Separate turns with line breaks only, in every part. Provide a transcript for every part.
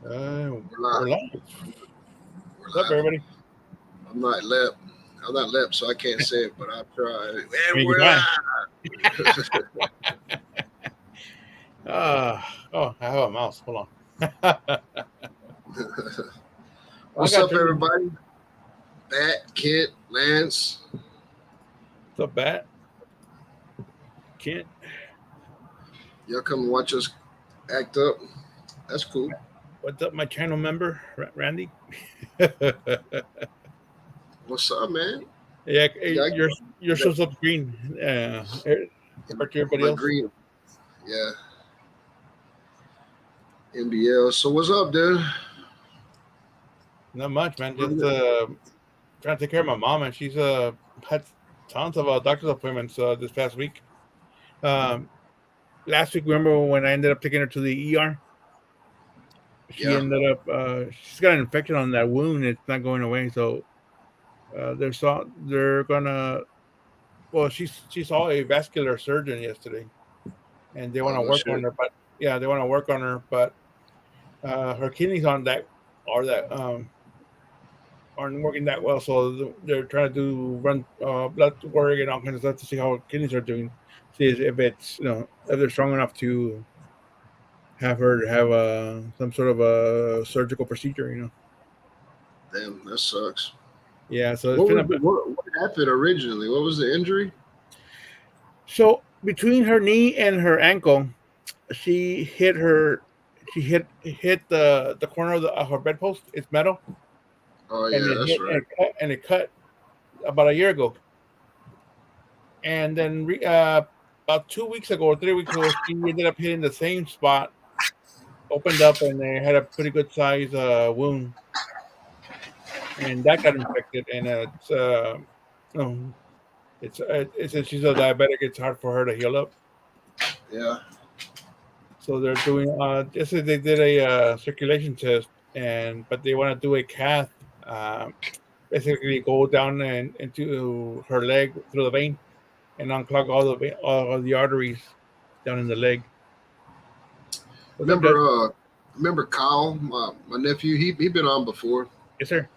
We're
live.
live.
We're
What's up,
live.
everybody?
I'm not lep. I'm not lep, so I can't say it, but I'll try.
I
And
mean, you
we're
can
live.
I have a mouse. Hold on. Well, I
What's
got
up,
three.
everybody? Bat, Kent, Lance.
What's up, Bat? Kent.
Y'all come and watch us act up. That's cool.
What's up, my channel member, Randy? Yeah,
What's up, man?
hey,
Yeah,
your shows up green compared to everybody
my
else.
green. Yeah, NBL. So what's up, dude?
Not much, man.
What
Just
we got?
trying to take care of my mom, and she's had tons of doctor's appointments this past week. Um, Last week, remember when I ended up taking her to the ER? She
Yeah.
ended up she's got an infection on that wound. It's not going away, so they're gonna. Well, she saw a vascular surgeon yesterday, and they
Oh
want to
no
work
shit.
on her. But yeah, they want to work on her, but her kidneys on that are that aren't working that well. So they're trying to run blood work and all kinds of stuff to see how her kidneys are doing. See if it's if they're strong enough to have her have some sort of a surgical procedure.
Damn, that sucks.
Yeah, so it's
What
been
was
a
what happened originally? What was the injury?
so between her knee and her ankle, she hit her she hit the corner of her bedpost. It's metal,
Oh
and
yeah,
it
that's
hit
right.
and it cut about a year ago. And then about 2 weeks ago or 3 weeks ago, she ended up hitting the same spot, opened up, and they had a pretty good size wound, and that got infected. And um, since she's a diabetic, it's hard for her to heal up.
Yeah.
So they're doing just as they did a circulation test, and but they want to do a cath, uh, basically go down and into her leg through the vein and unclog all of the arteries down in the leg. What's up, Judge?
Remember remember Kyle, my nephew, he been on before.
Yes, sir.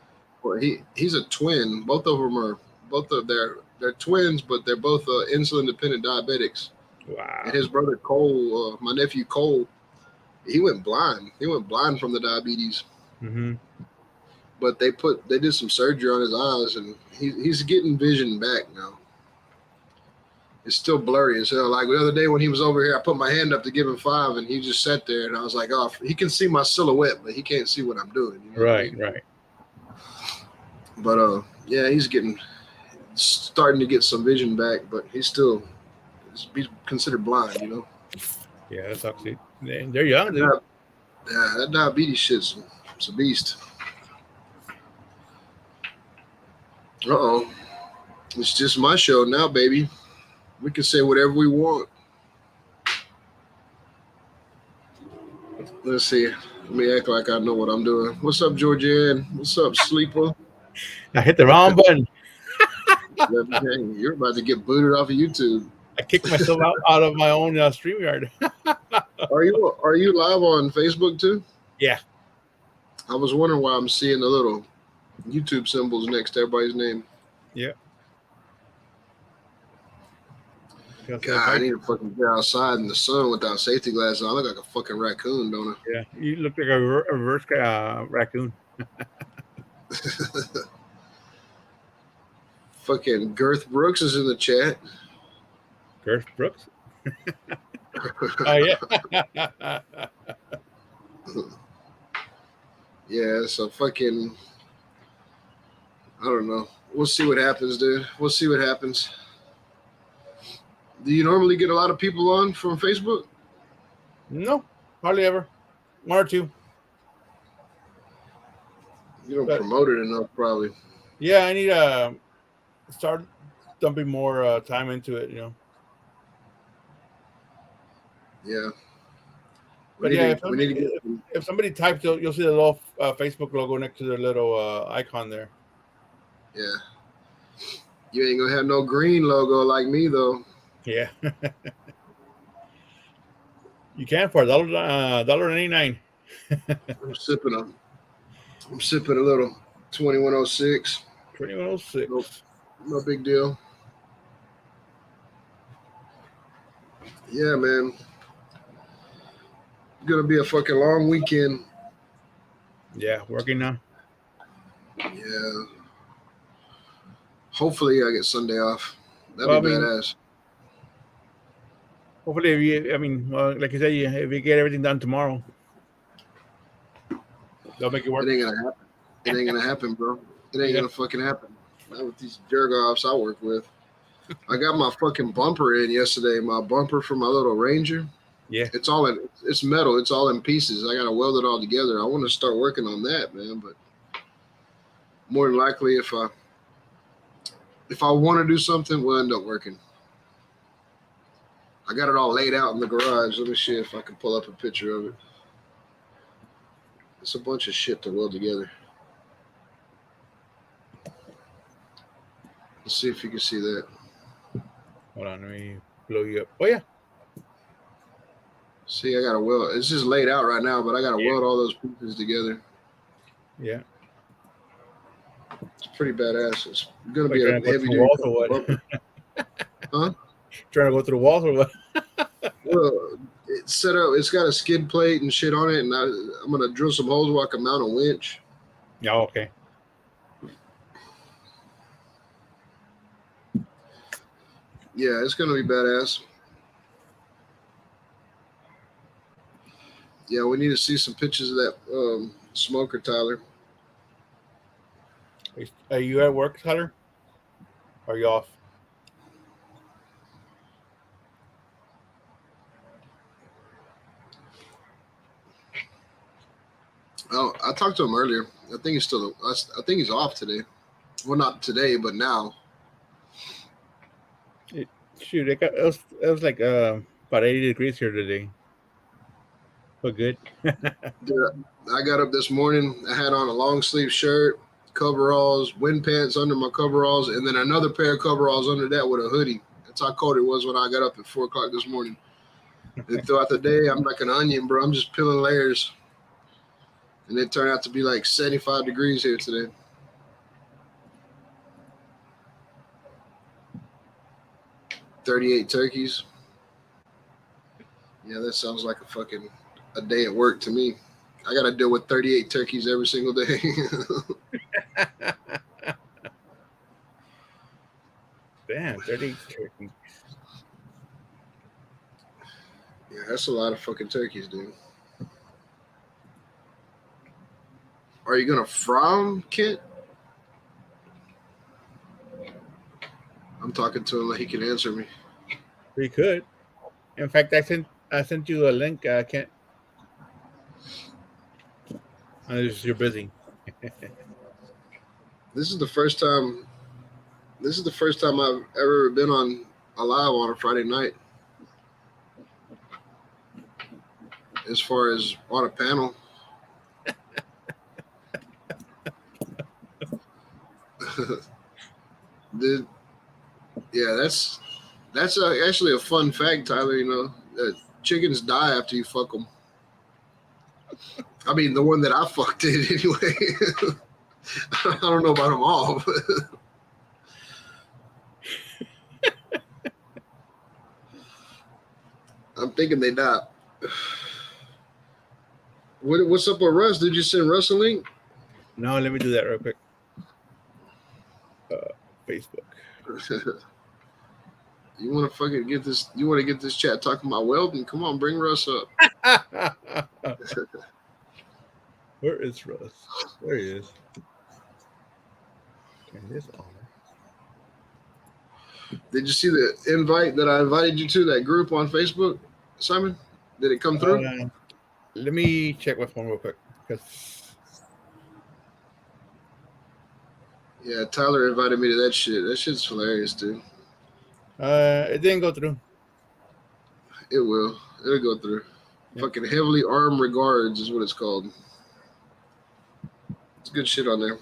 Well, he's a twin. Both of them are both of they're twins, but they're both insulin dependent diabetics. And
Wow.
his brother Cole, my nephew Cole, he went blind. He went blind from the diabetes.
Mm-hmm.
But they did some surgery on his eyes, and he's getting vision back now. It's still blurry. And so, like the other day when he was over here, I put my hand up to give him five, and he just sat there, and I was like, "Oh, he can see my silhouette, but he can't see what I'm doing." You know what I
Right,
mean?
right.
But yeah, he's starting to get some vision back, but he's considered blind.
Yeah, that sucks, dude. They're young, dude.
That, yeah, that diabetes shit's it's a beast. Uh-oh, it's just my show now, baby. We can say whatever we want. Let's see. Let me act like I know what I'm doing. What's up, Georgianne? What's up, Sleeper?
I hit the wrong button.
You're about to get booted off of YouTube.
I kicked myself out of my own StreamYard.
Are you live on Facebook too?
Yeah.
I was wondering why I'm seeing the little YouTube symbols next to everybody's name.
Yeah. Because
God, I need to fucking get outside in the sun without safety glasses. I look like a fucking raccoon, don't
yeah, you look like a reverse raccoon.
I? Fucking Girth Brooks is in the chat.
Garth Brooks. Oh yeah.
Yeah, so fucking I don't know. We'll see what happens, dude. We'll see what happens. Do you normally get a lot of people on from Facebook?
No, hardly ever. One or two.
You don't
But
promote it enough, probably.
yeah, I need to start dumping more time into it.
Yeah, we
But
need
yeah,
to we need to get some,
if somebody types, you'll see the little Facebook logo next to their little icon there.
yeah. You ain't gonna have no green logo like me though.
Yeah, you can for $1.99.
I'm sipping a little 2106. No,
2106.
no big deal. Yeah, man. It's gonna be a fucking long weekend.
Yeah, working now.
Yeah. Hopefully I get Sunday off. That'd
Well, I
be
mean,
badass.
hopefully, if you, I mean, well, like you said, if you get everything done tomorrow, they'll make it
It
work.
ain't gonna happen. It ain't gonna happen, bro. It ain't
Yeah,
gonna fucking happen. Not with these jerk offs I work with. I got my fucking bumper in yesterday. My bumper for my little Ranger.
yeah.
It's all in. It's metal. It's all in pieces. I gotta weld it all together. I want to start working on that, man. But more than likely, if I want to do something, we'll end up working. I got it all laid out in the garage. Let me see if I can pull up a picture of it. It's a bunch of shit to weld together. Let's see if you can see that.
Hold on, let me blow you up. Oh yeah,
See, I got to weld. It's just laid out right now, but I got to
yeah,
weld all those pieces together.
yeah.
It's pretty badass. It's gonna
Like
be
trying to
a
go
heavy
through
duty
walls or
fucking
what?
bumper, huh?
Trying to go through the walls or what?
Well, it's set up. It's got a skid plate and shit on it, and I'm gonna drill some holes where I can mount a winch.
Yeah, okay.
Yeah, it's gonna be badass. Yeah, we need to see some pictures of that smoker, Tyler.
Are you at work, Tyler? Or are you off?
Oh, I talked to him earlier. I think he's still. I think he's off today. Well, not today, but now.
It, shoot, it was like about 80 degrees here today. But good.
Dude, I got up this morning. I had on a long sleeve shirt, coveralls, wind pants under my coveralls, and then another pair of coveralls under that with a hoodie. That's how cold it was when I got up at 4 o'clock this morning. And throughout the day, I'm like an onion, bro. I'm just peeling layers. And it turned out to be like 75 degrees here today. $38 turkeys. Yeah, that sounds like a day at work to me. I got to deal with 38 turkeys every single day.
Damn, 30 turkey.
Yeah, that's a lot of fucking turkeys, dude. Are you gonna fry 'em, Kent? I'm talking to him like he can answer me.
We could. In fact, I sent you a link. I can't. Unless you're busy.
This is the first time. This is the first time I've ever been on a live on a Friday night. As far as on a panel, the, yeah, that's actually a fun fact, Tyler. You know, chickens die after you fuck them. I mean, the one that I fucked did anyway. I don't know about them all, but I'm thinking they die. What's up with Russ? Did you send Russ a link?
No, let me do that real quick. Facebook.
You want to fucking get this? You want to get this chat talking about welding? Come on, bring Russ up.
Where is Russ? There he is. Turn this on.
Did you see the invite that I invited you to that group on Facebook, Simon? Did it come through?
Let me check my phone real quick. Because
Yeah, Tyler invited me to that shit. That shit's hilarious, dude.
it didn't go through.
It will. It'll go through.
Yeah.
Fucking heavily armed regards is what it's called. It's good shit on there.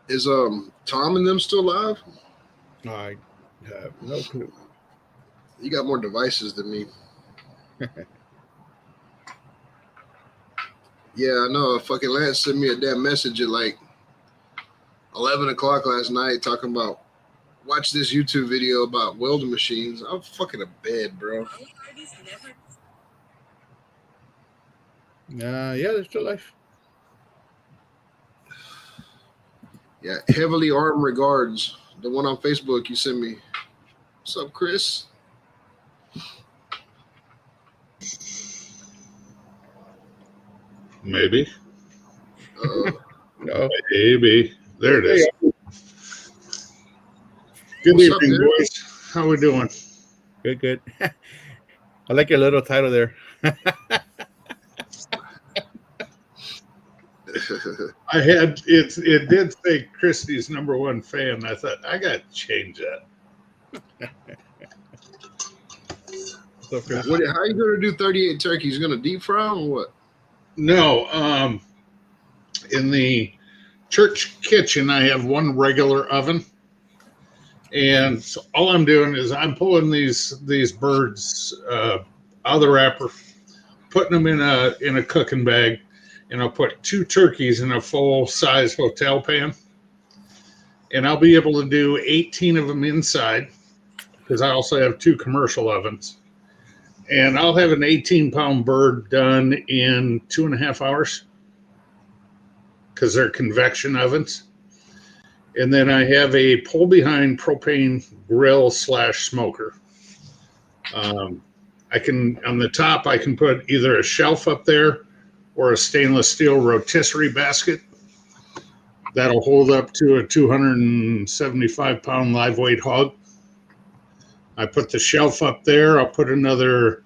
Is Tom and them still live?
I have no clue.
You got more devices than me. Yeah, I know. Fucking Lance sent me a damn message at like 11 o'clock last night talking about watch this YouTube video about welding machines. I'm fucking in bed, bro.
Yeah, there's still life.
Yeah, heavily armed regards. The one on Facebook you sent me. What's up, Chris?
Maybe.
No.
Maybe. There it is. Good
What's up,
evening,
dude?
boys. How we doing?
Good. I like your little title there.
I had it did say Christie's #1 fan. I thought I got to change that.
So, Chris,
How are you gonna do 38 turkeys? You gonna deep fry them or what?
No, in the church kitchen I have one regular oven. And so all I'm doing is I'm pulling these birds out of the wrapper, putting them in a cooking bag, and I'll put 2 turkeys in a full size hotel pan, and I'll be able to do 18 of them inside because I also have 2 commercial ovens, and I'll have an 18-pound bird done in 2.5 hours because they're convection ovens. And then I have a pull behind propane grill / smoker. I can, on the top, I can put either a shelf up there or a stainless steel rotisserie basket that'll hold up to a 275-pound live weight hog. I put the shelf up there. I'll put another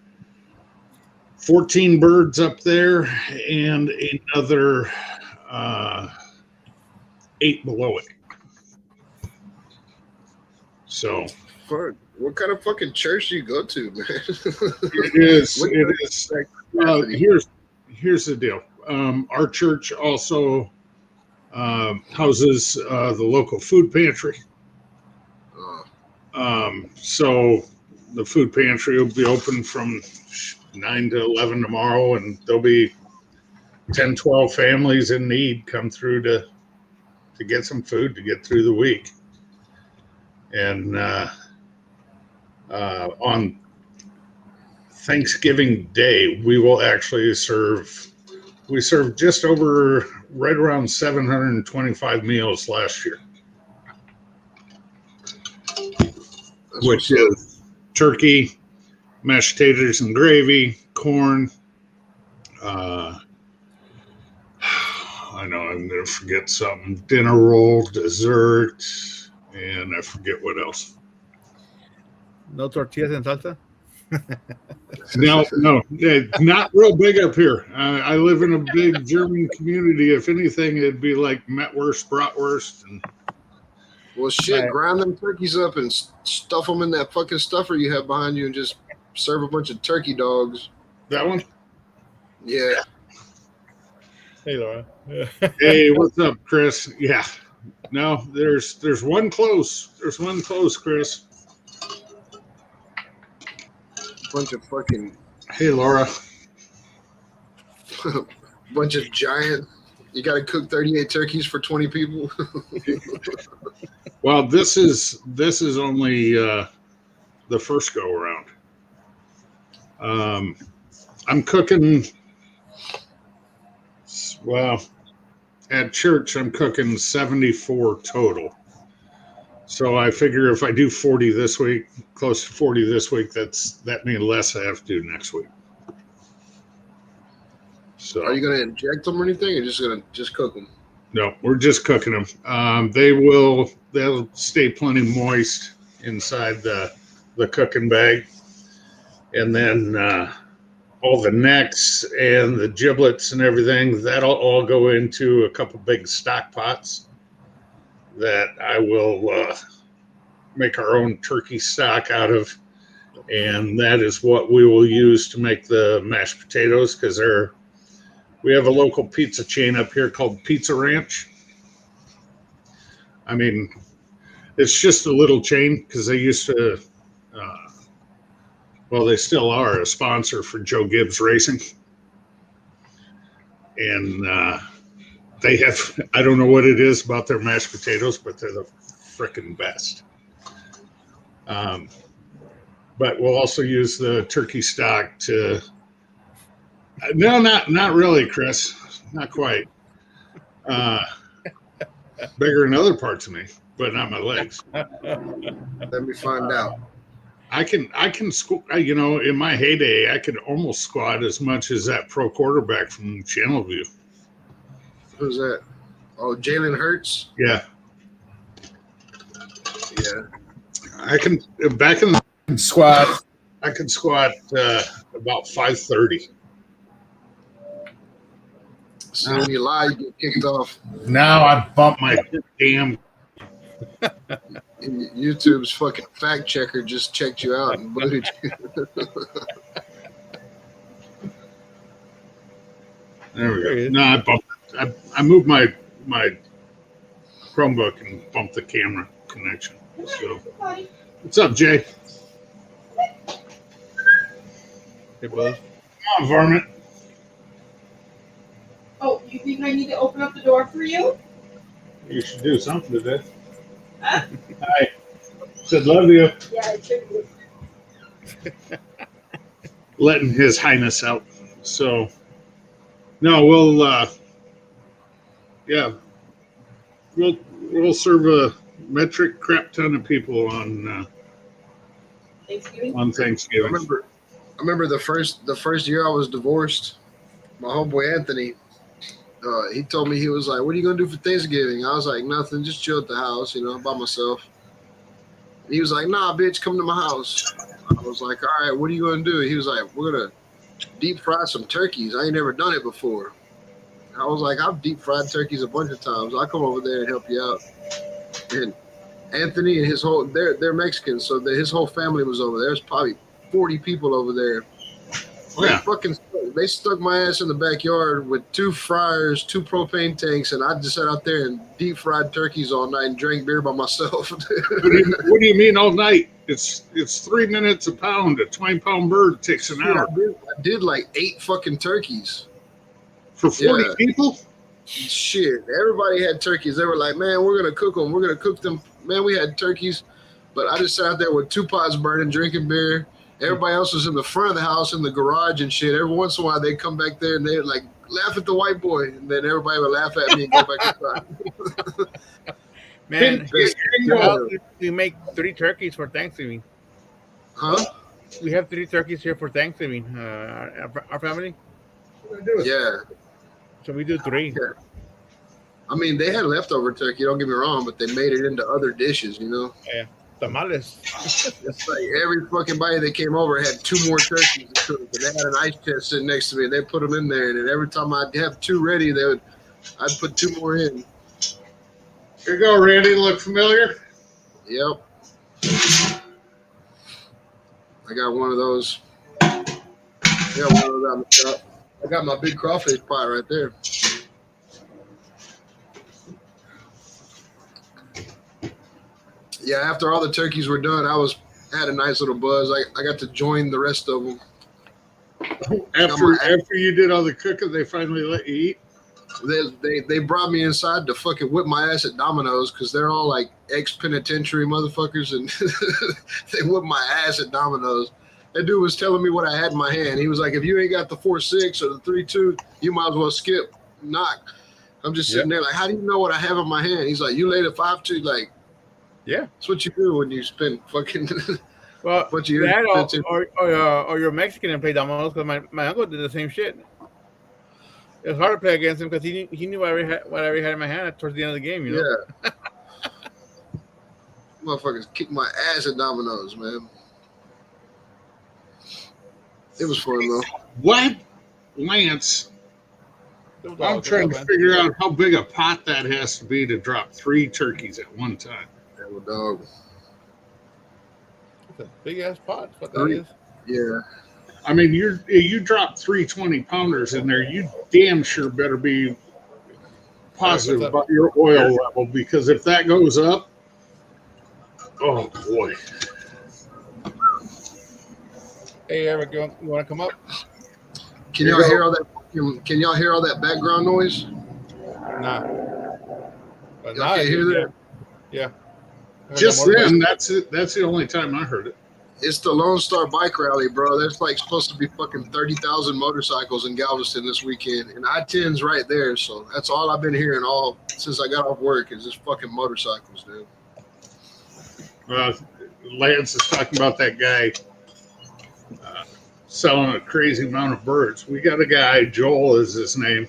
14 birds up there and another 8 below it. So
What kind of fucking church do you go to, man?
it is. Here's the deal. Our church also houses the local food pantry. So the food pantry will be open from 9 to 11 tomorrow, and there'll be 10, 12 families in need come through to get some food to get through the week. And on Thanksgiving Day, we will actually serve just over right around 725 meals last year, which is turkey, mashed potatoes and gravy, corn. I know I'm going to forget something. Dinner roll, dessert, and I forget what else.
no tortillas and salsa.
No, not real big up here. I live in a big German community. If anything, it'd be like Metwurst, Bratwurst.
Well, shit, grind them turkeys up and stuff them in that fucking stuffer you have behind you and just serve a bunch of turkey dogs.
That one?
Yeah.
Hey, Laura.
Hey, what's up, Chris? Yeah. No, there's one close. There's one close, Chris.
Bunch of fucking.
Hey, Laura.
Bunch of giant. You got to cook 38 turkeys for 20 people.
Well, this is only the first go around. I'm cooking. Well, at church, I'm cooking 74 total. So I figure if I do 40 this week, close to 40 this week, that means less I have to do next week. So
are you going to inject them or anything, or just going to cook them?
No, we're just cooking them. They'll stay plenty moist inside the cooking bag, and then all the necks and the giblets and everything, that'll all go into a couple big stock pots that I will make our own turkey stock out of, and that is what we will use to make the mashed potatoes, because we have a local pizza chain up here called Pizza Ranch. I mean, it's just a little chain because they used to Well, they still are a sponsor for Joe Gibbs Racing. And they have, I don't know what it is about their mashed potatoes, but they're the frickin' best. But we'll also use the turkey stock to, no, not really, Chris. Not quite. Bigger in other parts of me, but not my legs.
Let me find out.
I can squat, you know, in my heyday, I could almost squat as much as that pro quarterback from Channelview.
Who's that? Oh, Jalen Hurts?
Yeah.
Yeah.
I can, back in the squat, I could squat about 530.
So when you lie, you get kicked off.
Now I bump my damn.
YouTube's fucking fact checker just checked you out and booted you.
There we go. No, I bumped. I moved my Chromebook and bumped the camera connection. So, what's up, Jay?
Hey, Buzz.
Come on, varmint.
Oh, you think I need to open up the door for you?
You should do something today.
Huh?
Hi. Said love you.
Yeah, I should be.
Letting His Highness out. So, no, we'll we'll serve a metric crap ton of people on
Thanksgiving?
on Thanksgiving.
I remember the first year I was divorced. My homeboy Anthony, he told me, he was like, "What are you gonna do for Thanksgiving?" I was like, "Nothing, just chill at the house, you know, by myself." And he was like, "Nah, bitch, come to my house." I was like, "All right, what are you gonna do?" He was like, "We're gonna deep fry some turkeys. I ain't never done it before." I was like, "I've deep fried turkeys a bunch of times. I'll come over there and help you out." And Anthony and his whole, they're Mexicans, so his whole family was over there. There's probably 40 people over there.
Oh, yeah.
They stuck my ass in the backyard with 2 fryers, 2 propane tanks, and I just sat out there and deep fried turkeys all night and drank beer by myself.
What do you mean all night? It's 3 minutes a pound. A 20-pound bird takes an hour.
I did like 8 fucking turkeys.
For 40 people?
Shit, everybody had turkeys. They were like, "Man, we're gonna cook them. We're gonna cook them." Man, we had turkeys, but I just sat out there with 2 pots burning, drinking beer. Everybody else was in the front of the house, in the garage and shit. Every once in a while, they'd come back there and they'd like laugh at the white boy, and then everybody would laugh at me and go back inside.
Man, we make 3 turkeys for Thanksgiving.
Huh?
We have 3 turkeys here for Thanksgiving. Our family.
Yeah.
So we do 3.
Yeah. I mean, they had leftover turkey, don't get me wrong, but they made it into other dishes, you know?
Yeah. Tamales.
It's like every fucking body that came over had 2 more turkeys to cook, and they had an ice chest sitting next to me, and they put them in there, and then every time I'd have 2 ready, I'd put 2 more in.
Here you go, Randy. Look familiar?
Yep. I got one of those. Yeah, one of those on the top. I got my big crawfish pot right there. Yeah, after all the turkeys were done, I had a nice little buzz. I got to join the rest of them.
After you did all the cooking, they finally let you eat?
They brought me inside to fucking whip my ass at Domino's because they're all like ex-penitentiary motherfuckers, and they whipped my ass at Domino's. That dude was telling me what I had in my hand. He was like, "If you ain't got the 4-6 or the 3-2, you might as well skip, knock." I'm just sitting there like, "How do you know what I have in my hand?" He's like, "You laid a 5-2, like,
yeah,
that's what you do when you spend fucking."
Well,
bunch of years
that or you're Mexican and play dominoes, because my uncle did the same shit. It was hard to play against him because he knew what I already had in my hand towards the end of the game. You know?
Yeah. Motherfuckers kicked my ass at Domino's, man. It was fun though.
What, Lance? I'm trying to figure out how big a pot that has to be to drop 3 turkeys at one time.
Yeah, dog.
It's a big ass pot. What that is?
Yeah.
I mean, you drop 3 20-pounders in there, you damn sure better be positive about your oil level, because if that goes up, oh boy.
Hey, Eric, you want to come up?
Can
Here you
y'all
go.
hear all that? Can y'all hear all that background noise?
Nah, but
Y'all
now I
can't
do.
hear
Yeah,
that?
yeah. I heard that
Just
motorbike.
then, that's it. That's the only time I heard it.
It's the Lone Star Bike Rally, bro. There's like supposed to be fucking 30,000 motorcycles in Galveston this weekend, and I-10's right there. So that's all I've been hearing all since I got off work is just fucking motorcycles, dude.
Uh, Lance is talking about that guy uh, selling a crazy amount of birds. We got a guy, Joel is his name.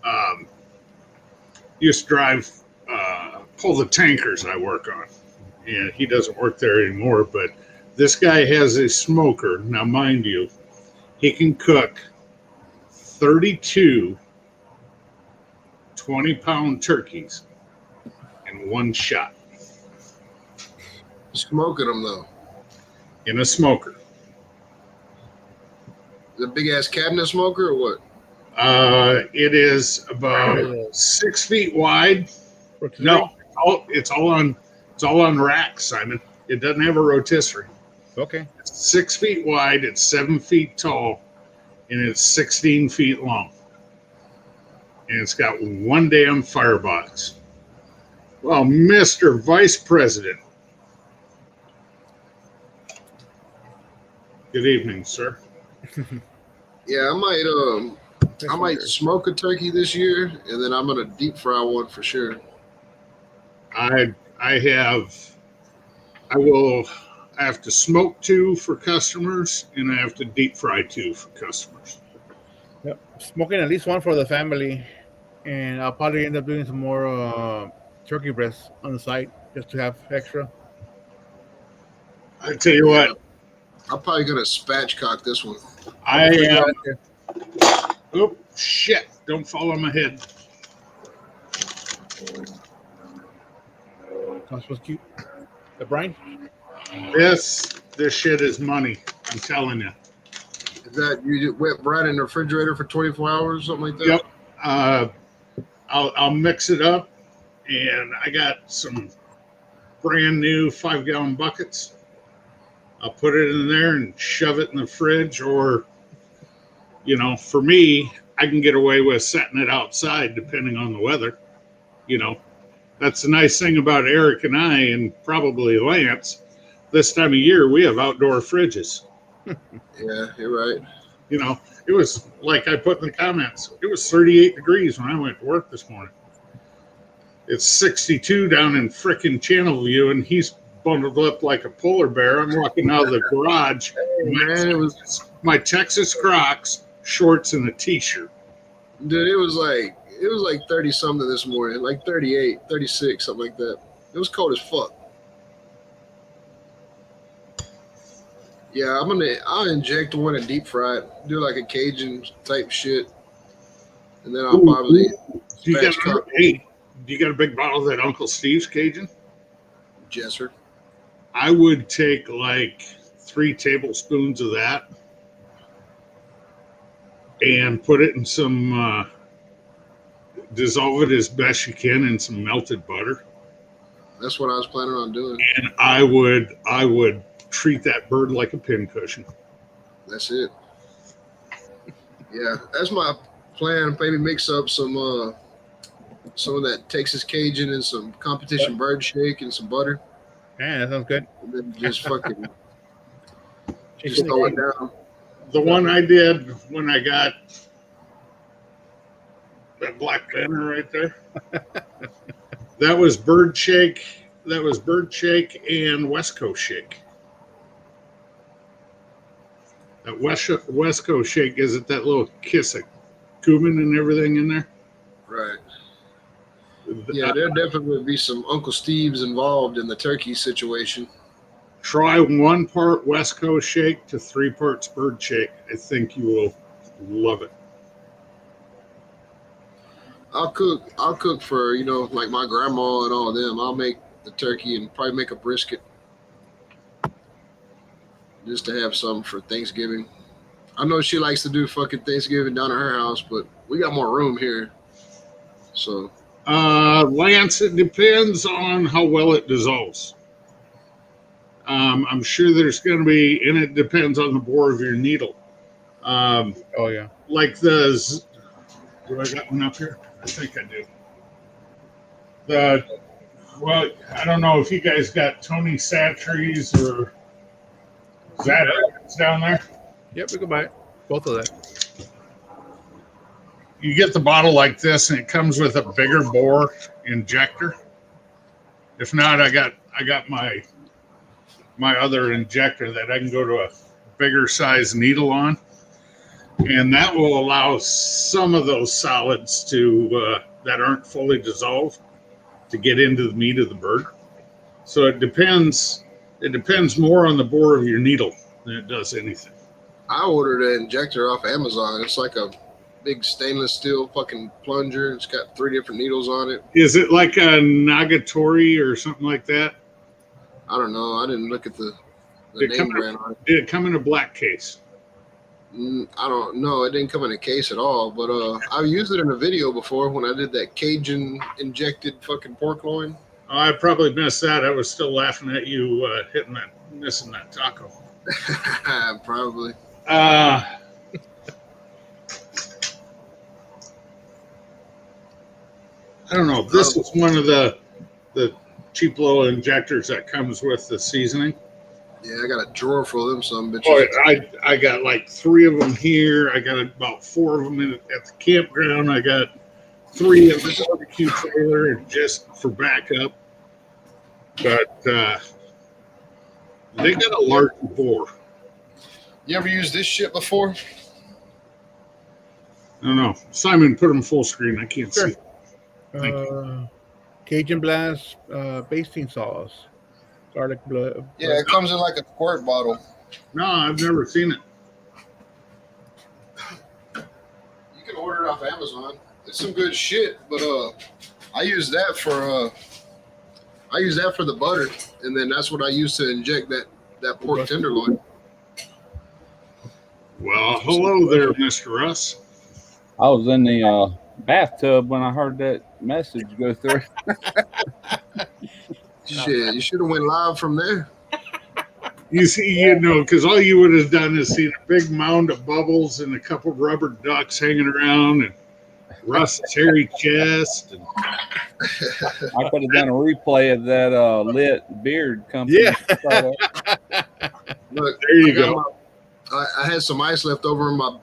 Um, used to drive, pull the tankers I work on, and he doesn't work there anymore. But this guy has a smoker. Now, mind you, he can cook 32 20-pound turkeys in one shot
Smoking them though.
in a smoker.
The big ass cabinet smoker or what?
It is about
Yeah.
6 feet wide.
Rotisserie?
No, it's all on racks, Simon. It doesn't have a rotisserie.
Okay.
It's 6 feet wide. It's 7 feet tall, and it's 16 feet long. And it's got one damn firebox. Well, Mr. Vice President. Good evening, sir.
Yeah, I might smoke a turkey this year, and then I'm gonna deep fry one for sure.
I will have to smoke two for customers, and I have to deep fry two for customers.
Yep. Smoking at least one for the family, and I'll probably end up doing some more turkey breasts on the side just to have extra.
I tell you
Yeah,
what,
I'm probably gonna spatchcock this one.
I
That's what you
am.
got there.
Oh shit! Don't fall on my head.
Not supposed to keep the brine.
This shit is money. I'm telling you.
Is that you wet brine in the refrigerator for 24 hours, something like that?
Yep. Uh, I'll mix it up, and I got some brand new 5-gallon buckets. I'll put it in there and shove it in the fridge, or for me, I can get away with setting it outside depending on the weather. You know, that's the nice thing about Eric and I, and probably Lance. This time of year, we have outdoor fridges.
Yeah, you're right.
It was like I put in the comments, it was 38 degrees when I went to work this morning. It's 62 down in frickin' Channelview, and he's bundled up like a polar bear. I'm walking out of the garage.
Hey, man, it was
My Texas Crocs, shorts, and a t-shirt.
dude, it was like 30 something this morning, like 38, 36, something like that. It was cold as fuck. Yeah, I'll inject one and deep fry it, do like a Cajun type shit, and then I'll probably
Do you got
spatchcock
do you got a big bottle of that Uncle Steve's Cajun?
Jesser.
I would take like 3 tablespoons of that and put it in some, dissolve it as best you can in some melted butter.
That's what I was planning on doing.
And I would treat that bird like a pincushion.
That's it. Yeah, that's my plan. Maybe mix up some of that Texas Cajun and some competition bird shake and some butter,
Man, that sounds good.
and then just fucking
Shake
just
it
throw it
again.
down.
The one I did when I got that black banner right there, that was bird shake. That was bird shake and West Coast shake. That West Coast shake, is it that little kiss of cumin and everything in there?
Right. Yeah, there definitely would be some Uncle Steve's involved in the turkey situation.
Try 1 part West Coast shake to 3 parts bird shake. I think you will love it.
I'll cook for, like my grandma and all of them. I'll make the turkey and probably make a brisket just to have some for Thanksgiving. I know she likes to do fucking Thanksgiving down at her house, but we got more room here. So
Lance, it depends on how well it dissolves. I'm sure there's going to be, and it depends on the bore of your needle.
Oh yeah.
Like do I got one up here? I think I do. Well, I don't know if you guys got Tony Satchery's or is that it's down there.
Yep, we can buy it. Both of that.
You get the bottle like this, and it comes with a bigger bore injector. If not, I got my other injector that I can go to a bigger size needle on, and that will allow some of those solids to that aren't fully dissolved to get into the meat of the bird. So it depends more on the bore of your needle than it does anything.
I ordered an injector off Amazon. It's like a big stainless steel fucking plunger. It's got 3 different needles on it.
Is it like a Nagatori or something like that?
I don't know. I didn't look at the name brand on it.
Did it come in a black case?
I don't know. It didn't come in a case at all. But I've used it in a video before when I did that Cajun injected fucking pork loin.
Oh, I probably missed that. I was still laughing at you missing that taco.
Probably.
I don't know. This is one of the cheap little injectors that comes with the seasoning.
Yeah, I got a drawer full of them some bitches.
Oh, I got like 3 of them here. I got about 4 of them at the campground. I got 3 of the barbecue trailer just for backup. But they got a large bore.
You ever used this shit before?
I don't know. Simon, put them full screen. I can't
Sure.
see. Thank
Cajun Blast basting sauce, garlic blood.
Yeah, it comes in like a squirt bottle.
No, I've never seen it.
You can order it off Amazon. It's some good shit, but I use that for the butter, and then that's what I use to inject that pork tenderloin.
Well, hello there, Mr. Russ.
I was in the bathtub when I heard that message go through.
Shit, you should have went live from there.
You see, because all you would have done is seen a big mound of bubbles and a couple rubber ducks hanging around and Russ's hairy chest. And
I could have done a replay of that lit beard company.
Yeah.
Look,
there you go.
I had some ice left over in my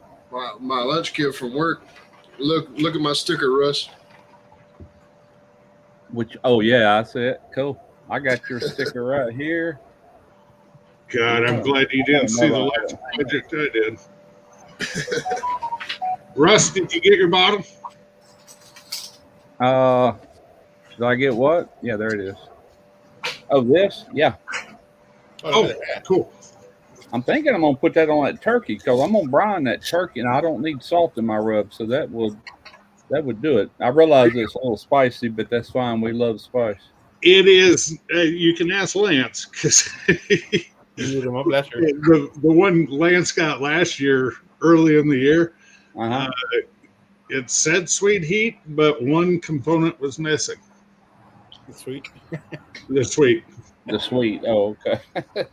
lunch kit from work. Look at my sticker, Russ.
Oh yeah, I see it. Cool. I got your sticker right here.
God, I'm glad you didn't see the last project I did. Russ, did you get your bottle?
Did I get what? Yeah, there it is. Oh, this? Yeah.
Oh, cool.
I'm thinking I'm gonna put that on that turkey because I'm gonna brine that turkey, and I don't need salt in my rub, so that would do it. I realize it's a little spicy, but that's fine. We love spice.
It is. You can ask Lance because the one Lance got last year, early in the year, it said sweet heat, but one component was missing.
The sweet.
The sweet.
The sweet. Oh, okay.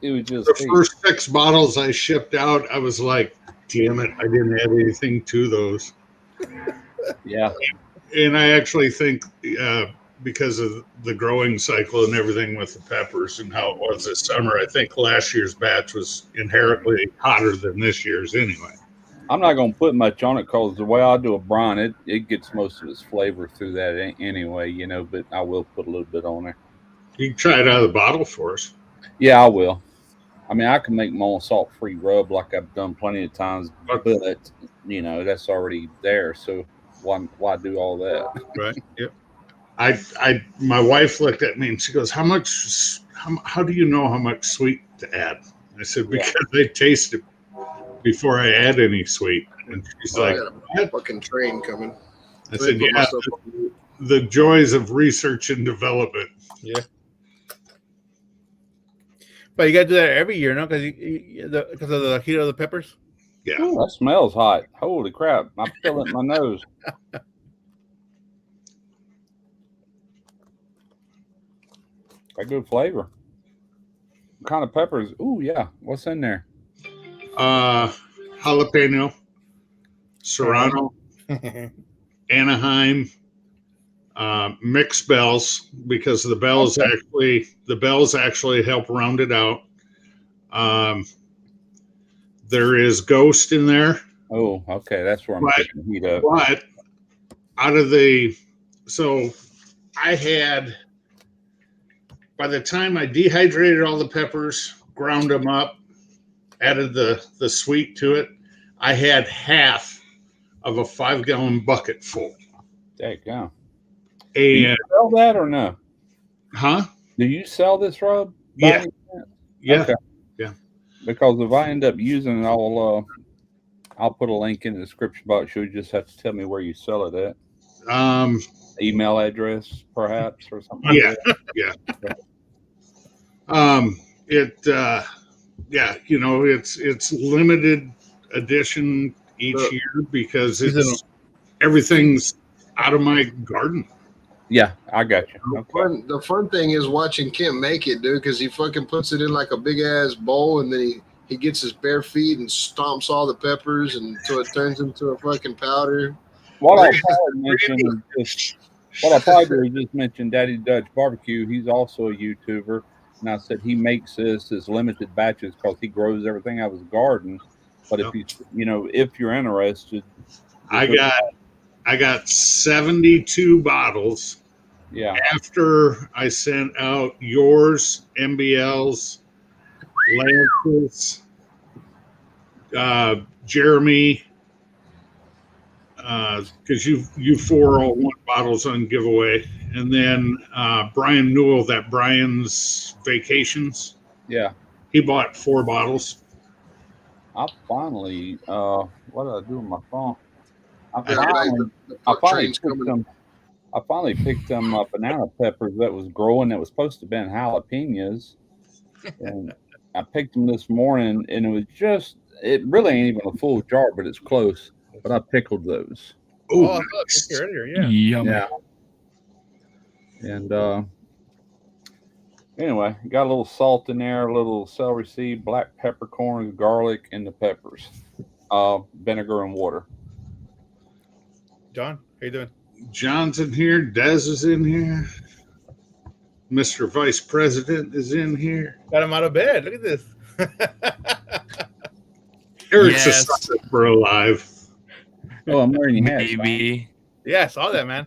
It was just
the first 6 bottles I shipped out. I was like, damn it, I didn't add anything to those.
Yeah.
And I actually think because of the growing cycle and everything with the peppers and how it was this summer, I think last year's batch was inherently hotter than this year's anyway.
I'm not going to put much on it because the way I do a brine, it gets most of its flavor through that anyway, but I will put a little bit on there.
You can try it out of the bottle for us.
Yeah, I will. I mean, I can make my own salt-free rub like I've done plenty of times, but that's already there. So why do all that?
Right. Yep.
My wife looked at me and she goes, how do you know how much sweet to add? I said, because I taste it before I add any sweet. And she's like,
I got a fucking train coming.
I said, yeah, the joys of research and development.
Yeah. But you got to do that every year, no? Because of the heat of the peppers?
Yeah.
Ooh, that smells hot. Holy crap. I feel it in my nose. Got good flavor. kind of peppers? Ooh, yeah. What's in there?
Jalapeno, Serrano, Anaheim, mixed bells because
Okay.
the bells actually help round it out. Um, there is Ghost in there,
Oh, okay. That's where I'm
but
picking the heat up.
but out of the so I had by the time I dehydrated all the peppers, ground them up, added the sweet to it, I had half of a 5 gallon bucket full.
There you go. Do you
And
sell that or no?
huh?
Do you sell this rub? By
Yeah,
any chance?
yeah,
Okay.
yeah.
Because if I end up using it, I'll put a link in the description box. You just have to tell me where you sell it at.
Um,
Email address, perhaps, or something like
yeah,
that.
yeah.
Okay.
It yeah, it's limited edition each
The,
year because
Seasonal.
it's everything's out of my garden.
Yeah, I got you.
the
Okay.
fun thing is watching Kim make it, dude, because he fucking puts it in like a big ass bowl, and then he gets his bare feet and stomps all the peppers until it turns into a fucking powder.
What I'll
Randy,
probably mention is just what I'll probably do is just mention Daddy Dutch Barbecue. He's also a YouTuber, and I said he makes this as limited batches because he grows everything out of his garden. But if
Yep.
if you're interested,
I
just look.
got I got 72 bottles
Yeah,
after I sent out yours, MBL's, Lance's, Jeremy, because you four all want bottles on giveaway, and then Brian Newell, that Brian's Vacations,
yeah.
he bought 4 bottles.
I finally, what did I do with my phone? I
Yeah, like
finally,
the
I
truck
finally
train's
picked
coming.
them. I finally picked some banana peppers that was growing that was supposed to have been jalapenos, and I picked them this morning, and it really ain't even a full jar, but it's close. But I pickled those.
Oh,
Oh, I saw that picture
nice.
earlier. Yeah.
Yeah,
Yummy.
and anyway, got a little salt in there, a little celery seed, black peppercorns, garlic, and the peppers. Vinegar and water.
John, how you doing?
John's in here. Dez is in here. Mr. Vice President is in here.
Got him out of bed. Look at this.
Eric's a
Yes,
sucker for alive.
Oh, I'm wearing your hat.
maybe.
Yeah, I saw that, man.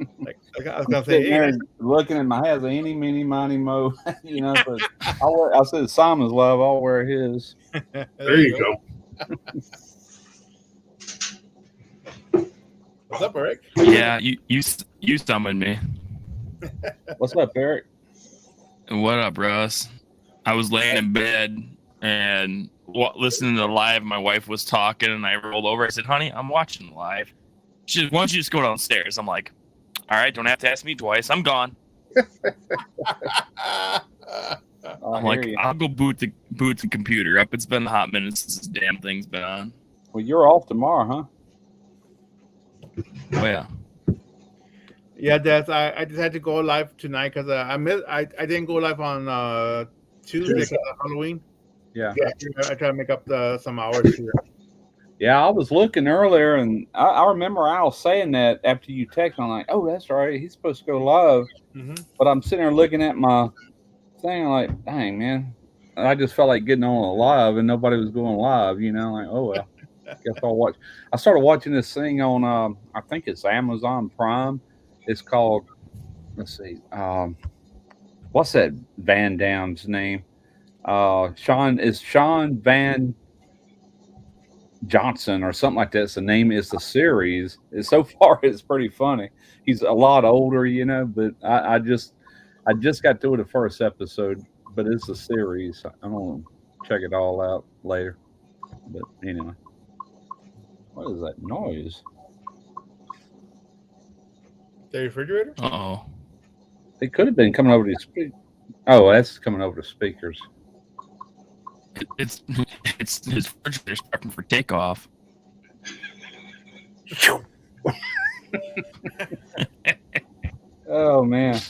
I was
I'm
gonna say,
sitting
hey,
there looking at my hat, any, mini, miny, mo. But I said Simon's love. I'll wear his.
There you go.
What's up, Eric?
Yeah, you summoned me.
What's up, Eric?
What up, Russ? I was laying in bed and listening to the live. My wife was talking, and I rolled over. I said, "Honey, I'm watching live." She said, "Why don't you just go downstairs?" I'm like, "All right, don't have to ask me twice. I'm gone." I'm
hear
like,
you.
"I'll go boot the computer up. It's been a hot minute since this damn thing's been on."
Well, you're off tomorrow, huh?
Oh yeah.
Yeah, that's I just had to go live tonight because I didn't go live on Tuesday because of Halloween.
Yeah.
I try to make up some hours here.
Yeah, I was looking earlier, and I remember Al saying that after you texted. I'm like, oh, that's right. He's supposed to go live.
Mm-hmm.
But I'm sitting there looking at my thing, like, dang, man. I just felt like getting on a live, and nobody was going live. Like, oh well. Guess I'll watch. I started watching this thing on, I think it's Amazon Prime. It's called, let's see, what's that Van Dam's name? Sean Van Johnson or something like that. It's the name is the series. So far, it's pretty funny. He's a lot older, but I just got through the first episode, but it's a series. I'm gonna check it all out later. But anyway, what is that noise?
The refrigerator?
Oh.
It could have been coming over the speak. Oh, that's coming over the speakers.
It's his refrigerator's prepping for takeoff.
Oh man.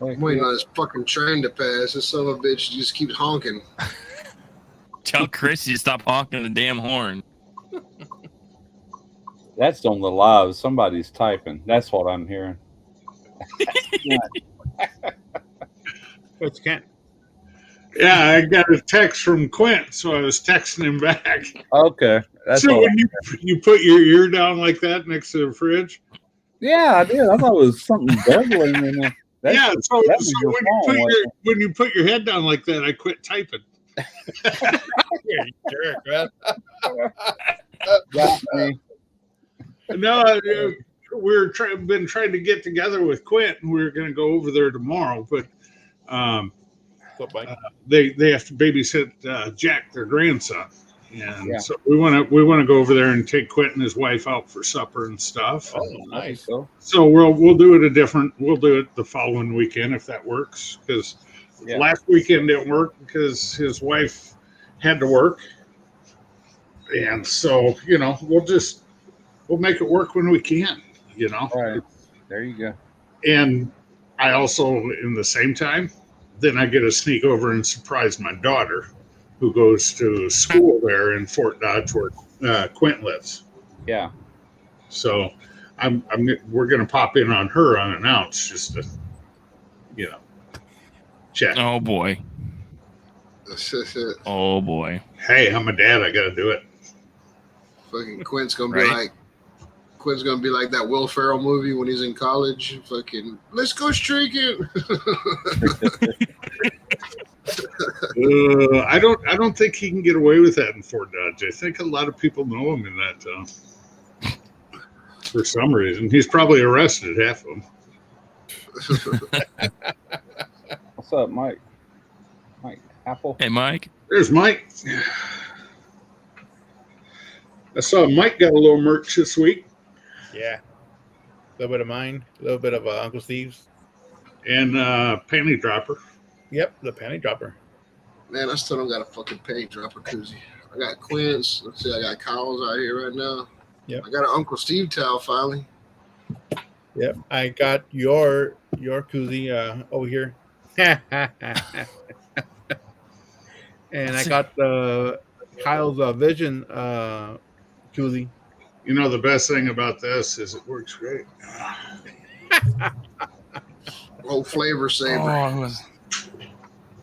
I'm waiting on this fucking train to pass. This son of a bitch just keeps honking.
Tell Chrissy to stop honking the damn horn.
That's on the live. Somebody's typing. That's what I'm hearing.
But you can't.
Yeah, I got a text from Quint, so I was texting him back.
Okay. That's
So
what
when you put your ear down like that next to the fridge,
yeah, I did. I thought it was something bubbling in there. That's
yeah.
that
So
was your phone,
when you put your head down like that, I quit typing.
You're a jerk, man.
got me.
No, been trying to get together with Quint, and we were going to go over there tomorrow, but
What's up, Mike?
they have to babysit Jack, their grandson, and
Yeah.
so we want to go over there and take Quint and his wife out for supper and stuff.
Oh, nice.
So,
We'll do it we'll do it the following weekend if that works, because
yeah.
last weekend didn't work because his wife had to work, and so we'll make it work when we can,
All right. There you go.
And I also, in the same time, then I get to sneak over and surprise my daughter, who goes to school there in Fort Dodge, where Quint lives.
Yeah.
So we're going to pop in on her unannounced, just to, chat.
Oh boy. Oh boy.
Hey, I'm a dad. I got to do it.
Fucking Quint's gonna be
Right.
like that Will Ferrell movie when he's in college. Fucking, let's go streaking.
I don't think he can get away with that in Fort Dodge. I think a lot of people know him in that town for some reason. He's probably arrested half of them.
What's up, Mike? Mike Apple.
Hey, Mike.
There's Mike. I saw Mike got a little merch this week,
Yeah. A little bit of mine, a little bit of Uncle Steve's.
and panty dropper.
Yep, the panty dropper.
Man, I still don't got a fucking panty dropper koozie. I got Quint's. Let's see, I got Kyle's out here right now.
Yep.
I got an Uncle Steve towel finally.
Yep, I got your koozie over here. And I got the Kyle's Vision koozie.
You know, the best thing about this is it works great.
Whole flavor saver.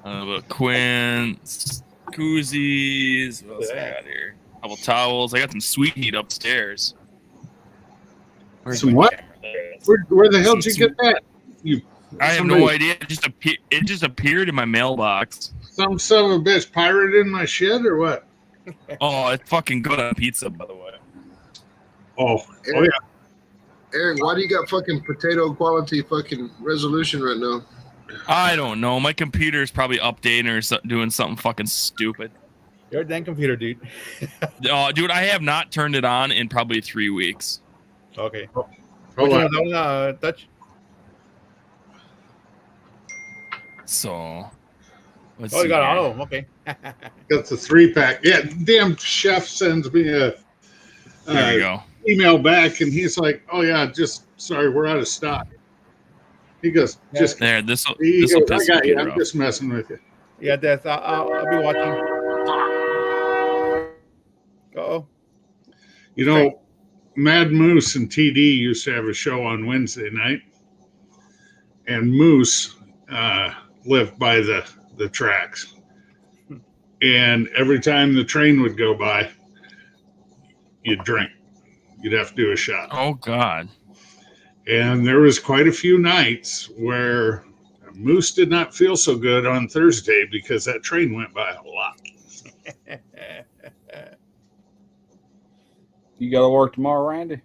Oh, it was Quince, koozies. What else I got here? A couple towels. I got some sweet heat upstairs. Where's
Some
my
what?
camera? There it is.
Where the hell did you get that?
I have
somebody-
no idea. It just appeared in my mailbox.
Some son of a bitch pirated in my shit or what?
Oh, it's fucking good on pizza, by the way.
Oh yeah.
Eric, why do you got fucking potato quality fucking resolution right now?
I don't know. My computer's probably updating or doing something fucking stupid.
You're a damn computer, dude.
Oh, dude, I have not turned it on in probably 3 weeks.
Okay.
Hold
Which
on.
one was touch?
So, let's
Oh, you
see
got
here.
auto. Okay.
Got the 3-pack. Yeah, damn chef sends me a
There you go.
email back, and he's like, "Oh yeah, just sorry, we're out of stock." He goes,
Yeah.
"Just
There, this will
he goes, I
piss
got you.
the
I'm
computer off.
just messing with you."
Yeah, that's. I'll be watching. Uh-oh.
You know, Mad Moose and TD used to have a show on Wednesday night, and Moose lived by the tracks, and every time the train would go by, you'd drink. You'd have to do a shot.
Oh God.
And there was quite a few nights where Moose did not feel so good on Thursday because that train went by a lot.
You got to work tomorrow, Randy?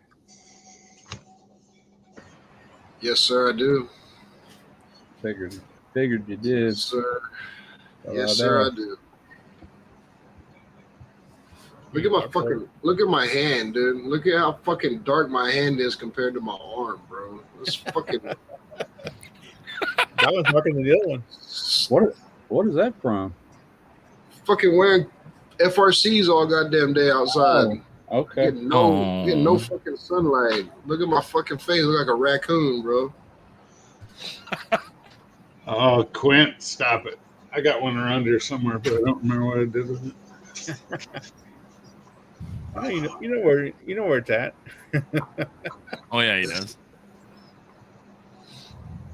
Yes, sir, I do.
Figured you
Yes,
did.
sir.
So,
Yes, sir, I do. Look at my hand, dude. Look at how fucking dark my hand is compared to my arm, bro. It's fucking
That was darker than the other one.
What is that from?
fucking wearing FRCs all goddamn day outside.
Oh, okay.
Getting no fucking sunlight. Look at my fucking face. Look like a raccoon, bro.
Oh, Quint, stop it. I got one around here somewhere, but I don't remember what I did with it.
Oh, you know where it's at.
Oh yeah, he does.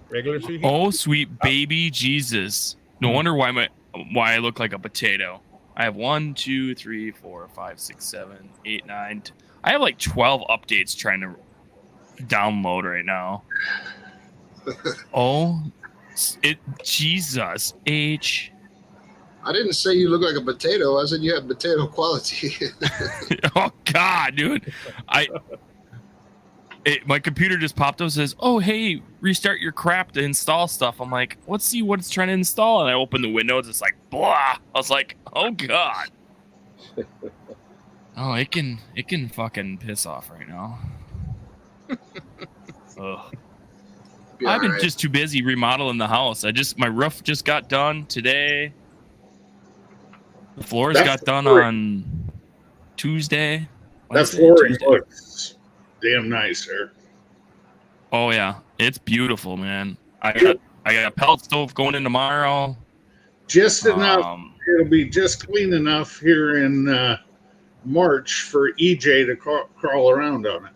Regular sushi.
Oh sweet baby Jesus! No wonder why I look like a potato. I have 1, 2, 3, 4, 5, 6, 7, 8, 9. I have like 12 updates trying to download right now. Oh, Jesus H.
I didn't say you look like a potato. I said you have potato quality.
Oh God, dude! My computer just popped up and says, "Oh hey, restart your crap to install stuff." I'm like, "Let's see what it's trying to install." And I open the windows. It's like, blah. I was like, "Oh God." Oh, it can fucking piss off right now. Ugh. I've been just too busy remodeling the house. My roof just got done today. The floors got done on Tuesday.
That flooring looks damn nice, sir.
Oh yeah, it's beautiful, man. I got a pellet stove going in tomorrow.
Just enough. It'll be just clean enough here in March for EJ to crawl around on it.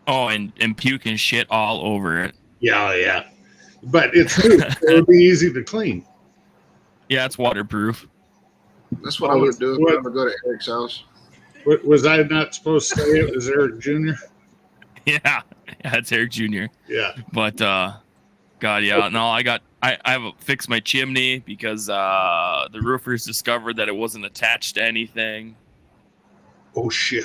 Oh, and puke and shit all over it.
Yeah. But it's new, so it'll be easy to clean.
Yeah, it's waterproof.
That's what I'm going to do if I'm going to go to Eric's house.
Was I not supposed to say it was Eric Jr.?
Yeah, it's Eric Jr.
Yeah.
But, God, yeah. No, I have fixed my chimney because the roofers discovered that it wasn't attached to anything.
Oh, shit.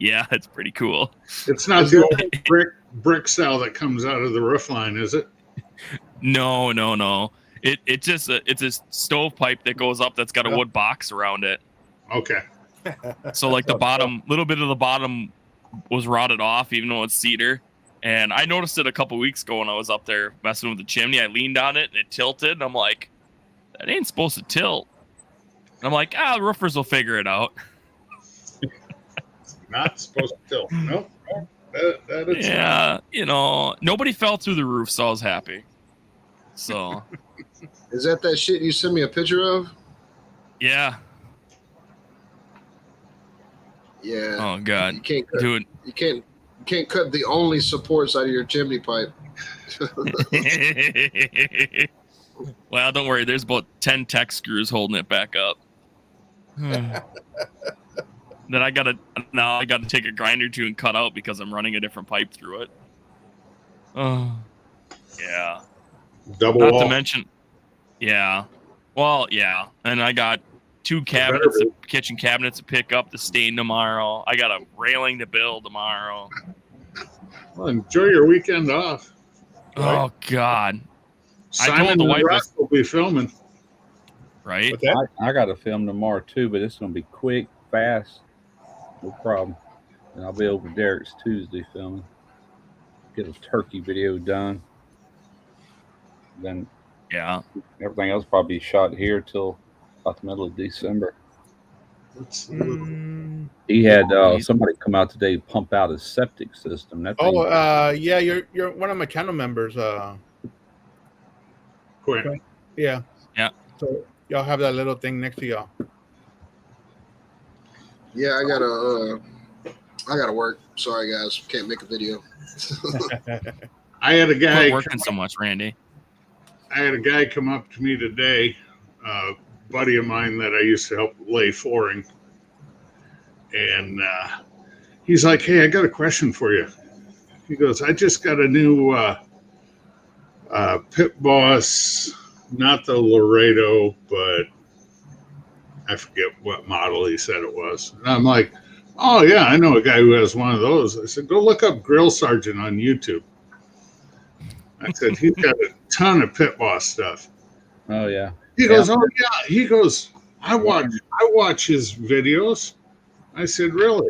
Yeah, it's pretty cool.
It's not the old brick cell that comes out of the roof line, is it?
No. It's just it's a stovepipe that goes up that's got a wood box around it.
Okay.
So like the little bit of the bottom was rotted off, even though it's cedar. And I noticed it a couple weeks ago when I was up there messing with the chimney. I leaned on it and it tilted. And I'm like, that ain't supposed to tilt. And I'm like, the roofers will figure it out.
Not supposed to tilt. Nope. That is
nobody fell through the roof, so I was happy. So.
Is that shit you sent me a picture of?
Yeah.
Yeah.
Oh God.
You can't cut,
dude.
You can't cut the only supports out of your chimney pipe.
Well, don't worry. There's about 10 tech screws holding it back up. Then I gotta take a grinder to and cut out because I'm running a different pipe through it. Oh, yeah.
Double
Not
wall.
to mention, yeah. Well, yeah. And I got 2 cabinets, kitchen cabinets to pick up to stain tomorrow. I got a railing to build tomorrow.
Well, enjoy your weekend off.
Right? Oh God.
Simon I told the wife will be filming.
Right.
I got to film tomorrow too, but it's going to be quick, fast, no problem. And I'll be over Derek's Tuesday filming. Get a turkey video done. Then everything else probably be shot here till about the middle of December. He had somebody come out today to pump out his septic system.
Yeah, you're one of my channel members.
Quinn.
Yeah.
Yeah.
So y'all have that little thing next to y'all.
Yeah, I gotta work. Sorry guys, can't make a video.
I had a guy
working so much, Randy.
I had a guy come up to me today, a buddy of mine that I used to help lay flooring. And he's like, "Hey, I got a question for you." He goes, "I just got a new Pit Boss, not the Laredo, but I forget what model he said it was." And I'm like, "Oh, yeah, I know a guy who has one of those." I said, "Go look up Grill Sergeant on YouTube." I said, "He's got a ton of Pit Boss stuff."
Oh, yeah.
He goes, "Oh, yeah." He goes, I watch his videos." I said, "Really?"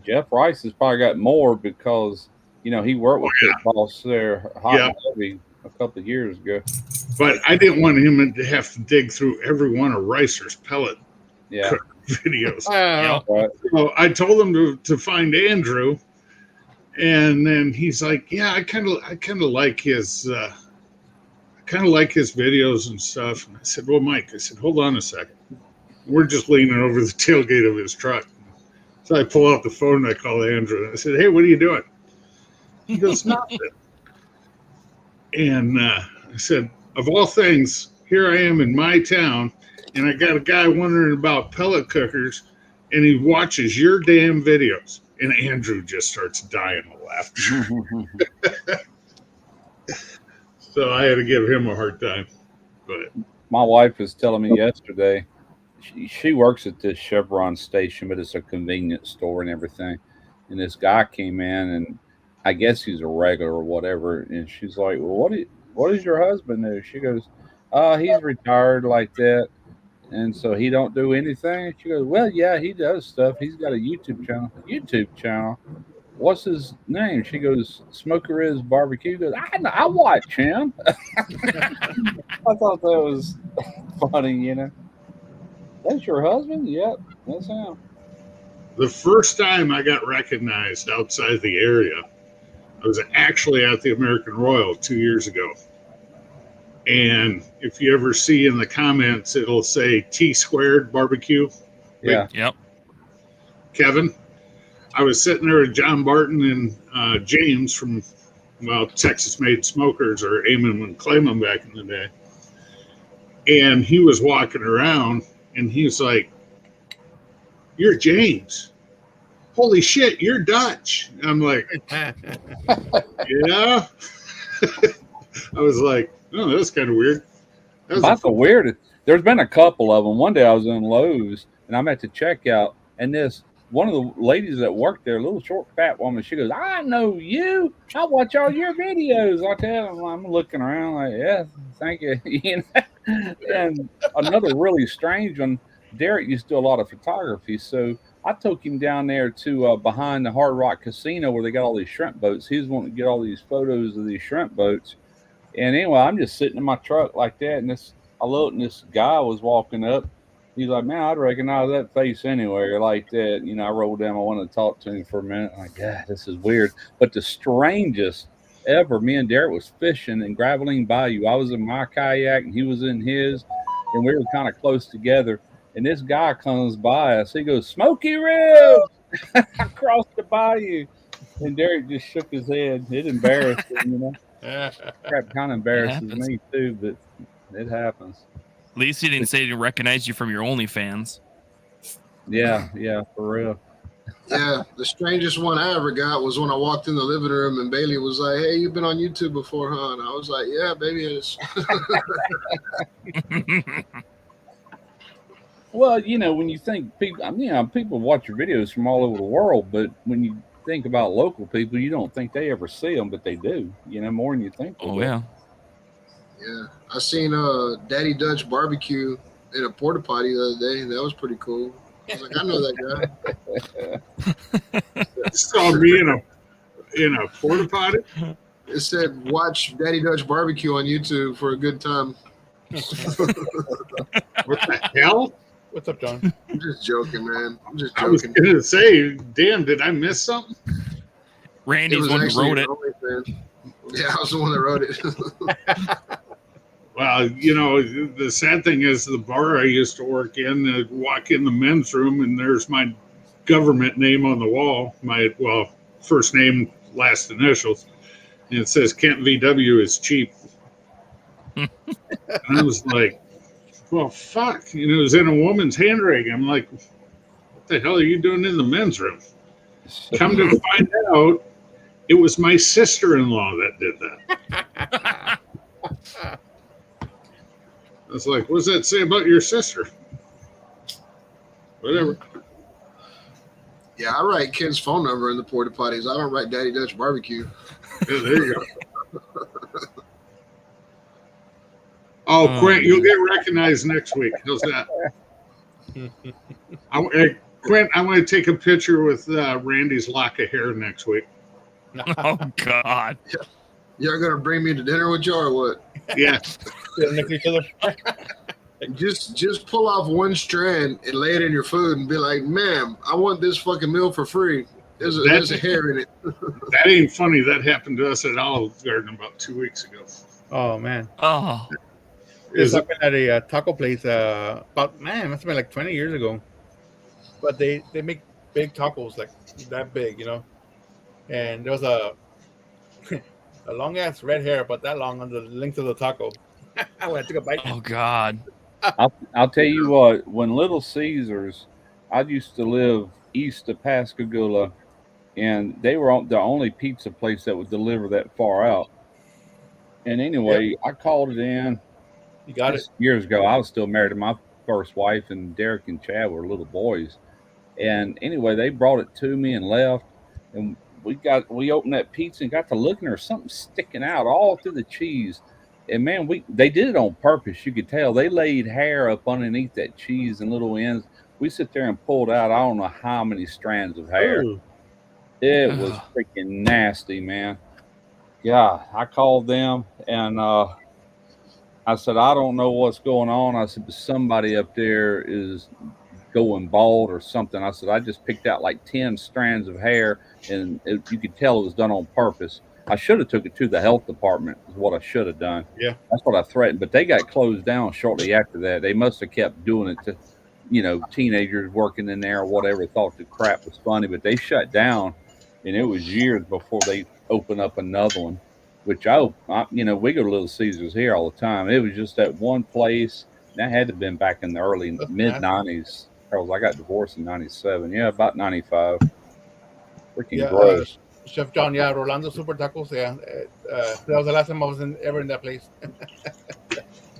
Jeff Rice has probably got more because, he worked with Pit Boss there hot and heavy a couple of years ago.
But I didn't want him to have to dig through every one of Ricer's pellet videos.
Right.
So I told him to find Andrew, and then he's like, "Yeah, I kind of like his kind of like his videos and stuff. And I said, well, Mike, I said, hold on a second. We're just leaning over the tailgate of his truck. So I pull out the phone and I call Andrew. And I said, hey, what are you doing? He goes, nothing. And I said, of all things, here I am in my town, and I got a guy wondering about pellet cookers, and he watches your damn videos. And Andrew just starts dying of laughter. So I had to give him a hard time. But
My wife was telling me yesterday, she works at this Chevron station, but it's a convenience store and everything. And this guy came in, and I guess he's a regular or whatever. And she's like, well, what does your husband do? She goes, he's retired like that. And so he don't do anything. She goes, well, yeah, he does stuff. He's got a YouTube channel. YouTube channel. What's his name? She goes, Smoker is Barbecue. Goes, I watch him. I thought that was funny, you know. That's your husband? Yep, that's him.
the first time I got recognized outside the area, I was actually at the American Royal 2 years ago. And if you ever see in the comments, it'll say T squared barbecue.
Yeah.
Yep.
Kevin, I was sitting there with John Barton and James from, well, Texas Made Smokers, or Aim 'em and Claim 'em back in the day. And he was walking around and he was like, "You're James. Holy shit, you're Dutch." And I'm like, yeah. I was like, oh, that's kind of weird. That was
That's the weirdest. There's been a couple of them. One day I was in Lowe's and I'm at the checkout, and this one of the ladies that worked there, a little short, fat woman, she goes, "I know you. I watch all your videos." I tell them, I'm looking around like, yeah, thank you. You know? And another really strange one. Derek used to do a lot of photography, so I took him down there to behind the Hard Rock Casino where they got all these shrimp boats. He was wanting to get all these photos of these shrimp boats. And anyway, I'm just sitting in my truck like that, and I looked, and this guy was walking up. He's like, "Man, I'd recognize that face anywhere like that." You know, I rolled down. I wanted to talk to him for a minute. I'm like, God, this is weird. But the strangest ever, me and Derek was fishing in Graveline Bayou. I was in my kayak, and he was in his, and we were kind of close together. And this guy comes by us. He goes, "Smoky ribs!" across the bayou. And Derek just shook his head. It embarrassed him, you know. Crap kind of embarrasses
happens.
me too, but it happens.
At least he didn't say he didn't recognize you from your OnlyFans.
Yeah, for real.
Yeah, the strangest one I ever got was when I walked in the living room and Bailey was like, "Hey, you've been on YouTube before, huh?" And I was like, "Yeah, baby, it is."
Well, you know, when you think people, people watch your videos from all over the world, but when you think about local people, you don't think they ever see them, but they do. You know, more than you think.
Oh yeah.
Yeah, I seen Daddy Dutch barbecue in a porta potty the other day. That was pretty cool. I was like, I know that guy.
saw me in a porta potty.
It said, "Watch Daddy Dutch barbecue on YouTube for a good time."
What the hell?
What's up, John?
I'm just joking, man. I'm just
I was
joking.
gonna say, damn, did I miss something?
Randy's the one who
actually
wrote it.
OnlyFans. Yeah, I was the one that wrote it.
Well, you know, the sad thing is the bar I used to work in, walk in the men's room, and there's my government name on the wall, my, first name, last initials, and it says Kent VW is cheap. And I was like, well, fuck. You know, it was in a woman's handwriting. I'm like, what the hell are you doing in the men's room? Come to find out, it was my sister-in-law that did that. I was like, what does that say about your sister? Whatever.
Yeah, I write Ken's phone number in the porta potties. I don't write Daddy Dutch barbecue.
Yeah, there you go. Oh, Quint, you'll get recognized next week. How's that? Quint, I want to take a picture with Randy's lock of hair next week.
Oh God.
Y'all gonna bring me to dinner with you or what?
Yeah.
Next to each other.
Just pull off one strand and lay it in your food and be like, "Ma'am, I want this fucking meal for free. There's a hair in it."
That ain't funny. That happened to us at Olive Garden about 2 weeks ago.
Oh man,
Oh,
this
Is it?
happened at a taco place. About man, must have been like 20 years ago. But they make big tacos like that big, you know. And there was a long ass red hair, about that long on the length of the taco. When I took a bite.
oh God.
I'll tell you what. When Little Caesars, I used to live east of Pascagoula, and they were the only pizza place that would deliver that far out. And
Yep,
anyway, I called it in.
you got it.
This years ago. I was still married to my first wife, and Derek and Chad were little boys. And anyway, they brought it to me and left. And we opened that pizza and got to looking. There's something sticking out all through the cheese. And man, they did it on purpose. You could tell they laid hair up underneath that cheese and little ends. We sit there and pulled out I don't know how many strands of hair.
Ooh,
It was
Ugh.
freaking nasty, man. Yeah, I called them and I said, I don't know what's going on. I said, but somebody up there is going bald or something. I said, I just picked out like 10 strands of hair and you could tell it was done on purpose. I should have took it to the health department is what I should have done.
yeah.
That's what I threatened, but they got closed down shortly after that. They must have kept doing it to, teenagers working in there or whatever thought the crap was funny, but they shut down and it was years before they opened up another one, which we go to Little Caesars here all the time. It was just that one place. That had to have been back in the early
That's
mid
nasty.
'90s. Because I got divorced in '97. Yeah, about '95. Freaking
Yeah,
gross.
Chef John. Yeah, Rolando Super Tacos. Yeah, that was the last time I was ever in that place.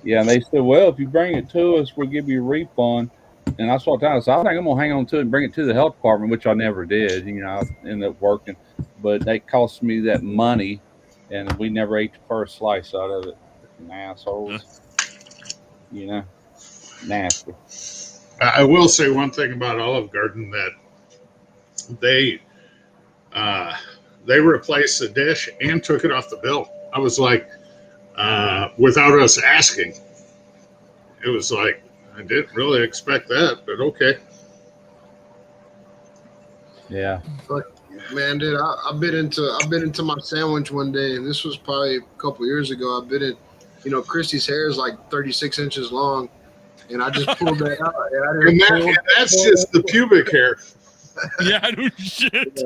Yeah, and they said, well, if you bring it to us, we'll give you a refund. And I saw time. So I think I'm gonna hang on to it and bring it to the health department, which I never did. I ended up working, but they cost me that money, and we never ate the first slice out of it. Freaking assholes. You know, nasty.
I will say one thing about Olive Garden that they uh, they replaced the dish and took it off the bill. I was like, without us asking, it was like I didn't really expect that, but okay.
Yeah.
Fuck, man, dude, I bit into my sandwich one day, and this was probably a couple years ago. I bit it. Christy's hair is like 36 inches long, and I just pulled that out, and I
And,
didn't
that,
pull.
and that's just the pubic hair.
Yeah, no shit.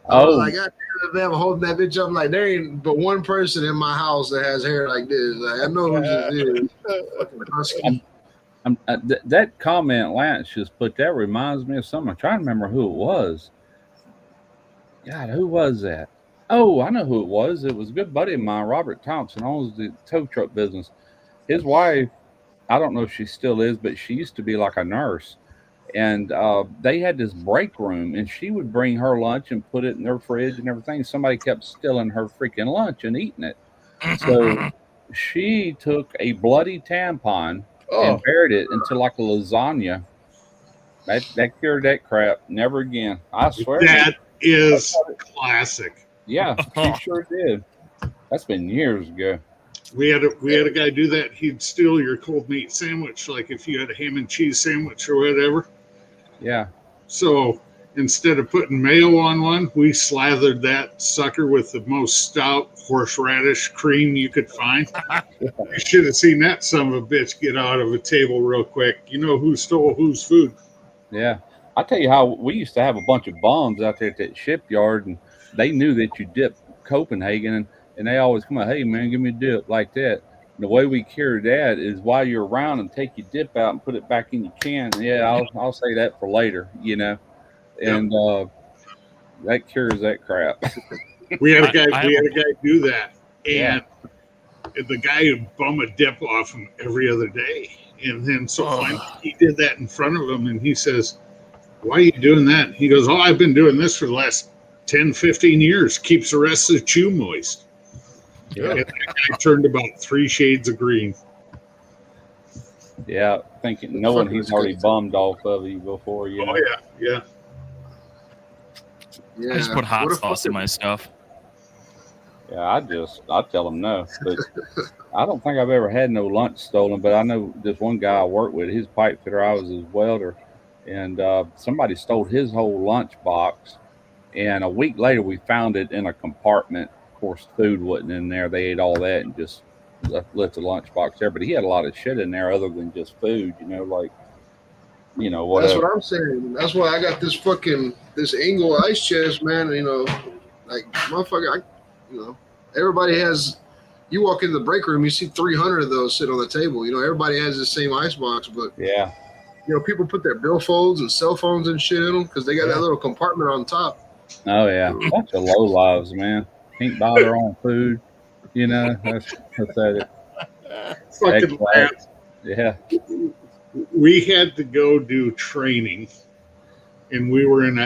I was
Oh,
like, God damn, man, I'm holding that bitch up. Like, there ain't but one person in my house that has hair like this. Like, I know who this is. Fucking husky.
that comment Lance just put that reminds me of something. I'm trying to remember who it was. God, who was that? Oh, I know who it was. It was a good buddy of mine, Robert Thompson, owns the tow truck business. His wife, I don't know if she still is, but she used to be like a nurse. And they had this break room, and she would bring her lunch and put it in their fridge and everything. Somebody kept stealing her freaking lunch and eating it. So she took a bloody tampon and
Oh,
buried it into like a lasagna. That cured that crap. Never again. I swear.
That is classic.
Yeah, she sure did. That's been years ago.
We had a guy do that. He'd steal your cold meat sandwich, like if you had a ham and cheese sandwich or whatever.
Yeah.
So instead of putting mayo on one, we slathered that sucker with the most stout horseradish cream you could find. You should have seen that son of a bitch get out of a table real quick. You know who stole whose food?
Yeah. I tell you how we used to have a bunch of bums out there at that shipyard, and they knew that you dipped Copenhagen, and they always come out, hey man, give me a dip like that. And the way we cured that is while you're around and take your dip out and put it back in your can. Yeah, I'll say that for later.
Yep.
And that cures that crap.
We had a
I-
guy.
I
We
have
had a guy do that,
Yeah.
and the guy would bum a dip off him every other day. And then so
Oh.
finally he did that in front of him, and he says, "Why are you doing that?" He goes, "Oh, I've been doing this for the last 10, 15 years. Keeps the rest of the chew moist."
Yeah.
And that guy turned about 3 shades of green.
Yeah. Thinking, knowing
Fucking
he's already
disgusting.
bummed off of you before,
Oh yeah.
Yeah.
I just put hot
What a
sauce in
fucking-
my stuff.
Yeah, I tell them no, but I don't think I've ever had no lunch stolen. But I know this one guy I worked with, his pipe fitter, I was his welder, and somebody stole his whole lunch box. And a week later, we found it in a compartment course, food wasn't in there. They ate all that and just left the lunchbox there. But he had a lot of shit in there other than just food, like,
That's
whatever.
what I'm saying. That's why I got this Engel ice chest, man. Like motherfucker, everybody has. You walk in the break room, you see 300 of those sit on the table. Everybody has the same ice box, but
Yeah.
people put their billfolds and cell phones and shit in them because they got that little compartment on top.
Oh, yeah. Bunch of low lives, man. Can't buy their own food. That's it.
Fucking rats.
Yeah.
We had to go do training, and we were in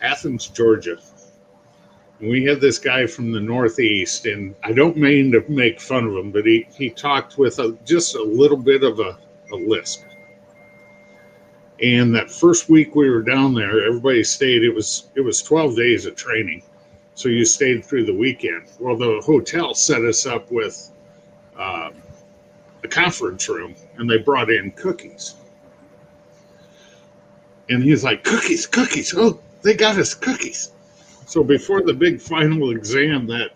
Athens, Georgia. And we had this guy from the Northeast, and I don't mean to make fun of him, but he talked with just a little bit of a lisp. And that first week we were down there, everybody stayed. It was 12 days of training, so you stayed through the weekend. Well, the hotel set us up with a conference room, and they brought in cookies. And he's like, cookies. Oh, they got us cookies. So before the big final exam that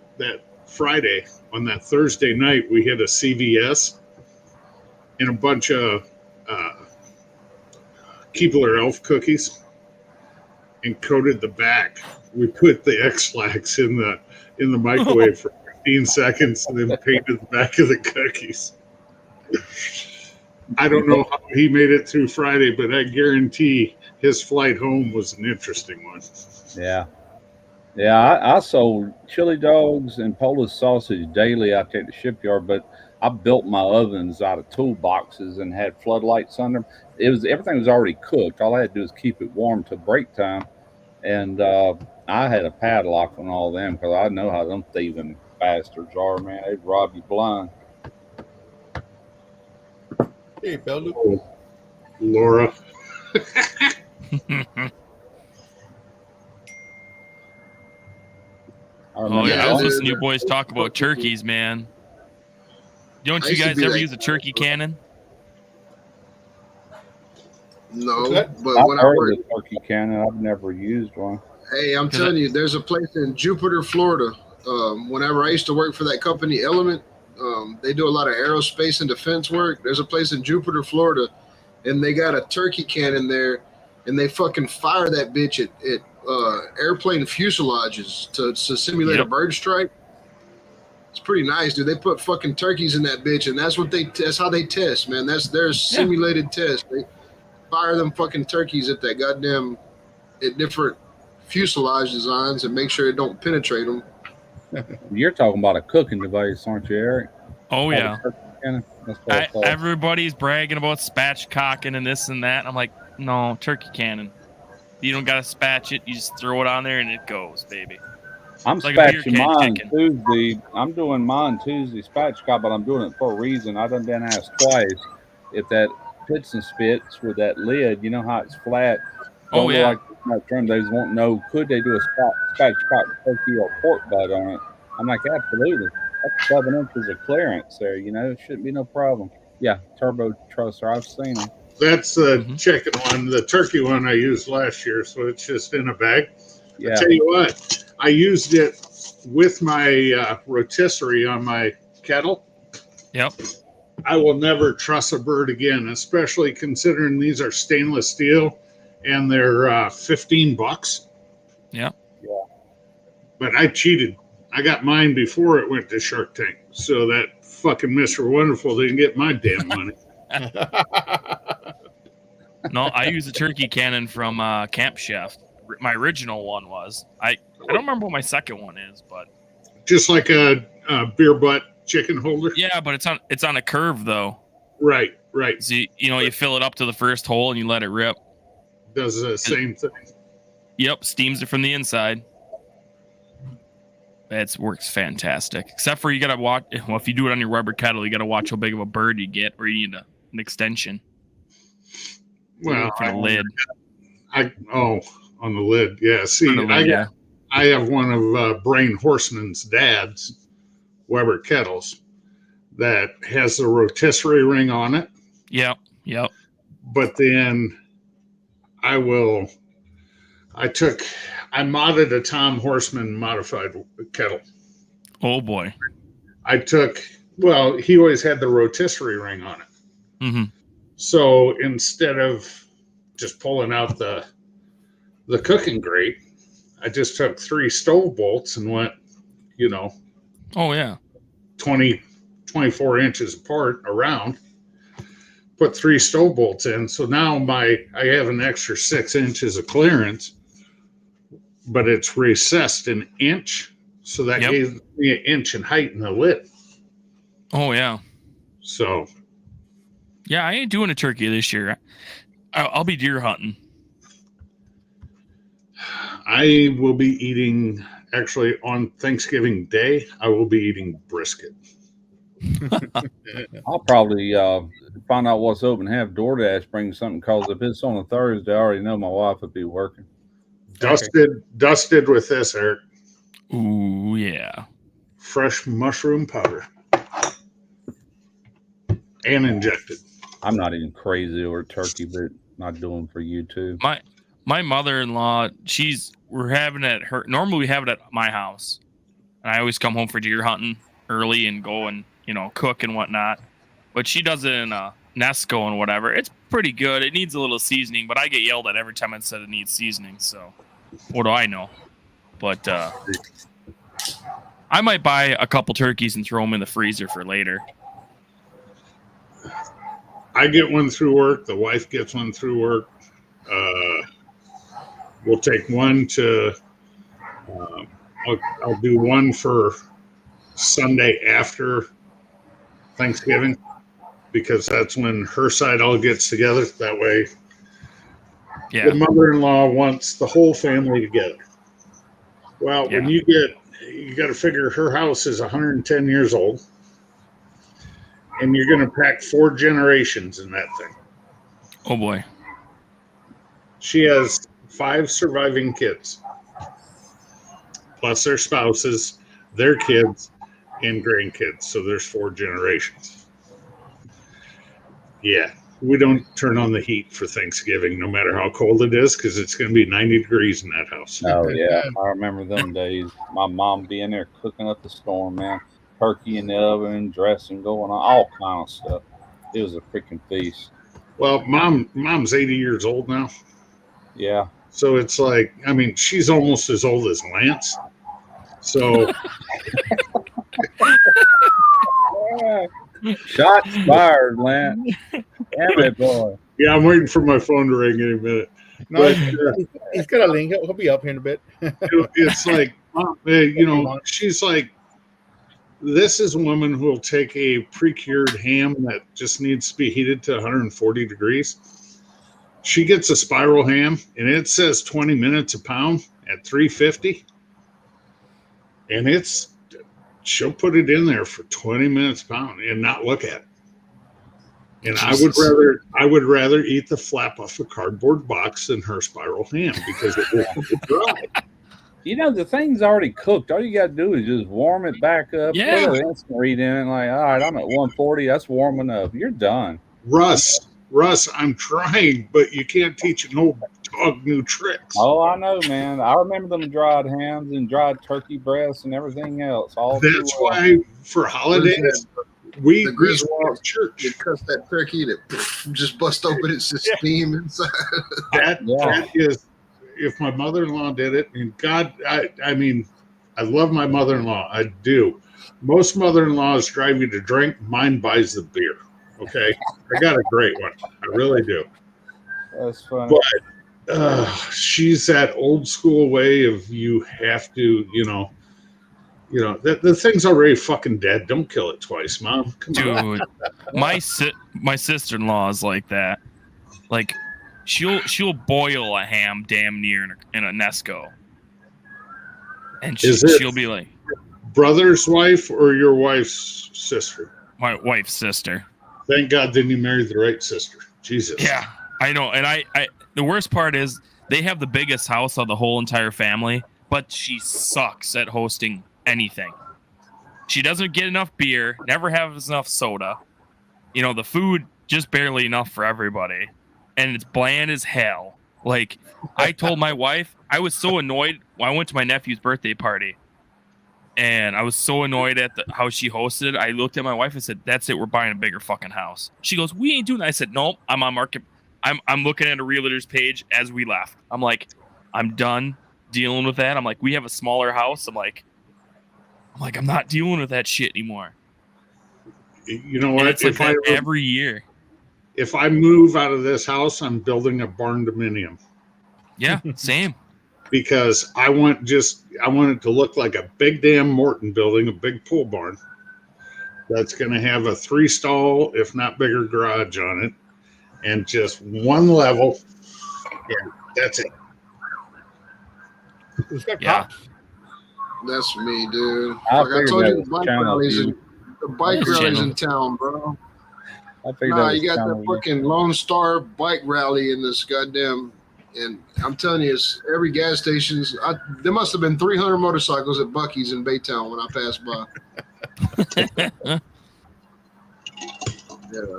Friday, on that Thursday night, we hit a CVS and a bunch of Keebler Elf cookies and coated the back. We put the X-Lax in the microwave for 15 seconds and then painted the back of the cookies. I don't know how he made it through Friday, but I guarantee his flight home was an interesting one.
Yeah. Yeah, I sold chili dogs and Polish sausage daily out there at the shipyard, but I built my ovens out of toolboxes and had floodlights under them. Everything was already cooked. All I had to do was keep it warm till break time, and I had a padlock on all them because I know how them thieving bastards are, man. They'd rob you blind.
Hey, Bellu.
Oh, Laura.
Oh yeah, I was
Yeah,
listening to you boys talk about turkeys, man. Don't
I
you
used to
guys
be
ever
like-
use a turkey cannon?
No,
What?
but
I've
when I
heard
worked,
of the turkey cannon. I've never used one.
hey, I'm
'Cause
telling you, there's a place in Jupiter, Florida. Whenever I used to work for that company, Element, they do a lot of aerospace and defense work. There's a place in Jupiter, Florida, and they got a turkey cannon there, and they fucking fire that bitch at airplane fuselages to simulate a
Yep.
bird strike. It's pretty nice, dude. They put fucking turkeys in that bitch, and that's how they test, man. That's their simulated test. They fire them fucking turkeys at that goddamn at different fuselage designs and make sure it don't penetrate them.
You're talking about a cooking device, aren't you, Eric?
Oh yeah.
Turkey cannon? That's what I thought.
Everybody's bragging about spatchcocking and this and that. I'm like, no, turkey cannon. You don't gotta spatch it. You just throw it on there and it goes, baby.
I'm
It's like a beer
spatching
can
mine
chicken.
Tuesday. I'm doing mine Tuesday spatchcock, but I'm doing it for a reason. I done been asked twice if that pits and spits with that lid, you know how it's flat.
Oh,
look
yeah.
like it's not trimmed. They just won't know, could they do a spatchcock turkey or pork butt on it? I'm like, absolutely. That's 7 inches of clearance there, It shouldn't be no problem. Yeah, turbo trusser. I've seen them.
That's the chicken one. The turkey one I used last year, so it's just in a bag.
Yeah.
I tell you what, I used it with my rotisserie on my kettle.
Yep.
I will never truss a bird again, especially considering these are stainless steel and they're $15.
Yep.
But I cheated. I got mine before it went to Shark Tank, so that fucking Mr. Wonderful didn't get my damn money.
No, I use a turkey cannon from Camp Chef. My original one was. I don't remember what my second one is, but
Just like a beer butt chicken holder.
yeah, but it's on a curve though.
Right.
So you fill it up to the first hole and you let it rip.
Does the same thing.
Yep, steams it from the inside. It works fantastic. Except for you gotta watch. Well, if you do it on your rubber kettle, you gotta watch how big of a bird you get, or you need an extension.
Well,
For the lid.
On the lid. Yeah. See,
For the lid,
I have one of Brain Horseman's dad's Weber kettles that has the rotisserie ring on it.
Yep.
But then I took I modded a Tom Horseman modified kettle.
Oh boy.
I took, well, he always had the rotisserie ring on it.
Mm-hmm.
So instead of just pulling out the cooking grate, I just took 3 stove bolts and went, you know,
Oh yeah.
20, 24 inches apart around, put 3 stove bolts in. So now I have an extra 6 inches of clearance, but it's recessed an inch. So that
Yep.
gave me an inch in height in the lid.
Oh yeah.
So
Yeah, I ain't doing a turkey this year. I'll be deer hunting.
I will be eating, actually on Thanksgiving Day, I will be eating brisket.
I'll probably find out what's open, have DoorDash bring something, because if it's on a Thursday, I already know my wife would be working.
Dusted with this, Eric.
Ooh yeah.
Fresh mushroom powder. And injected.
I'm not even crazy over turkey, but not doing for you too.
My mother-in-law, we're having it at her. Normally we have it at my house, and I always come home for deer hunting early and go and cook and whatnot. But she does it in a Nesco and whatever. It's pretty good. It needs a little seasoning, but I get yelled at every time I said it needs seasoning. So what do I know? But I might buy a couple turkeys and throw them in the freezer for later.
I get one through work. The wife gets one through work. We'll take one to. I'll do one for Sunday after Thanksgiving, because that's when her side all gets together. That way, the mother-in-law wants the whole family together. Well, when you got to figure her house is 110 years old, and you're going to pack 4 generations in that thing.
Oh boy.
She has 5 surviving kids, plus their spouses, their kids, and grandkids. So there's 4 generations. Yeah, we don't turn on the heat for Thanksgiving, no matter how cold it is, because it's going to be 90 degrees in that house.
Oh yeah, I remember them days. My mom being there cooking up the storm, man. Turkey in the oven, dressing going on, all kind of stuff. It was a freaking feast.
Well, mom's 80 years old now.
Yeah.
So it's like, I mean, she's almost as old as Lance. So
Shots fired, Lance. Damn it, boy.
yeah, I'm waiting for my phone to ring any minute.
No,
But,
he's got a link. He'll be up here in a bit.
It's like, she's like, this is a woman who will take a pre-cured ham that just needs to be heated to 140 degrees. She gets a spiral ham, and it says 20 minutes a pound at 350, and she'll put it in there for 20 minutes a pound and not look at it. And Jesus. I would rather eat the flap off a cardboard box than her spiral ham, because it will dry.
The thing's already cooked. All you got to do is just warm it back up.
Yeah.
Put an instant read in it. Like, all right, I'm at 140. That's warm enough. You're done.
Russ, I'm trying, but you can't teach an old dog new tricks.
Oh, I know, man. I remember them dried hams and dried turkey breasts and everything else.
That's why for holidays we
the Griswold
church.
You cut that turkey that just bust open, it's just steam inside.
That is, if my mother-in-law did it, and God, I mean, I love my mother-in-law. I do. Most mother-in-laws drive you to drink. Mine buys the beer. Okay, I got a great one. I really do.
That's funny.
But she's that old school way of you have to, the thing's already fucking dead. Don't kill it twice, Mom. Come on.
Dude, my sister-in-law is like that. Like, she'll boil a ham damn near in a Nesco, and she'll be like,
brother's wife or your wife's sister?
My wife's sister.
Thank God, then you married the right sister. Jesus.
Yeah, I know. And I the worst part is they have the biggest house of the whole entire family, but she sucks at hosting anything. She doesn't get enough beer, never has enough soda. The food just barely enough for everybody, and it's bland as hell. Like, I told my wife, I was so annoyed. I went to my nephew's birthday party, and I was so annoyed at how she hosted it. I looked at my wife and said, "That's it. We're buying a bigger fucking house." She goes, "We ain't doing that." I said, "Nope. I'm on market. I'm looking at a realtor's page as we left. I'm like, I'm done dealing with that. I'm like, we have a smaller house. I'm like, I'm not dealing with that shit anymore."
You know
And
what?
it's like that every year.
If I move out of this house, I'm building a barn dominium.
Yeah, same.
Because I want it to look like a big damn Morton building, a big pool barn that's going to have a 3-stall, if not bigger, garage on it, and just one level. Yeah, that's it.
Who's got
Yeah.
cops?
That's me, dude.
I
Like I
figured
told
that
you,
was
the bike
Channel
rallies
View.
in the bike
That's
rallies
Channel.
in town, bro.
I figured
Nah,
that was
you got
Channel
that
View.
fucking Lone Star bike rally in this goddamn, and I'm telling you, it's every gas station's. There must have been 300 motorcycles at Buc-ee's in Baytown when I passed by. Yeah.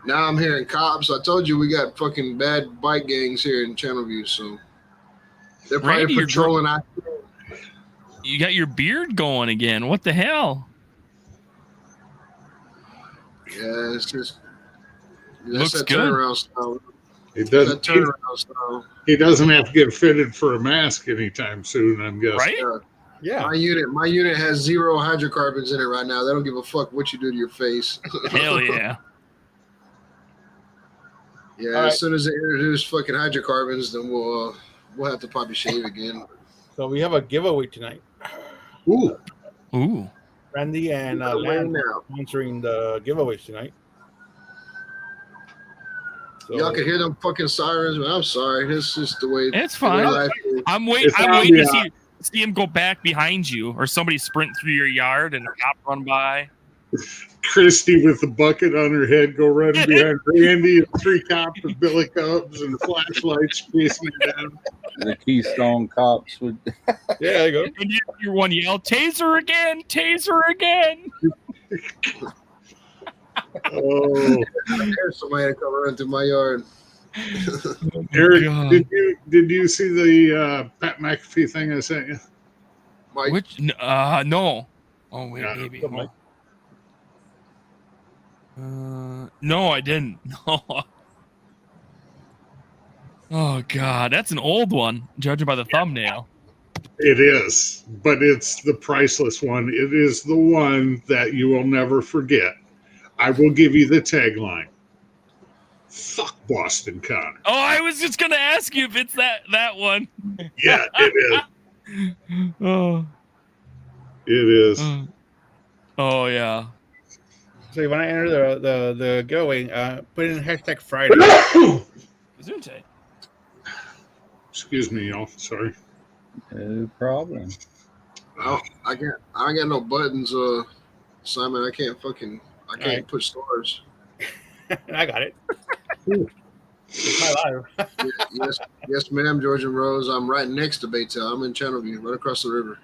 Now I'm hearing cops. I told you we got fucking bad bike gangs here in Channelview, so they're probably
Randy, you're
patrolling out.
You got your beard going again. What the hell?
Yeah, it's just that's
Looks
that
good.
turnaround style.
He
That
doesn't.
turnaround style.
He doesn't have to get fitted for a mask anytime soon. I'm guessing.
Right?
Yeah.
Yeah.
My unit has 0 hydrocarbons in it right now. They don't give a fuck what you do to your face.
Hell yeah.
Yeah,
All right.
as soon as they introduce fucking hydrocarbons, then we'll have to probably shave again.
So we have a giveaway tonight.
Ooh,
Ooh.
Randy and
Away
Lan
now.
sponsoring the giveaways tonight. So,
Y'all can hear them fucking sirens, but I'm sorry. This is the way.
It's
the way
fine.
life is.
I'm
It's
waiting to
ambiance.
see him go back behind you, or somebody sprint through your yard and a cop run by.
Christy with the bucket on her head go running behind Randy and 3 cops with billy clubs and flashlights chasing her down.
The Keystone cops would.
yeah, there you go.
And you hear one yell, "Taser again! Taser again!"
Oh,
There's somebody to come running through my yard.
Eric,
God.
did you see the Pat McAfee thing I sent you?
Mike,
Which? No. Oh wait,
Yeah.
maybe.
Good, Mike.
No, I didn't. No. Oh God, that's an old one, judging by the thumbnail.
It is, but it's the priceless one. It is the one that you will never forget. I will give you the tagline. Fuck Boston Connor.
Oh, I was just gonna ask you if it's that one.
Yeah, it is.
Oh.
It is.
Oh yeah.
So you want to enter the giveaway? Put in hashtag Friday.
Gesundheit.
Excuse me, y'all. Sorry.
No problem.
I ain't got no buttons, Simon. I can't
Alright.
push stars.
I got it. It's my life.
Yes, ma'am, George and Rose. I'm right next to Baytown. I'm in Channelview, right across the river.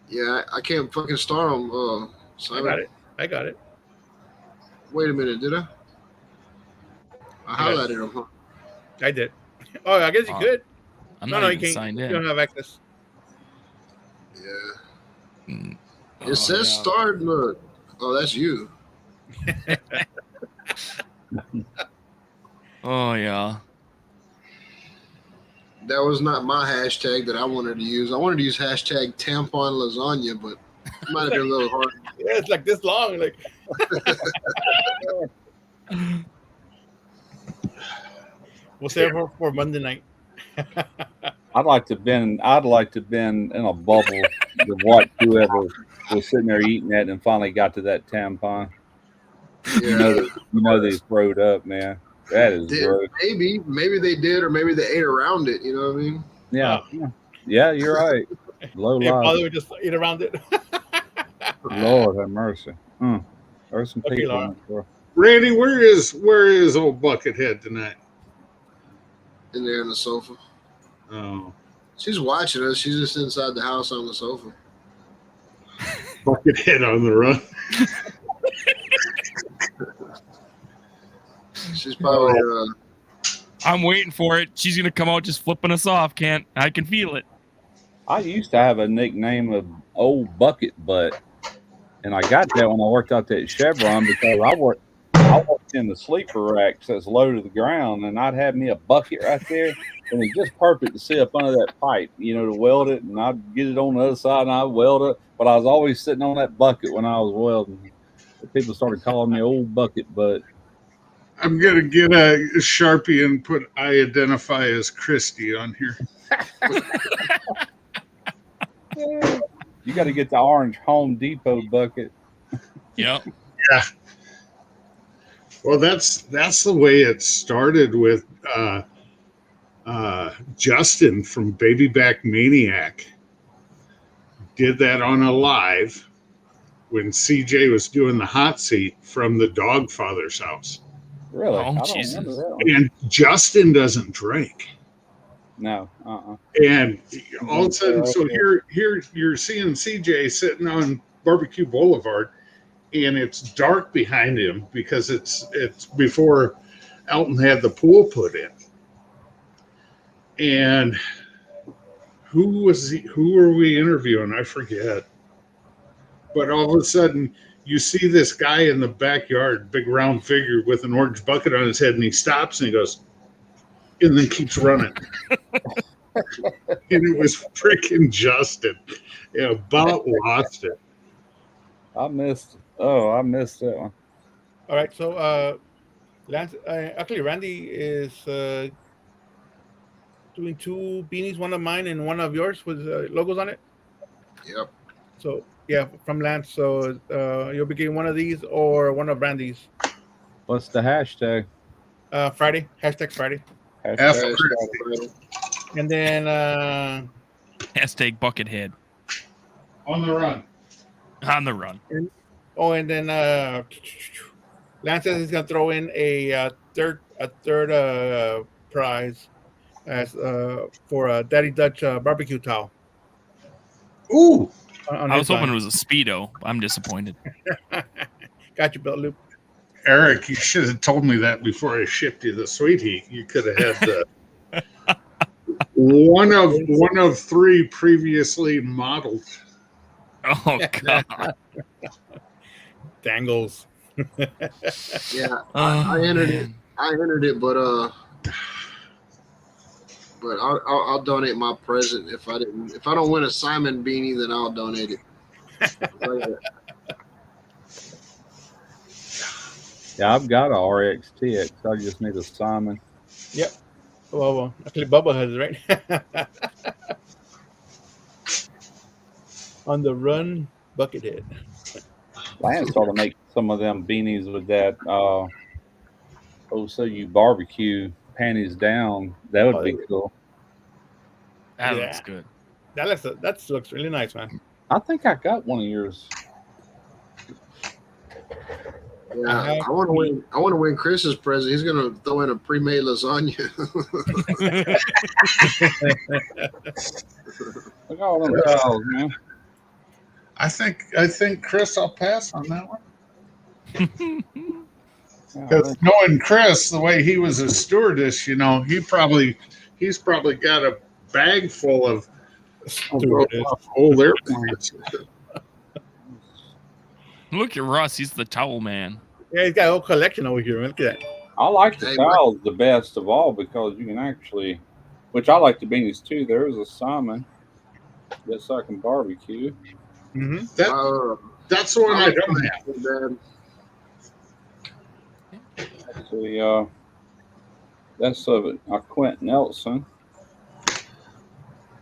Yeah, I can't fucking star them,
I
Simon.
got it.
Wait a minute, did I? I highlighted them, huh?
I did. Oh, I guess you could.
I'm
No,
not
you
even
can't.
signed
You
in.
don't have access.
Yeah.
Mm.
It says
yeah.
start. Look. Oh, that's you.
Oh yeah.
That was not my hashtag that I wanted to use. I wanted to use hashtag tampon lasagna, but it might have been a little hard.
Yeah, it's like this long. Like we'll save it for Monday night.
I'd like to been in a bubble to watch whoever was sitting there eating that and finally got to that tampon.
Yeah.
You know they throwed up, man. That is gross.
Maybe they did, or maybe they ate around it. You know what I mean?
Yeah. Yeah, you're right. Low
Your father
life.
would just eat around it.
Lord have mercy. There's some
Okay,
people
Laura.
in the store.
Randy, where is old Buckethead tonight?
In there on the sofa.
Oh,
She's watching us. She's just inside the house on the sofa.
Buckethead on the run.
She's probably
I'm waiting for it. She's gonna come out just flipping us off. I can feel it.
I used to have a nickname of Old Bucket Butt, and I got that when I worked out at Chevron because I worked in the sleeper racks that's low to the ground, and I'd have me a bucket right there, and it's just perfect to sit up under that pipe, to weld it, and I'd get it on the other side, and I'd weld it, but I was always sitting on that bucket when I was welding. People started calling me Old Bucket Butt.
I'm gonna get a Sharpie and put I identify as Christy on here.
You got to get the orange Home Depot bucket.
Yep.
Yeah. Well, that's the way it started with Justin from Baby Back Maniac. Did that on a live when CJ was doing the hot seat from the Dogfather's house.
Really?
Oh,
I don't
Jesus.
remember that one.
And Justin doesn't drink.
No.
And all of a sudden, so here you're seeing CJ sitting on Barbecue Boulevard, and it's dark behind him because it's before Elton had the pool put in. And who were we interviewing? I forget. But all of a sudden, you see this guy in the backyard, big round figure with an orange bucket on his head, and he stops and he goes, and then keeps running. And it was freaking Justin. Yeah, about lost it.
I missed that one.
All right, so Lance, actually, Randy is doing two beanies, one of mine and one of yours with logos on it.
Yep.
So yeah, from Lance. So you'll be getting one of these or one of Randy's.
What's the hashtag?
Friday, hashtag Friday,
F
Hashtag
Christy.
and then
Hashtag Buckethead
On the run.
on the run.
and then Lance says he's gonna throw in a third prize as for a Daddy Dutch barbecue towel.
Ooh.
On
I
his
was hoping it
line.
was a Speedo. I'm disappointed.
Got you, Belt Loop.
Eric, you should have told me that before I shipped you the Sweet Heat. You could have had the one of three previously modeled.
Oh God.
Dangles.
Yeah,
Oh,
I entered it.
man.
I entered it, but I'll donate my present if I don't win a Simon beanie, then I'll donate it.
Yeah, I've got a RX TX. I just need a Simon.
Yep. Well, actually, Bubba has it, right? On the run, Buckethead.
Lance ought to make some of them beanies with that. So you barbecue panties down. That would be cool.
That
Yeah.
looks good.
That looks really nice, man.
I think I got one of yours.
Yeah, I want to win. I want to win Chris's present. He's gonna throw in a pre-made lasagna.
Look at all them towels, man.
I think Chris, I'll pass on that one. Because knowing Chris, the way he was a stewardess, he's probably got a bag full of old airplanes.
Look at Russ. He's the towel man.
Yeah, he's got a whole collection over here, man. Look at that.
I like the
Hey,
towels the best of all because you can actually, which I like the beanies too. There's a Simon. Yes, I can barbecue.
Mm-hmm.
That's the one I don't have.
Actually, that's a Quint Nelson.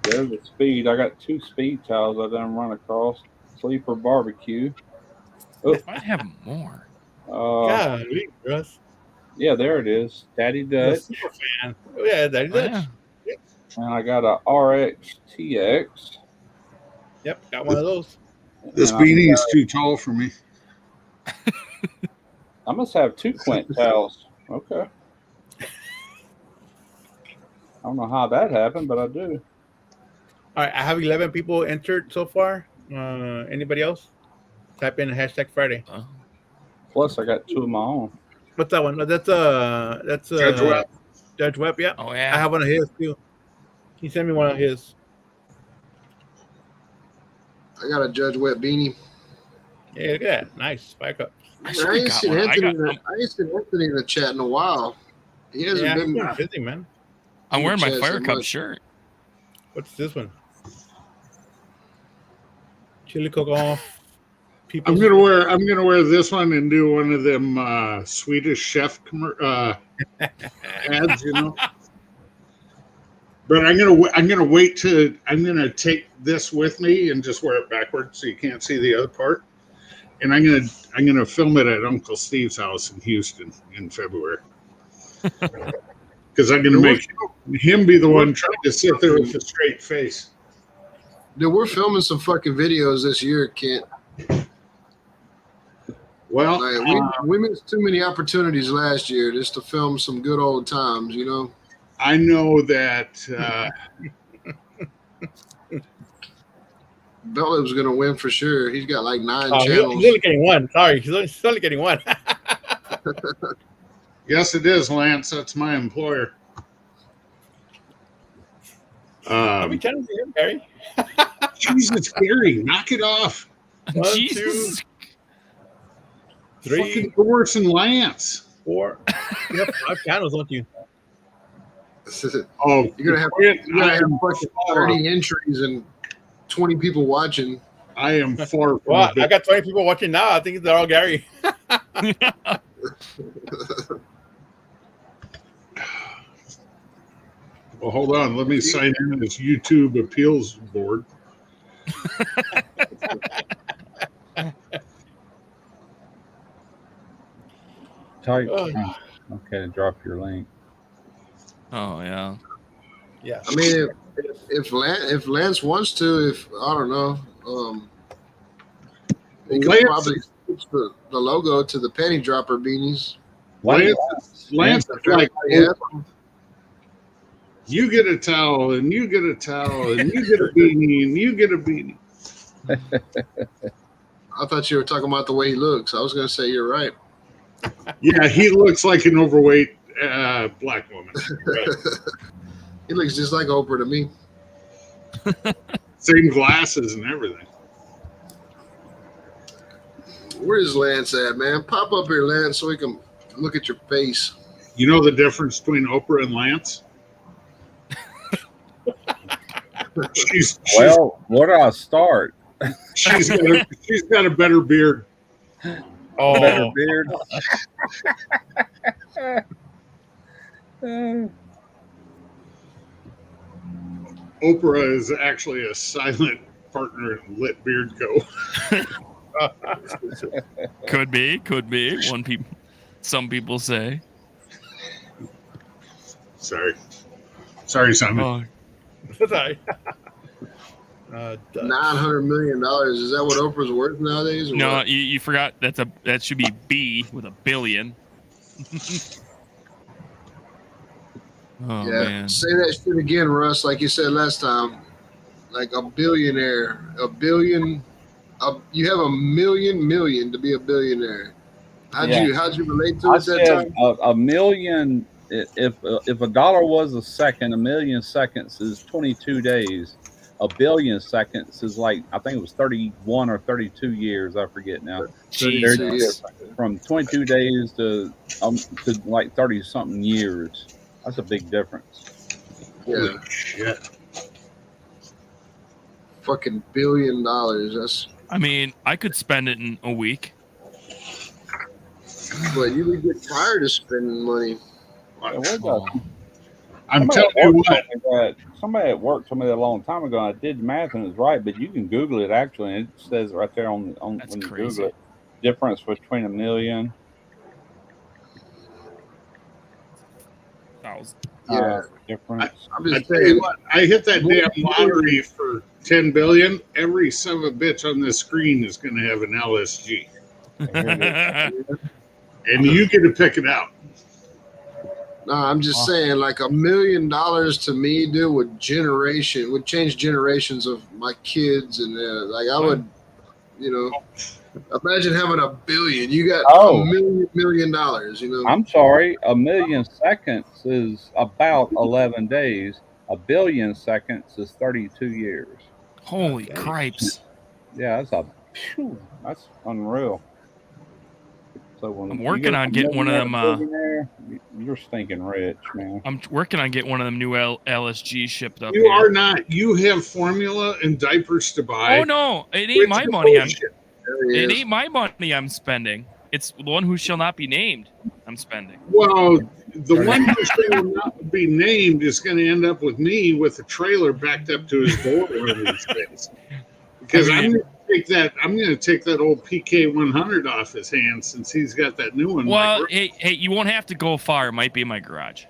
There's a Speed. I got two Speed towels I done run across. Sleeper barbecue. Oh,
I have more.
Golly, Russ.
Yeah, there it is. Daddy
You're a
Dutch.
super fan. Oh, yeah, Daddy
Oh,
Dutch.
yeah.
And I got a RX TX.
Yep, got one of those.
This
And I
beanie
got-
is too tall for me.
I must have two Quint towels. Okay. I don't know how that happened, but I do.
All right, I have 11 people entered so far. Anybody else? Type in hashtag Friday.
Plus, I got two of my own.
What's that one? That's
Judge Webb.
Judge Webb, yeah.
Oh
I
yeah.
have one of his too. He sent me one of his.
I got a Judge Wet beanie.
Yeah, look at that. Nice. Back up.
I
Man,
should
I
have
ain't
got
seen
one.
Anthony. I ain't seen Anthony in the chat in a while. He hasn't
Yeah, he's
been
been busy, man.
I'm
in
wearing
the
my
chat
Fire
so
Cup
much.
shirt.
What's this one? Chili cook off. People.
I'm gonna wear this one and do one of them Swedish chef ads, you know. But I'm gonna take this with me and just wear it backwards so you can't see the other part. And I'm gonna film it at Uncle Steve's house in Houston in February. Because I'm gonna make him be the one trying to sit there with a straight face.
Dude, we're filming some fucking videos this year, Kent.
Well,
Like, we missed too many opportunities last year just to film some good old times, you know.
I know that
Bella was gonna win for sure. He's got like 9
Oh,
channels.
he's only getting one. Sorry, he's only getting one.
yes, it is, Lance. That's my employer.
How many channels do you have, Gary?
Jesus, Gary, knock it off.
One,
Jesus.
2, 3,
Fucking worse than Lance.
4. You have 5 channels, don't you?
Oh,
You're gonna have fucking 30 entries and 20 people watching.
I am far from
Well,
the
I got 20 people watching now. I think they're all Gary.
Well, hold on. Let me sign in as YouTube appeals board.
Type.
Oh.
Okay, drop your link.
Oh yeah.
Yeah.
I mean, if Lance wants to, I don't know, he could
Lance-
probably switch the logo to the penny dropper beanies.
Lance is like,
Yeah.
you get a towel, and you get a towel, and you get a beanie, and you get a beanie.
I thought you were talking about the way he looks. I was gonna say you're right.
Yeah, he looks like an overweight black woman. Right.
He looks just like Oprah to me.
Same glasses and everything.
Where's Lance at, man? Pop up here, Lance, so we can look at your face.
You know the difference between Oprah and Lance? she's
Well, where do I start?
she's got a better beard.
Oh,
Better beard.
Oprah is actually a silent partner in Lit Beard Co.
Could be. Some people say.
Sorry, Simon.
Oh,
sorry.
$900 million. Is that what Oprah's worth nowadays? Or
no,
what?
you forgot. That should be B with a billion. Oh
Yeah.
man.
Say that shit again, Russ, like you said last time. Like a billionaire. You have a million to be a billionaire. How'd you relate to
I
it that
said
time?
a million. If a dollar was a second, a million seconds is 22 days. A billion seconds is like, I think it was 31 or 32 years. I forget now.
Jesus.
From 22 days to like 30 something years. That's a big difference.
Yeah.
Shit.
Fucking $1 billion. That's
I mean, I could spend it in a week.
what you would get tired of spending money.
I'm telling you what.
Somebody at work told me that a long time ago. And I did the math and it was right, but you can Google it actually, and it says right there on
That's
when you
crazy.
Google it, difference between a million.
Yeah.
Difference.
I'm
I
just
tell you
saying.
what, I hit that damn lottery for 10 billion. Every son of a bitch on this screen is going to have an LSG, and you get to pick it out.
No, I'm just saying, like $1 million to me, dude, would change generations of my kids, and like You know, imagine having $1 billion. You got
Oh.
$1 million. You know,
I'm sorry, a million seconds is about 11 days. A billion seconds is 32 years.
Holy
Okay.
cripes!
Yeah, that's unreal. So when
I'm
you
working
get
on
a
getting one of
millionaire,
them.
billionaire, you're stinking rich, man.
I'm working on getting one of them new LSG shipped up
You
here.
are not. You have formula and diapers to buy.
Oh no, it ain't
It's
my money.
bullshit.
there he
It
is.
ain't my money I'm spending. It's the one who shall not be named. I'm spending.
Well, the one who's going to not be named is going to end up with me with a trailer backed up to his door one of these days. Because
I mean,
I'm going to take that old PK 100 off his hands since he's got that new one.
well, hey, you won't have to go far. It might be in my garage.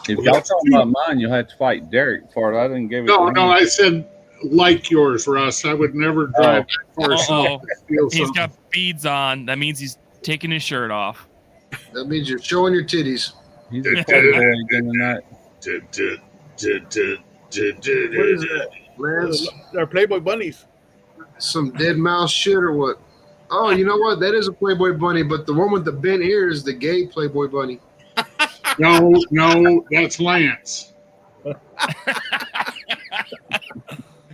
If y'all talking about mine, you'll have to fight Derek for it. I didn't give it
No,
to
no,
him.
I said like yours, Russ. I would never drive that far south
Uh-oh.
to steal
He's
something.
got beads on. That means he's taking his shirt off.
That means you're showing your titties.
He's a playboy again tonight.
What is that, Lance?
They're Playboy bunnies.
Some dead mouse shit or what? Oh, you know what? That is a Playboy bunny, but the one with the bent ears is the gay Playboy bunny.
No, that's Lance.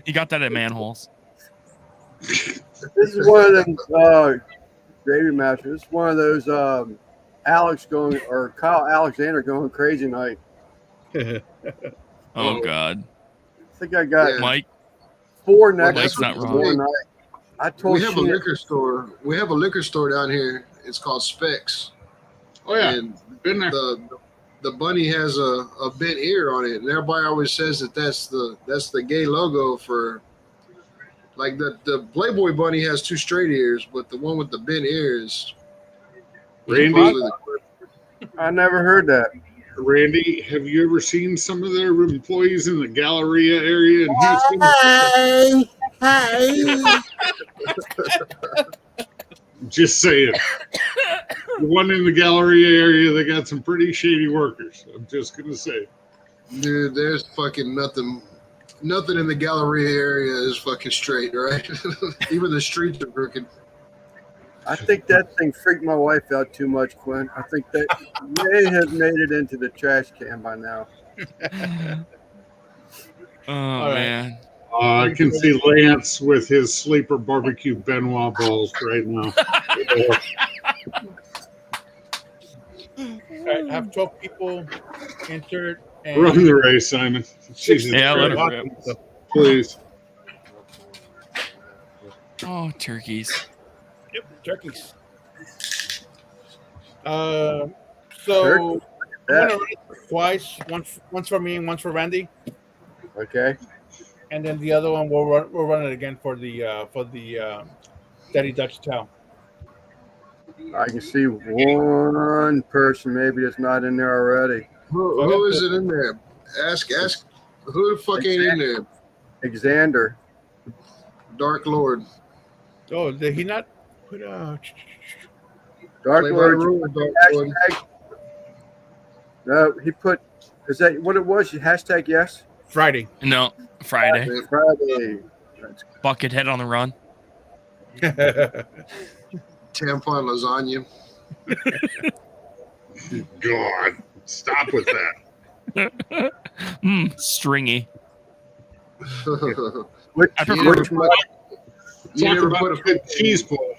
He got that at manholes.
This is one of them gravy masters. This is one of those Alex going or Kyle Alexander going crazy night.
Oh God,
I think I got
Yeah.
Mike.
4
Mike's
necklaces
not wrong.
one night. I told
We have a
Sheena-
liquor store. We have a liquor store down here. It's called Specs.
Oh yeah,
And
been there.
the bunny has a bent ear on it, and everybody always says that's the gay logo for. Like the Playboy bunny has 2 straight ears, but the one with the bent ears.
Randy,
I never heard that.
Randy, have you ever seen some of their employees in the Galleria area in Houston?
Hey.
Just saying. The one in the Galleria area, they got some pretty shady workers. I'm just gonna say.
Dude, there's fucking nothing in the Galleria area is fucking straight, right? Even the streets are crooked.
I think that thing freaked my wife out too much, Quinn. I think that may have made it into the trash can by now.
Oh
right.
man.
I can see Lance with his sleeper barbecue Benoit balls right now.
All right, have 12 people entered. And
Run the race, Simon. Jesus
Yeah, let
Christ,
her rip.
So,
please.
Oh, turkeys.
yep, turkeys. So
Turkey.
I'm gonna run it twice. Once for me and once for Randy,
Okay.
and then the other one we'll run it again for the Daddy Dutch Towel.
I can see one person maybe that's not in there already.
Who is it in there? Ask who the fuck ain't in there?
Alexander.
Dark Lord.
Oh, did he not put
Dark
Play by the
Lord.
rules, Dark Lord.
Hashtag. No, he put. Is that what it was? Hashtag yes.
Friday?
No, Friday.
Friday. That's
Buckethead on the run.
Tampon lasagna.
God, stop with that.
Stringy.
which,
I prefer-
which one-
You
Talk
never
about
put
a
a
good cheese ball.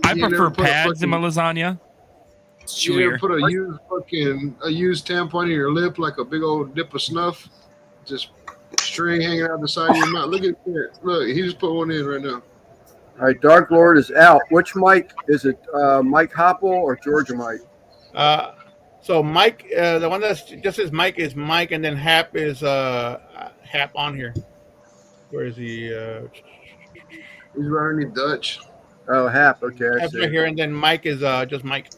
I
You
prefer
never put a
pads in my
fucking-
lasagna. It's
You ever
chewier.
put a used tampon in your lip like a big old dip of snuff? Just string hanging out the side of your mouth. Look at that. Look, he just put one in right now.
All right, Dark Lord is out. Which Mike is it? Mike Hoppel or Georgia Mike?
So Mike, the one that just says Mike is Mike, and then Hap is Hap on here. Where is he?
He's right underneath Dutch.
Oh, Hap. Okay, I
Hap's
see.
right here, and then Mike is just Mike.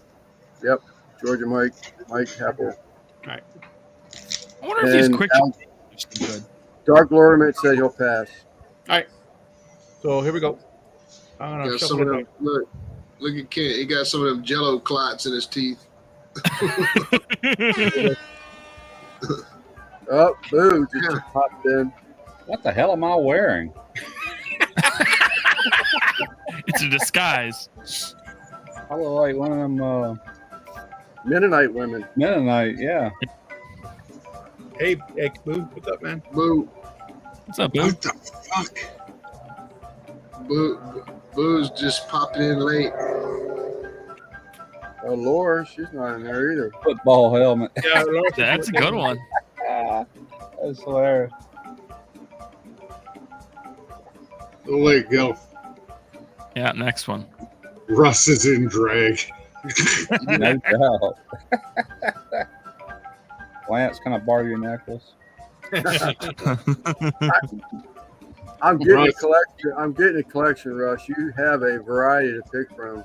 Yep, Georgia Mike. Mike Hoppel.
I wonder if these
And
quick.
Al- Dark Lord said he'll pass.
So here we go. I'm gonna
Got
shuffle
some of
it
them.
back.
Look at Kent. He got some of them Jello clots in his teeth.
Oh, boo! Just popped in.
What the hell am I wearing?
It's a disguise.
I look like one of them
Mennonite women.
Mennonite. Yeah.
Hey, Boo, what's up, man?
Boo,
What's up, Boo?
What the fuck?
Boo's just popping in late.
Oh, Laura, she's not in there either.
Football helmet.
Yeah, Lawrence,
That's a good one.
That's hilarious.
We'll let it go.
Yeah, next one.
Russ is in drag.
No doubt. Lance, can I borrow your necklace?
I'm getting a
Russ.
collection. I'm getting a collection, Russ. You have a variety to pick from.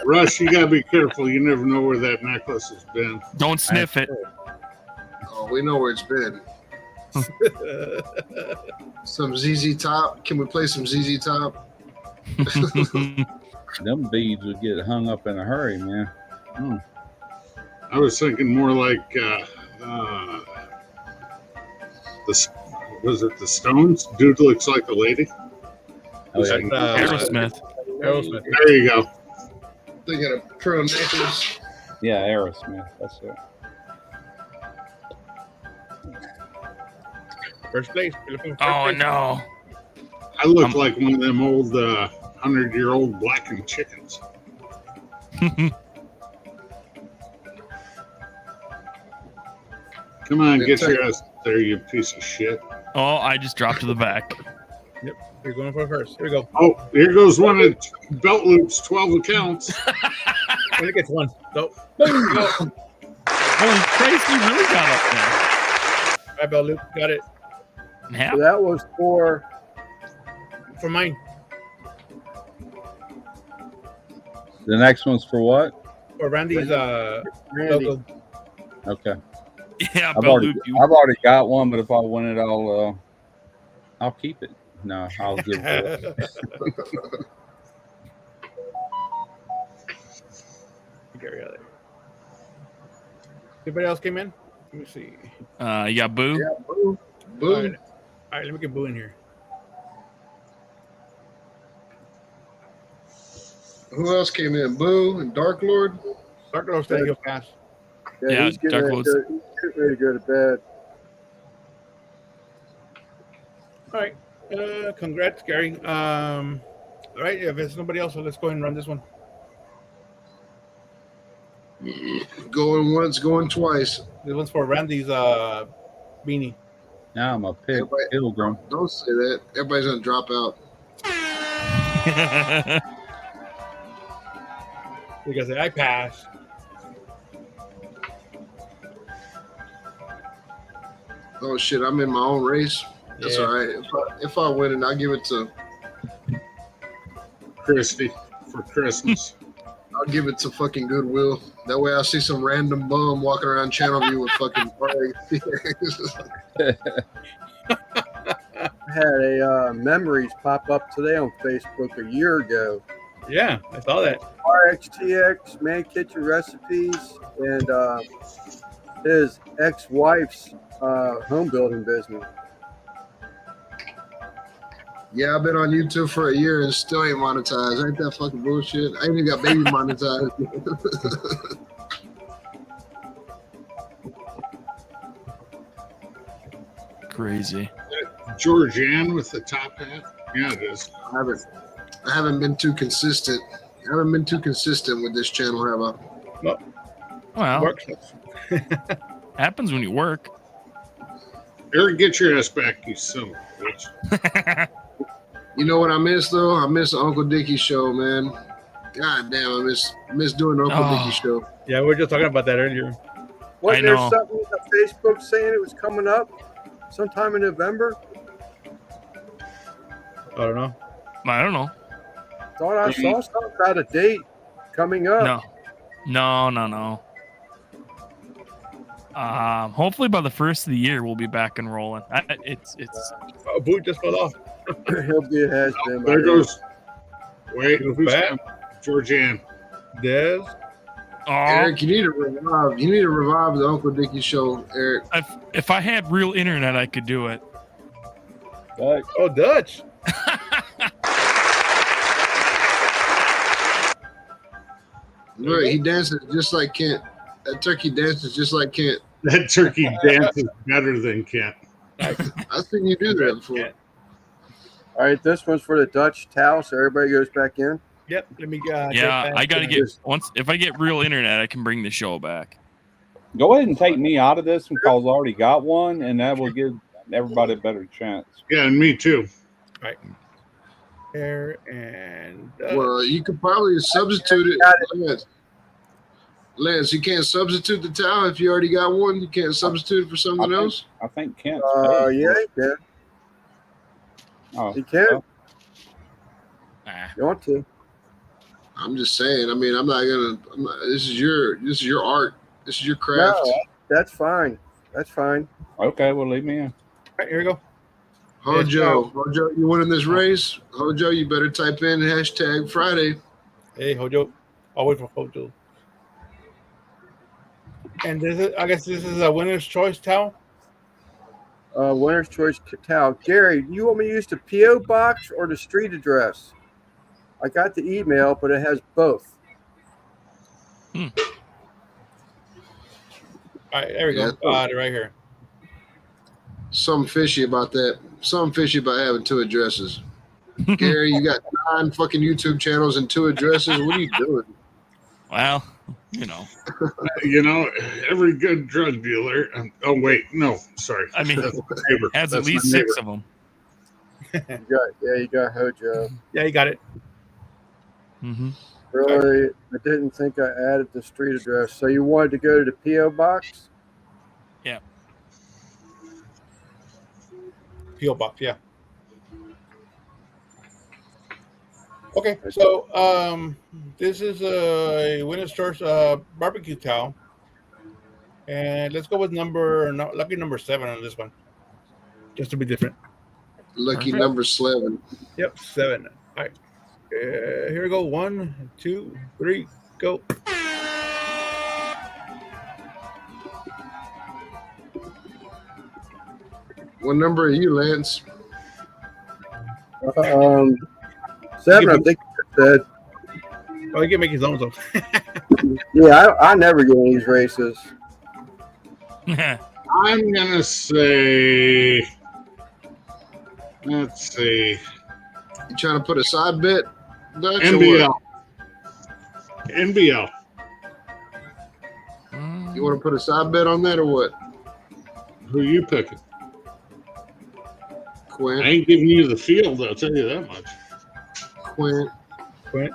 Russ, you gotta be careful. You never know where that necklace has been.
Don't sniff it.
Oh, we know where it's been. Some ZZ Top. Can we play some ZZ Top?
Them beads would get hung up in a hurry, man.
I was thinking more like was it the Stones? Dude looks like a lady.
Oh, yeah.
Aerosmith.
Aerosmith.
There you go.
Thinking of pearl necklace.
Yeah, Aerosmith. That's it.
First place. We're looking for
Oh
first place.
no.
I look like one of them old 100-year-old blackened chickens. Come on, get your ass there, you piece of shit.
Oh, I just dropped to the back.
You're going for first. Here we go.
Oh, here goes one of Belt Loop's 12 accounts.
Only gets one. So,
Holy Christ, you really got up there.
all right, Bell Loop, got it.
Yeah.
So that was for
For mine.
The next one's for what?
For Randy's
Randy.
logo.
Okay.
Yeah,
I've
Bell
already,
Loop, you.
I've already got one, but if I win it, I'll keep it. No, I'll give it.
Get rid of it. Anybody else came in? Let me see.
You got Boo.
Yeah, Boo.
Boo.
All right, let me get Boo in here.
Who else came in? Boo and Dark Lord.
Dark Lord said he'll pass.
Yeah,
he's getting
Dark
ready,
Lord's-
he's getting ready to go to bed.
All right. Congrats, Gary. All right, if there's nobody else, so let's go ahead and run this one.
Going once, going twice.
This one's for Randy's beanie.
Now I'm a pig
Everybody-
pilgrim.
Don't say that. Everybody's gonna drop out.
Because I pass.
Oh shit! I'm in my own race. That's
Yeah.
all right. If I win it, I'll give it to
Christy for Christmas.
I'll give it to fucking Goodwill. That way, I'll see some random bum walking around Channel View with fucking flags.
I had a memories pop up today on Facebook a year ago.
Yeah, I saw that.
RXTX Man Kitchen Recipes and his ex-wife's home building business.
Yeah, I've been on YouTube for a year and still ain't monetized. Ain't that fucking bullshit? I ain't even got baby monetized.
Crazy.
Georgianne with the top hat. Yeah, it is.
I haven't been too consistent. I haven't been too consistent with this channel, have I?
Well,
Works.
happens when you work.
Eric, get your ass back, you son of a bitch.
You know what I miss though? I miss the Uncle Dickie show, man. God damn, I miss doing the Uncle
Oh.
Dickie show.
Yeah, we were just talking about that earlier.
Wasn't
I
there
know.
something on Facebook saying it was coming up sometime in November?
I don't know.
I don't know.
Thought I saw something about a date coming up.
No. Hopefully by the first of the year we'll be back and rolling. It's
Oh, Boo just fell off.
He'll be a has-been.
There goes. Wait,
Goes
who's
back.
that? Georgianne.
Des.
Eric, you need to revive. You need to revive the Uncle Dickie show, Eric.
If I had real internet, I could do it.
But
Oh, Dutch.
Right, he dances just like Kent. That turkey dances just like Kent.
That turkey dances better than Kent.
I've seen you do that before.
All right, this one's for the Dutch towel, so everybody goes back in.
Yep. Let me.
Yeah, I gotta get once. If I get real internet, I can bring the show back.
Go ahead and take me out of this because I already got one, and that will give everybody a better chance.
Yeah, and me too.
Right. There and.
Well, you could probably substitute it. Lance, you can't substitute the towel if you already got one. You can't substitute it for something else.
I think Kent.
Yeah, he can.
Oh,
He can.
well,
You want to?
I'm just saying. I mean, I'm not gonna. This is your art. This is your craft.
No, that's fine. That's fine.
okay, well, leave me in.
All right, here we go.
Hojo, you winning this race? Hojo, you better type in #Friday.
Hey, Hojo. I'll wait for Hojo. And I guess this is a winner's choice towel.
Winner's choice towel. Gary, do you want me to use the PO box or the street address? I got the email, but it has both.
All right, there we go. They're right here.
Something fishy about that. Something fishy about having two addresses. Gary, you got 9 fucking YouTube channels and 2 addresses. What are you doing?
Well, you know.
Every good drug dealer. Oh wait, no, sorry.
I mean,
That's my neighbor.
has
That's
at least
my
6
neighbor.
of them.
You got Hojo.
Yeah, you got it.
Mm-hmm.
Really, I didn't think I added the street address. So you wanted to go to the PO box?
Yeah.
PO box, yeah. Okay, so this is a winner's choice barbecue towel, and let's go with lucky number 7 on this one, just to be different.
Lucky number 7.
Yep, 7. All right, here we go. 1, 2, 3, go.
What number are you, Lance?
7, I think you said.
Oh, he can make his own stuff.
Yeah, I never get in these races.
I'm gonna say. Let's see.
You trying to put a side bet? Dutch, or
NBL.
what?
NBL.
You want to put a side bet on that or what?
Who you picking? I
Quint.
ain't giving you the field. I'll tell you that much.
Quint.
Quint.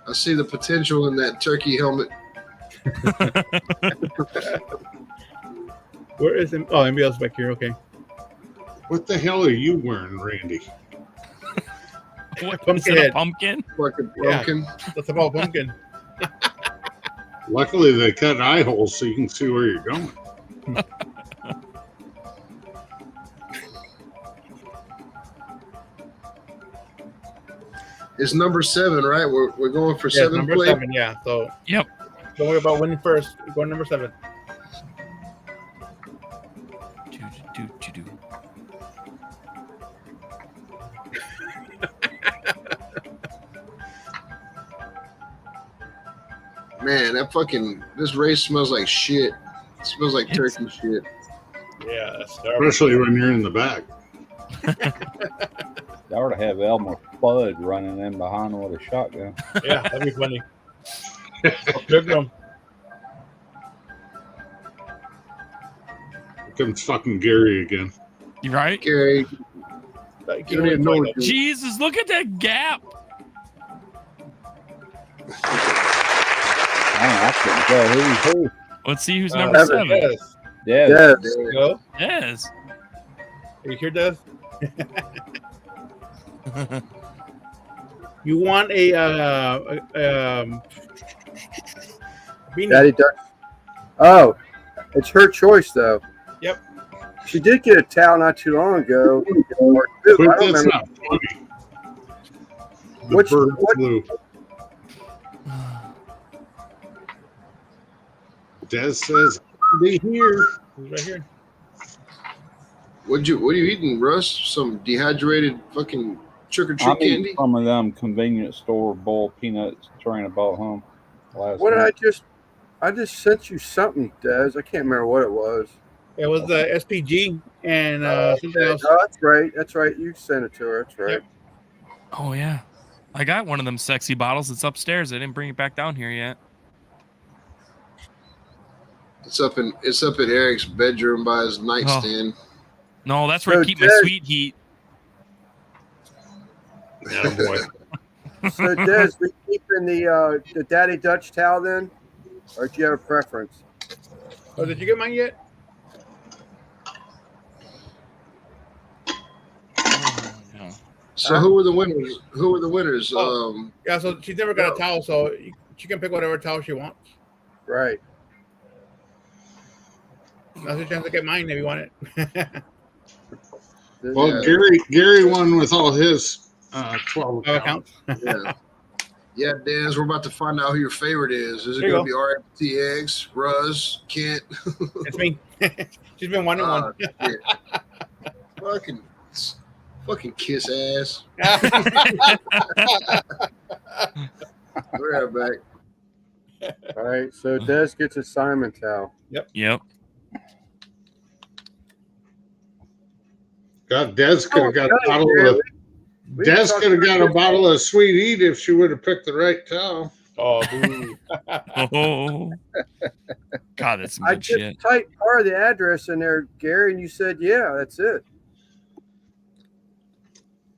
I see the potential in that turkey helmet.
Where is him? Oh, NBL's back here. Okay.
What the hell are you wearing, Randy?
What,
Pumpkin
is it a
head.
pumpkin?
Fucking
Yeah.
pumpkin.
That's about pumpkin.
Luckily, they cut eye holes so you can see where you're going.
It's number 7, right? We're going for
Yeah,
7
number
play.
7. Yeah. So.
Yep.
Don't worry about winning first. We're going number 7.
Do.
Man, this race smells like shit. It smells like turkey shit.
Yeah, that's terrible.
Especially when you're in the back.
I ought to have Elmer Fudd running in behind him with a shotgun.
Yeah, that'd be funny. Look at him.
Here comes fucking Gary again.
You right?
Gary,
Like,
you don't even know what you
Jesus, look at that gap.
I couldn't tell who.
Let's see who's number
Evan.
7.
Yes.
Yeah.
Yes.
There you go.
Yes.
Are you here, Des? You want a beanie?
Daddy Duck. Oh, it's her choice, though.
Yep.
She did get a towel not too long ago. Or two.
But
I don't
that's
remember.
not funny. The
Which-
bird
what-
flew. Des says, "Be here."
He's right here.
What are you eating, Russ? Some dehydrated fucking trick or treat
I'm eating
candy?
some of them convenience store boiled peanuts Trina bought home last
What did
night.
I just sent you something, Des. I can't remember what it was.
It was the SPG and something else.
Oh, that's right. That's right. You sent it to her. That's right.
Yep.
Oh yeah, I got one of them sexy bottles. It's upstairs. I didn't bring it back down here yet.
It's up in Eric's bedroom by his nightstand.
No, that's where I
So,
keep my
Des-
sweet heat.
Yeah, boy.
So, Des, we keeping the Daddy Dutch towel then, or do you have a preference?
Oh, did you get mine yet?
Oh, yeah.
So who were the winners? Who were the winners?
Oh. Yeah, so she's never got a towel, so she can pick whatever towel she wants.
Right.
Now's your chance to get mine if you want it.
Well,
Yeah.
Gary won with all his 12 accounts.
Yeah. Yeah, Des, we're about to find out who your favorite is. Is it
There you
going to be RFTX, Ruz, Kent?
It's me. She's been wanting one.
Shit. Fucking kiss ass. We're right back.
All right. So Des gets a Simon towel.
Yep.
God, Des could have got a
Okay,
bottle
Gary,
of
we
Des
talked
could have
about
got a
this.
bottle of Sweet Eat if she would have picked the right towel.
Oh, boo.
Oh, God, that's some
I
good
just
shit.
typed part of the address in there, Gary, and you said, yeah, that's it.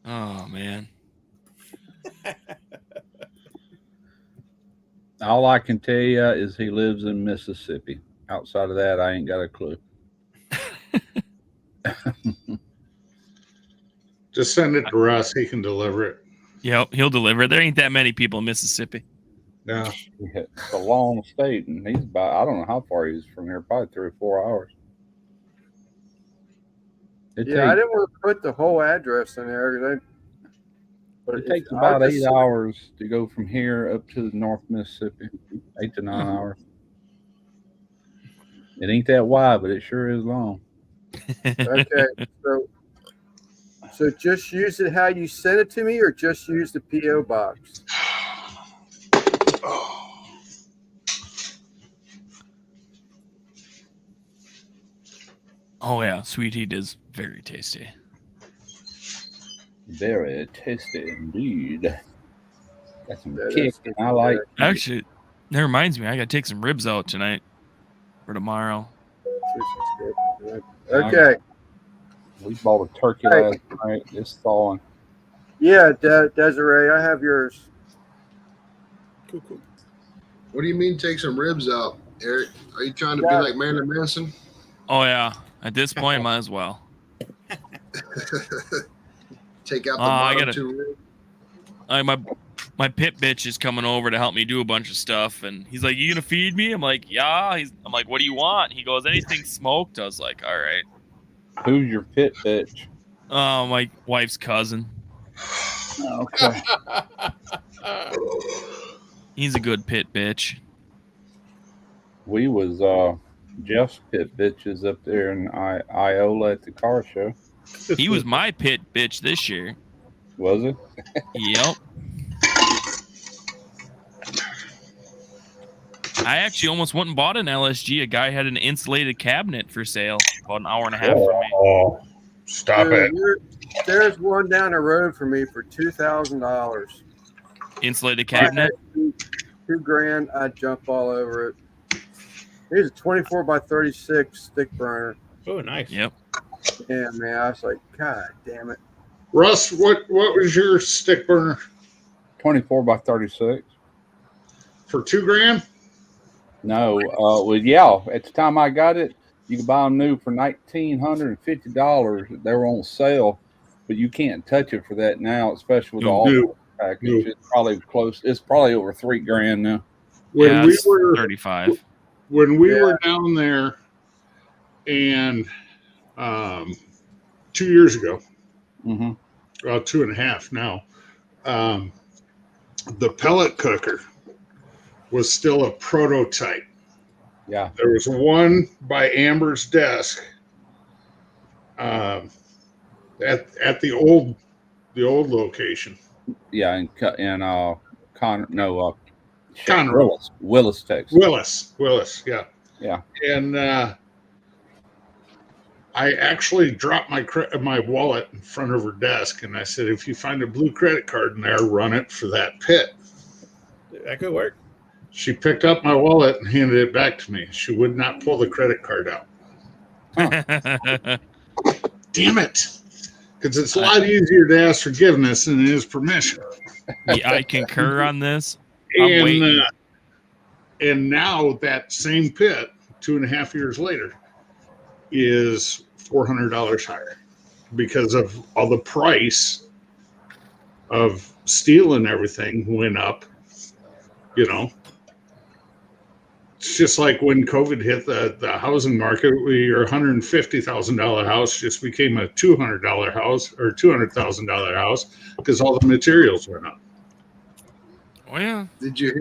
Oh man.
All I can tell you is he lives in Mississippi. Outside of that, I ain't got a clue.
Just send it to Russ. He can deliver it.
Yep, he'll deliver. There ain't that many people in Mississippi.
No.
It's a long state, and he's about, I don't know how far he's from here, probably 3 or 4 hours.
Yeah, I
takes,
didn't want to put the whole address in there.
it takes about 8 hours to go from here up to North Mississippi. 8 to 9 hours. It ain't that wide, but it sure is long.
Okay, so just use it how you sent it to me, or just use the PO box.
Oh yeah, sweet heat is very tasty.
Very tasty indeed. Got some
That
kick,
is
and I like.
Actually, that reminds me, I gotta take some ribs out tonight for tomorrow.
Okay.
We bought a turkey last night. It's thawing.
Yeah, Desiree, I have yours.
Cool.
What do you mean take some ribs out, Eric? Are you trying to be like Marilyn Manson?
Oh yeah, at this point, might as well.
Take out the
I
bottom
gotta-
2 ribs.
My pit bitch is coming over to help me do a bunch of stuff, and he's like, "You gonna feed me?" I'm like, "Yeah." I'm like, "What do you want?" He goes, "Anything smoked." I was like, "All right."
Who's your pit bitch?
Oh, my wife's cousin.
Okay.
He's a good pit bitch.
We was Jeff's pit bitches up there in Iola at the car show.
He was my pit bitch this year.
Was it?
Yep. I actually almost went and bought an LSG. A guy had an insulated cabinet for sale about an hour and a half from me.
Oh, stop it.
There's one down the road for me for $2,000.
Insulated cabinet?
$2,000. I'd jump all over it. Here's a 24 by 36 stick burner.
Oh, nice.
Yep.
Yeah, man. I was like, God damn it.
Russ, what was your stick burner
24 by 36.
for $2,000?
No, well, yeah. At the time I got it, you could buy them new for $1,950. They were on sale, but you can't touch it for that now, especially with the all package.
No.
It's probably close. It's probably over $3,000 now.
When
Yeah,
we
it's
were
35.
when we were down there, and 2 years ago,
Mm-hmm.
well, 2.5 now, the pellet cooker was still a prototype.
Yeah.
There was one by Amber's desk at the old the old location.
Yeah, in
Conroe.
Willis, Texas.
Willis, yeah.
Yeah.
And I actually dropped my wallet in front of her desk, and I said, if you find a blue credit card in there, run it for that pit.
That could work.
She picked up my wallet and handed it back to me. She would not pull the credit card out. Damn it. Because it's a lot easier to ask forgiveness than it is permission.
Yeah, I concur on this. I'm waiting.
And now that same pit, 2.5 years later, is $400 higher because of all the price of steel and everything went up. You know, it's just like when COVID hit the housing market, your $150,000 house just became a $200 house or $200,000 house because all the materials went up.
Oh yeah.
Did you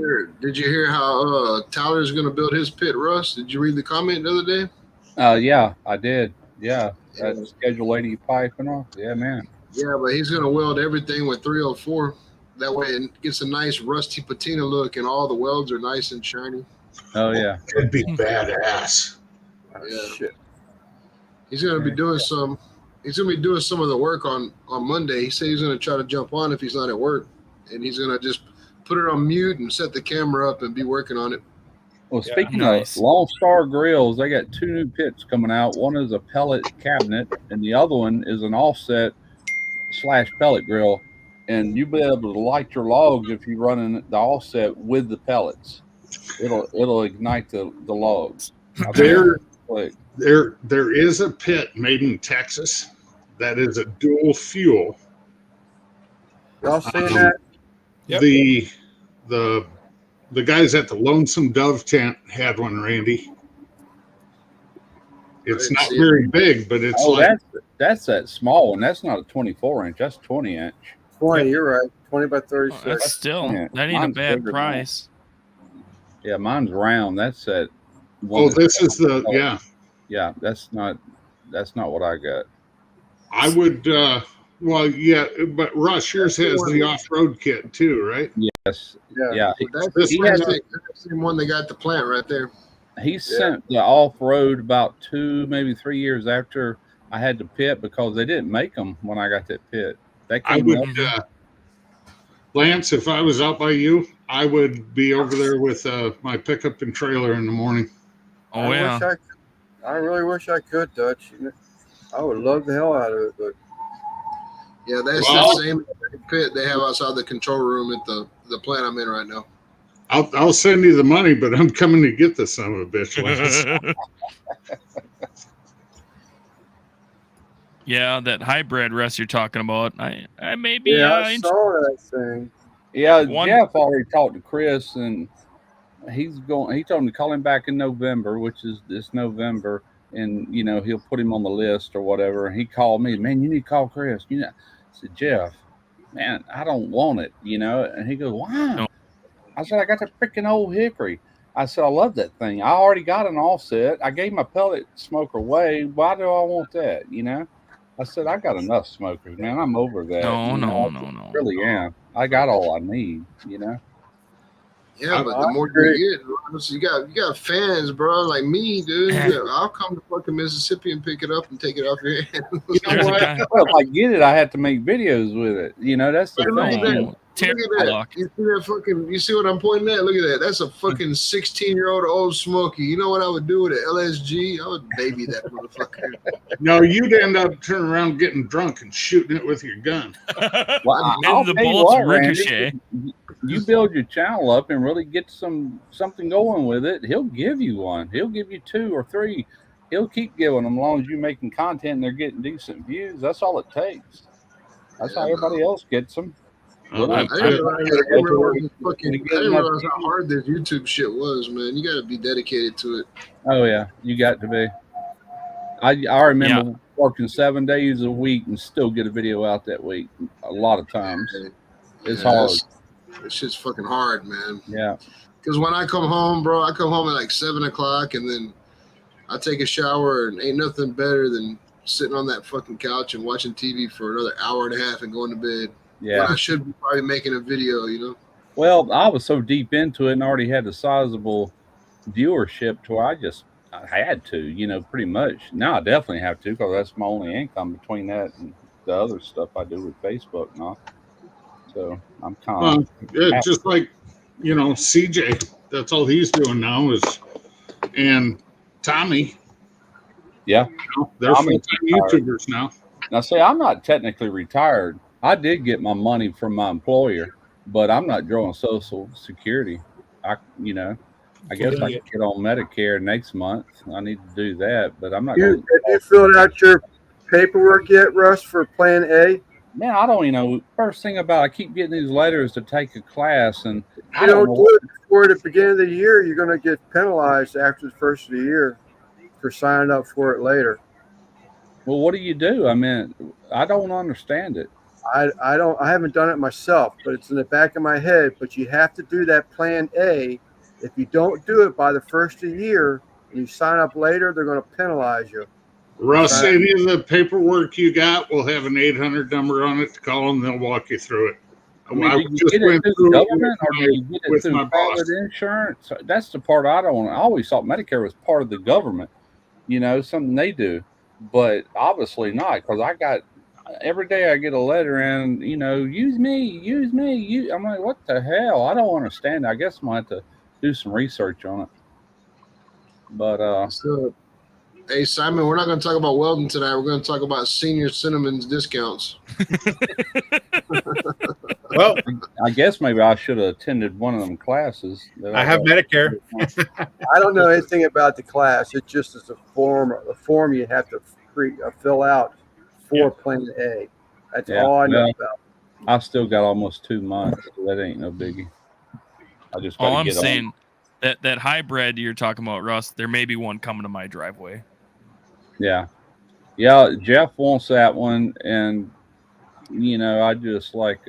hear how Tyler's going to build his pit, Russ? Did you read the comment the other day?
Yeah, I did. Yeah, that Schedule 80 pipe and all. Yeah, man.
Yeah, but he's going to weld everything with 304. That way it gets a nice rusty patina look, and all the welds are nice and shiny.
Oh yeah,
It'd be badass.
Yeah.
Shit.
He's going to be doing some. He's going to be doing some of the work on Monday. He said he's going to try to jump on if he's not at work, and he's going to just put it on mute and set the camera up and be working on it.
Well,
Yeah,
speaking
nice.
of Lone Star Grills, they got 2 new pits coming out. One is a pellet cabinet, and the other one is an offset / pellet grill. And you'll be able to light your logs if you're running the offset with the pellets. It'll ignite the logs.
There is a pit made in Texas that is a dual fuel.
Y'all seen that?
Yep.
The guys at the Lonesome Dove tent had one, Randy. It's not very big, but it's
that's that small one. That's not a 24-inch. That's 20-inch.
20, you're right. 20 by 36.
That's still
Yeah,
that ain't a
mine's
bad
bigger than
price.
Yeah, mine's round. That's that. one
oh,
that's-
this is the
Yeah, that's not what I got.
I would well, yeah, but Russ, yours has the off-road kit too, right?
Yes.
Yeah.
Yeah.
That's
This
the
one
same
has-
thing. That's the same one they got at the plant right there.
He sent the off-road about 2, maybe 3 years after I had the pit because they didn't make them when I got that pit. That
I
came
would,
up.
Lance, if I was out by you, I would be over there with my pickup and trailer in the morning.
Oh yeah.
I really wish I could, Dutch. I would love the hell out of it, but
Yeah, that's
Well-
the same pit they have outside the control room at the plant I'm in right now.
I'll send you the money, but I'm coming to get the son of a bitch. Lance.
Yeah, that hybrid rest you're talking about. I maybe
I saw that thing.
Yeah,
One-
Jeff already talked to Chris, and he's going. He told him to call him back in November, which is this November, and he'll put him on the list or whatever. And he called me, man. You need to call Chris. I said, Jeff, man, I don't want it. And he goes, why?
No.
I said, I got the freaking old Hickory. I said, I love that thing. I already got an offset. I gave my pellet smoker away. Why do I want that? I said, I got enough smokers, man. I'm over that.
No.
I really am. I got all I need,
Yeah, but the more you get, Russ, you got fans, bro, like me, dude. Yeah, I'll come to fucking Mississippi and pick it up and take it off your hand.
You know
There's a
what?
guy.
Well, if I get it, I have to make videos with it. That's the
Look at
thing.
that.
Oh,
Look
terrible
at that.
luck.
You see that fucking? You see what I'm pointing at? Look at that. That's a fucking 16-year-old old Smoky. You know what I would do with an LSG? I would baby that motherfucker.
No, you'd end up turning around getting drunk and shooting it with your gun.
Well, I'll
And the
tell you
bullets
what, Randy,
ricochet.
you build your channel up and really get something going with it, he'll give you one. He'll give you 2 or 3. He'll keep giving them as long as you're making content and they're getting decent views. That's all it takes. That's how everybody else gets them.
Oh,
I
that's
didn't
good.
realize how hard this YouTube shit was, man. You got to be dedicated to it.
Oh yeah, you got to be. I remember working 7 days a week and still get a video out that week. A lot of times, it's hard.
This shit's fucking hard, man.
Yeah.
Because when I come home, bro, I come home at like 7 o'clock, and then I take a shower, and ain't nothing better than sitting on that fucking couch and watching TV for another hour and a half and going to bed.
Yeah.
When I should be probably making a video, you know.
Well, I was so deep into it and already had a sizable viewership to where I had to, you know, pretty much. Now I definitely have to because that's my only income between that and the other stuff I do with Facebook and all. So I'm kind of
Just like, you know, CJ, that's all he's doing now is, and Tommy.
Yeah.
You know, they're
Tommy's
full-time YouTubers now.
Now, see, I'm not technically retired. I did get my money from my employer, but I'm not drawing Social Security. I guess I could get on Medicare next month. I need to do that, but I'm not going
Have you filled out your paperwork yet, Russ, for Plan A?
Man, I don't even know. First thing about I keep getting these letters to take a class, and
If you don't do it before the beginning of the year, you're going to get penalized after the first of the year for signing up for it later.
Well, what do you do? I mean, I don't understand it.
I haven't done it myself, but it's in the back of my head. But you have to do that Plan A. If you don't do it by the first of the year and you sign up later, they're going to penalize you.
Russ, any of the paperwork you got will have an 800 number on it to call them. They'll walk you through it.
I mean, do you get it through government or do you get it through private insurance? That's the part I don't. I always thought Medicare was part of the government, you know, something they do, but obviously not, because I got every day I get a letter and, you know, use me. I'm like, what the hell? I don't understand. I guess I'm going to have to do some research on it. But
so, hey Simon, we're not going to talk about welding tonight. We're going to talk about senior Cinnamon's discounts.
Well,
I guess maybe I should have attended one of them classes.
I have Medicare.
I don't know anything about the class. It just is a form you have to fill out for Plan A. That's all I know about.
I've still got almost 2 months, so that ain't no biggie. I just
all I'm saying that hybrid you're talking about, Russ, there may be one coming to my driveway.
Yeah, Jeff wants that one, and you know, I just like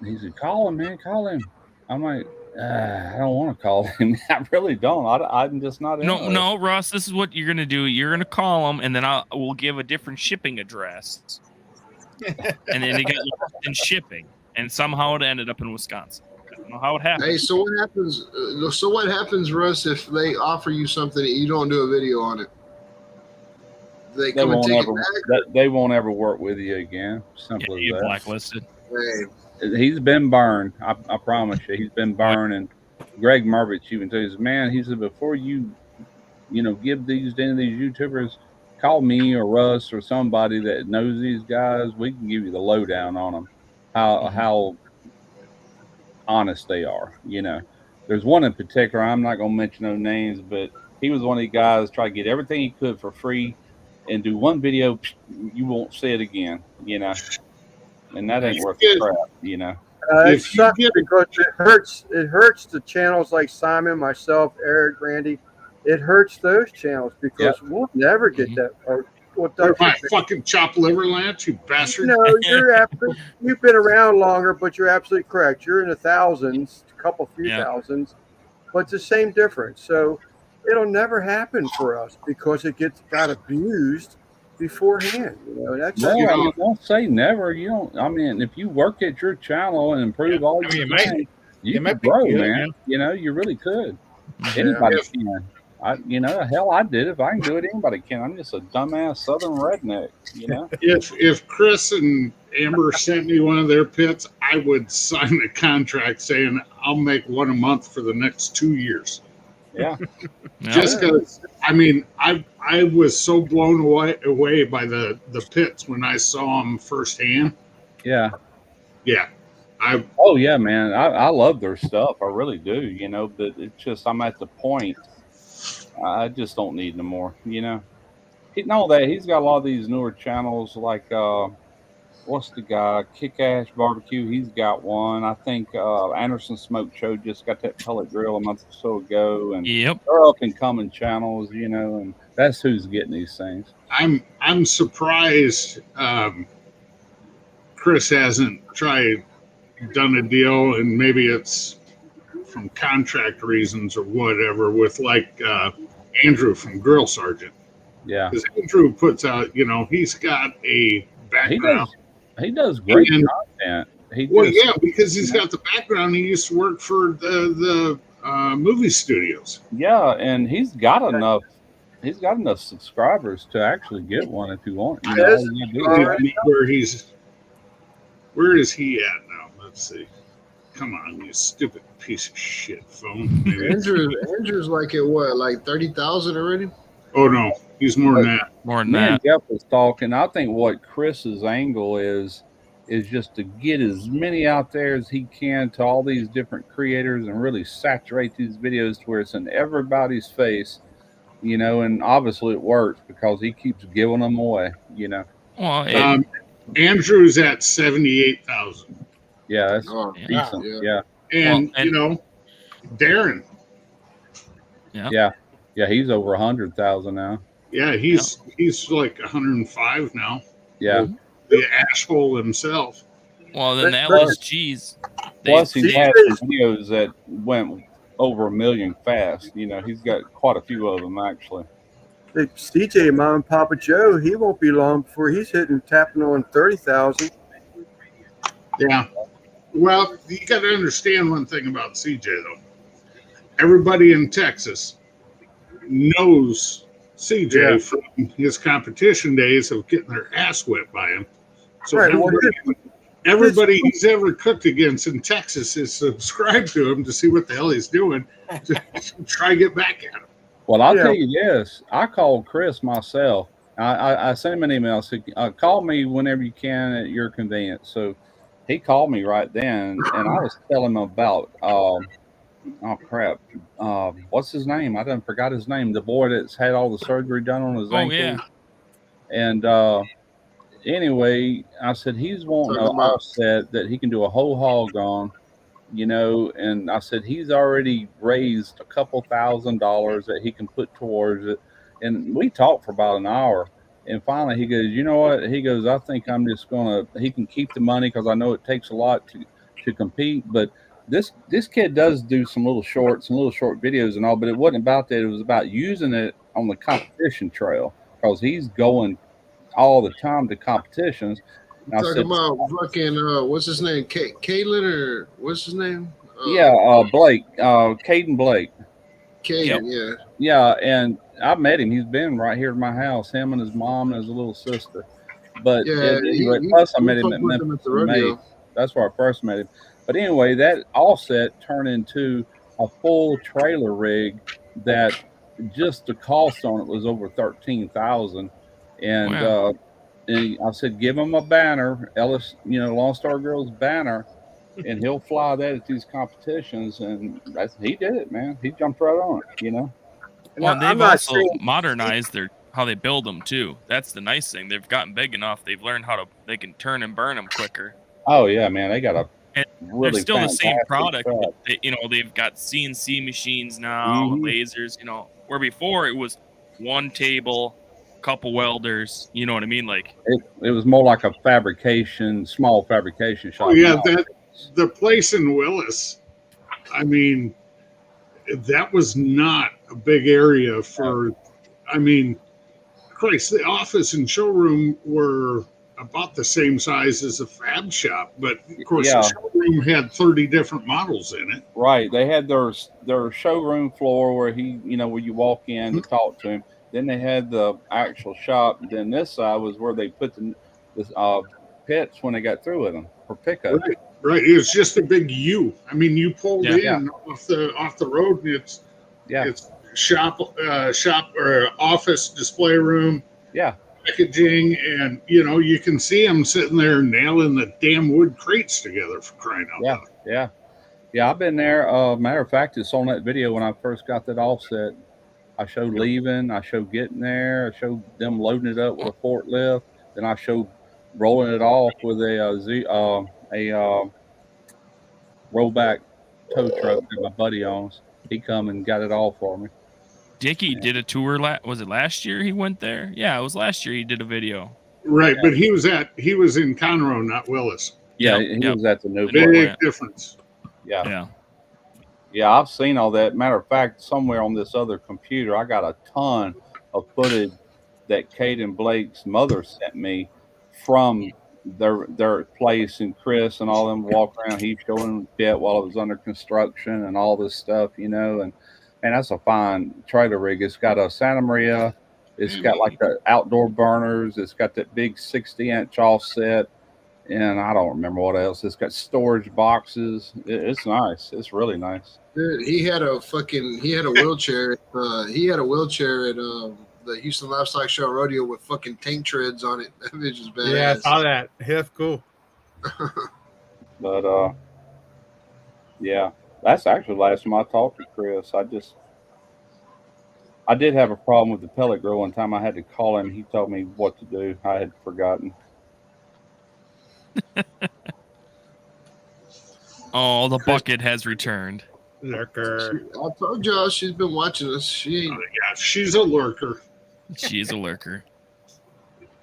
he said, call him, man, call him. I'm like, I don't want to call him. I really don't. I'm just not.
No, Russ. This is what you're gonna do. You're gonna call him, and then we'll give a different shipping address, and then it got lost in shipping, and somehow it ended up in Wisconsin. I don't know how it happened.
Hey, so what happens? What happens, Russ, if they offer you something and you don't do a video on it? They come and take it back?
They won't ever work with you again. Simple as that.
Blacklisted.
Hey.
He's been burned. I promise you, he's been burned. And Greg Mervich even tells us, man, he said, before you give these to these YouTubers, call me or Russ or somebody that knows these guys. We can give you the lowdown on them, how honest they are. You know, there's one in particular. I'm not going to mention no names, but he was one of the guys try to get everything he could for free, and do one video, you won't see it again. You know. And that ain't worth the crap, you know.
It sucks because it hurts the channels like Simon, myself, Eric, Randy. It hurts those channels because we'll never get that. Or
my fucking chopped liver, Lance, you bastard.
No, you've been around longer, but you're absolutely correct. You're in the thousands, a few thousands, but it's the same difference. So it'll never happen for us because it got abused beforehand. You know, that's
don't say never. You don't. I mean, if you work at your channel and improve all your things, you can grow, man. You know, you really could. Anybody can. Hell, I did. If I can do it, anybody can. I'm just a dumbass Southern redneck. You know.
If Chris and Amber sent me one of their pits, I would sign a contract saying I'll make one a month for the next 2 years.
Yeah.
Just because, I mean, I was so blown away by the pits when I saw them firsthand.
Yeah.
Yeah.
Oh, yeah, man. I love their stuff. I really do, you know, but it's just I'm at the point. I just don't need no more, you know. He's got a lot of these newer channels like what's the guy? Kick-Ass Barbecue. He's got one. I think Anderson Smoke Show just got that pellet grill a month or so ago, and they're up and coming channels, you know, and that's who's getting these things.
I'm surprised Chris hasn't done a deal, and maybe it's from contract reasons or whatever with like Andrew from Grill Sergeant.
Yeah,
Because Andrew puts out, he's got a
he
background.
does great
And,
content. He
well,
just,
yeah, because he's got the background. He used to work for the movie studios.
yeah, and he's got enough. He's got enough subscribers to actually get one if you want. You know, all
Yes,
you gotta do
Let
is
me
Alright.
see where is he at now? Let's see. Come on, you stupid piece of shit phone. Maybe.
Andrew's like at what, like 30,000 already?
Oh no, he's more than that.
More than
me and
that.
Jeff was talking. I think what Chris's angle is just to get as many out there as he can to all these different creators and really saturate these videos to where it's in everybody's face, you know, and obviously it works because he keeps giving them away, you know.
Well,
Um, Andrew's at 78,000,
Yeah, that's
Oh,
yeah.
decent.
yeah.
Yeah.
and
and
Darren,
Yeah, he's over 100,000 now.
yeah, he's like 105 now.
Yeah.
The asshole himself.
well, then the
But-
Ellie's cheese.
Plus, he's
See,
had
he's-
some videos that went over 1 million fast. You know, he's got quite a few of them actually.
the CJ Mom and Papa Joe, he won't be long before he's tapping on 30,000.
Yeah. Well, you got to understand one thing about CJ though. Everybody in Texas knows CJ
Yeah.
from his competition days of getting their ass whipped by him. So
Right, well,
everybody he's ever cooked against in Texas is subscribed to him to see what the hell he's doing to try to get back at him.
Well, I'll
Yeah.
tell you this. I called Chris myself. I sent him an email. I said, call me whenever you can at your convenience. So he called me right then, and I was telling him about, oh, crap. What's his name? I done forgot his name. The boy that's had all the surgery done on his
Oh
ankle.
yeah.
And anyway, I said, he's wanting an
Talking about-
offset that he can do a whole hog on. You know, and I said he's already raised a couple $1,000s that he can put towards it. And we talked for about an hour. And finally he goes, you know what? He goes, I think I'm just gonna, he can keep the money because I know it takes a lot to compete. But this kid does do some little short videos and all, but it wasn't about that. It was about using it on the competition trail because he's going all the time to competitions.
You talking about fucking what's his name? Caitlin or what's his name?
Blake, Caden Blake.
Caden, yeah.
Yeah, and I met him. He's been right here at my house. Him and his mom and his little sister. But
Yeah,
anyway,
he-
plus I
we
met him
fucked
at
with him
Memphis
at the
in May.
rodeo.
That's where I first met him. But anyway, that offset turned into a full trailer rig that just the cost on it was over 13,000. And
Wow.
and I said, give him a banner, Ellis, you know, Lone Star Girls banner, and he'll fly that at these competitions. And he did it, man. He jumped right on it, you know.
And
Well,
I'm
they've
not
also
saying-
modernized how they build them too. That's the nice thing. They've gotten big enough. They've learned they can turn and burn them quicker.
Oh yeah, man, they got a
And
really
They're still the same
fantastic
product.
truck.
But they've got CNC machines now,
Mhm.
lasers. Where before it was one table, couple welders. You know what I mean? Like,
It was more like a small fabrication shop.
Oh yeah,
now.
the place in Willis. I mean, that was not a big area for. I mean, Christ, the office and showroom were about the same size as a fab shop, but of course
Yeah.
the showroom had 30 different models in it.
Right. They had their showroom floor where where you walk in to talk to him. Then they had the actual shop. Then this side was where they put the pets when they got through with them for pickup.
Right. It was just a big U. I mean, you pulled
Yeah.
in off the road, and it's shop or office display room.
Yeah.
Packaging, and you can see them sitting there nailing the damn wood crates together, for crying out loud.
Yeah. I've been there. Matter of fact, it's on that video when I first got that offset. I showed leaving. I showed getting there. I showed them loading it up with a forklift. Then I showed rolling it off with a rollback tow truck that my buddy owns. He come and got it all for me.
Dickie did a tour. Was it last year he went there? Yeah, it was last year he did a video.
Right, but he was in Conroe, not Willis.
Yeah,
Yep,
he
yep.
was at the new
Big
place.
Big difference.
Yeah.
Yeah, I've seen all that. Matter of fact, somewhere on this other computer, I got a ton of footage that Kate and Blake's mother sent me from their place, and Chris and all them walk around. He showing them pit while it was under construction and all this stuff, and that's a fine trailer rig. It's got a Santa Maria. It's got like the outdoor burners. It's got that big 60-inch offset, and I don't remember what else. It's got storage boxes. It's nice. It's really nice.
Dude, he had a wheelchair. He had a wheelchair at the Houston Livestock Show Rodeo with fucking tank treads on it. That bitch is badass.
Yeah, I saw that. Yeah, that's cool.
But yeah, that's actually the last time I talked to Chris. I did have a problem with the pellet grill one time. I had to call him. He told me what to do. I had forgotten.
Oh, the bucket has returned.
Lurker.
I told y'all she's been watching us. She ain't.
Yeah, she's a lurker.
She is a lurker.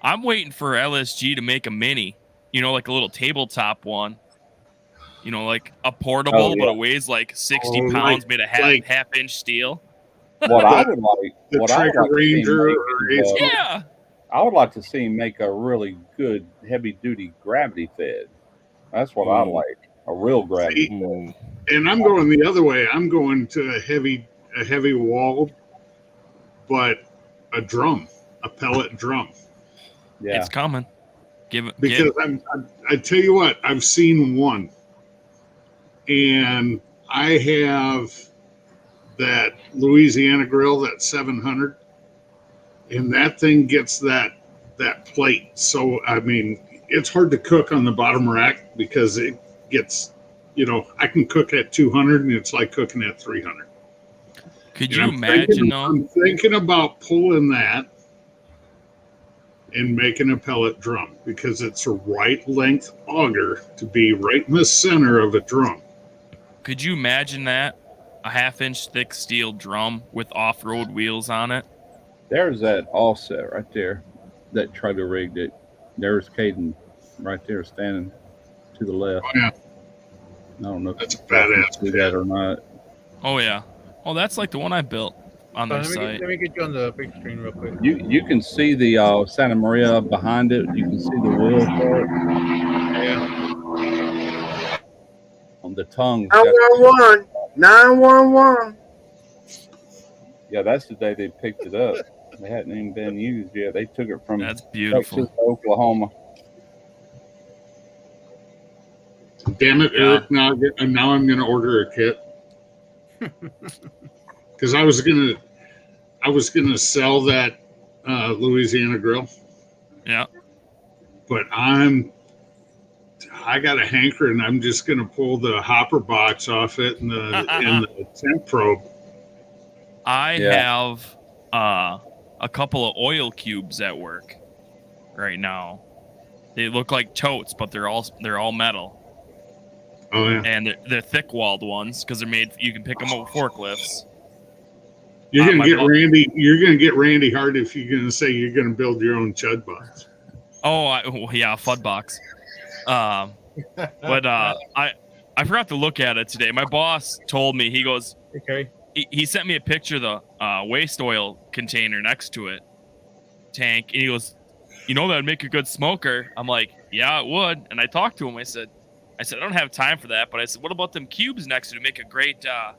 I'm waiting for LSG to make a mini, like a little tabletop one. Like a portable, but it weighs like 60 pounds, made of half-inch steel.
What I would like,
the Tracker Ranger,
yeah.
I would like to see him make a really good heavy-duty gravity fed. That's what I like, a real gravity fed.
And I'm going the other way. I'm going to a heavy walled, but a drum, a pellet drum.
Yeah, it's coming.
Because I tell you what, I've seen one, and I have that Louisiana grill, that 700, and that thing gets that plate. So I mean, it's hard to cook on the bottom rack because it gets, I can cook at 200 and it's like cooking at 300.
Could you imagine?
I'm thinking about pulling that and making a pellet drum because it's a right length auger to be right in the center of a drum.
Could you imagine that? A half-inch thick steel drum with off-road wheels on it.
There's that offset right there, that trailer rig. There's Caden right there standing to the left.
Oh, yeah.
I don't know if
that's a badass.
Do that or not.
Oh yeah. Oh, that's like the one I built on their site.
Let me get you on the big screen real quick.
You can see the Santa Maria behind it. You can see the wheel for it.
Yeah.
On the tongue.
911. 911.
Yeah, that's the day they picked it up. They hadn't even been used yet. They took it from
That's beautiful.
Texas to Oklahoma.
Damn it, Eric! Now I'm going to order a kit because I was gonna sell that Louisiana grill.
Yeah,
but I got a hankering. I'm just gonna pull the hopper box off it and the temp probe.
I have a couple of oil cubes at work right now. They look like totes, but they're all metal.
Oh yeah,
and they're thick-walled ones because they're made. You can pick them up with forklifts.
You're gonna get Randy. You're gonna get Randy hard if you're gonna say you're gonna build your own chud box.
Yeah, FUD box. But I forgot to look at it today. My boss told me, he goes,
okay.
He sent me a picture of the waste oil container next to it, tank, and he goes, that'd make a good smoker. I'm like, yeah, it would. And I talked to him. I said, I don't have time for that. But I said, what about them cubes next to it to make a great, a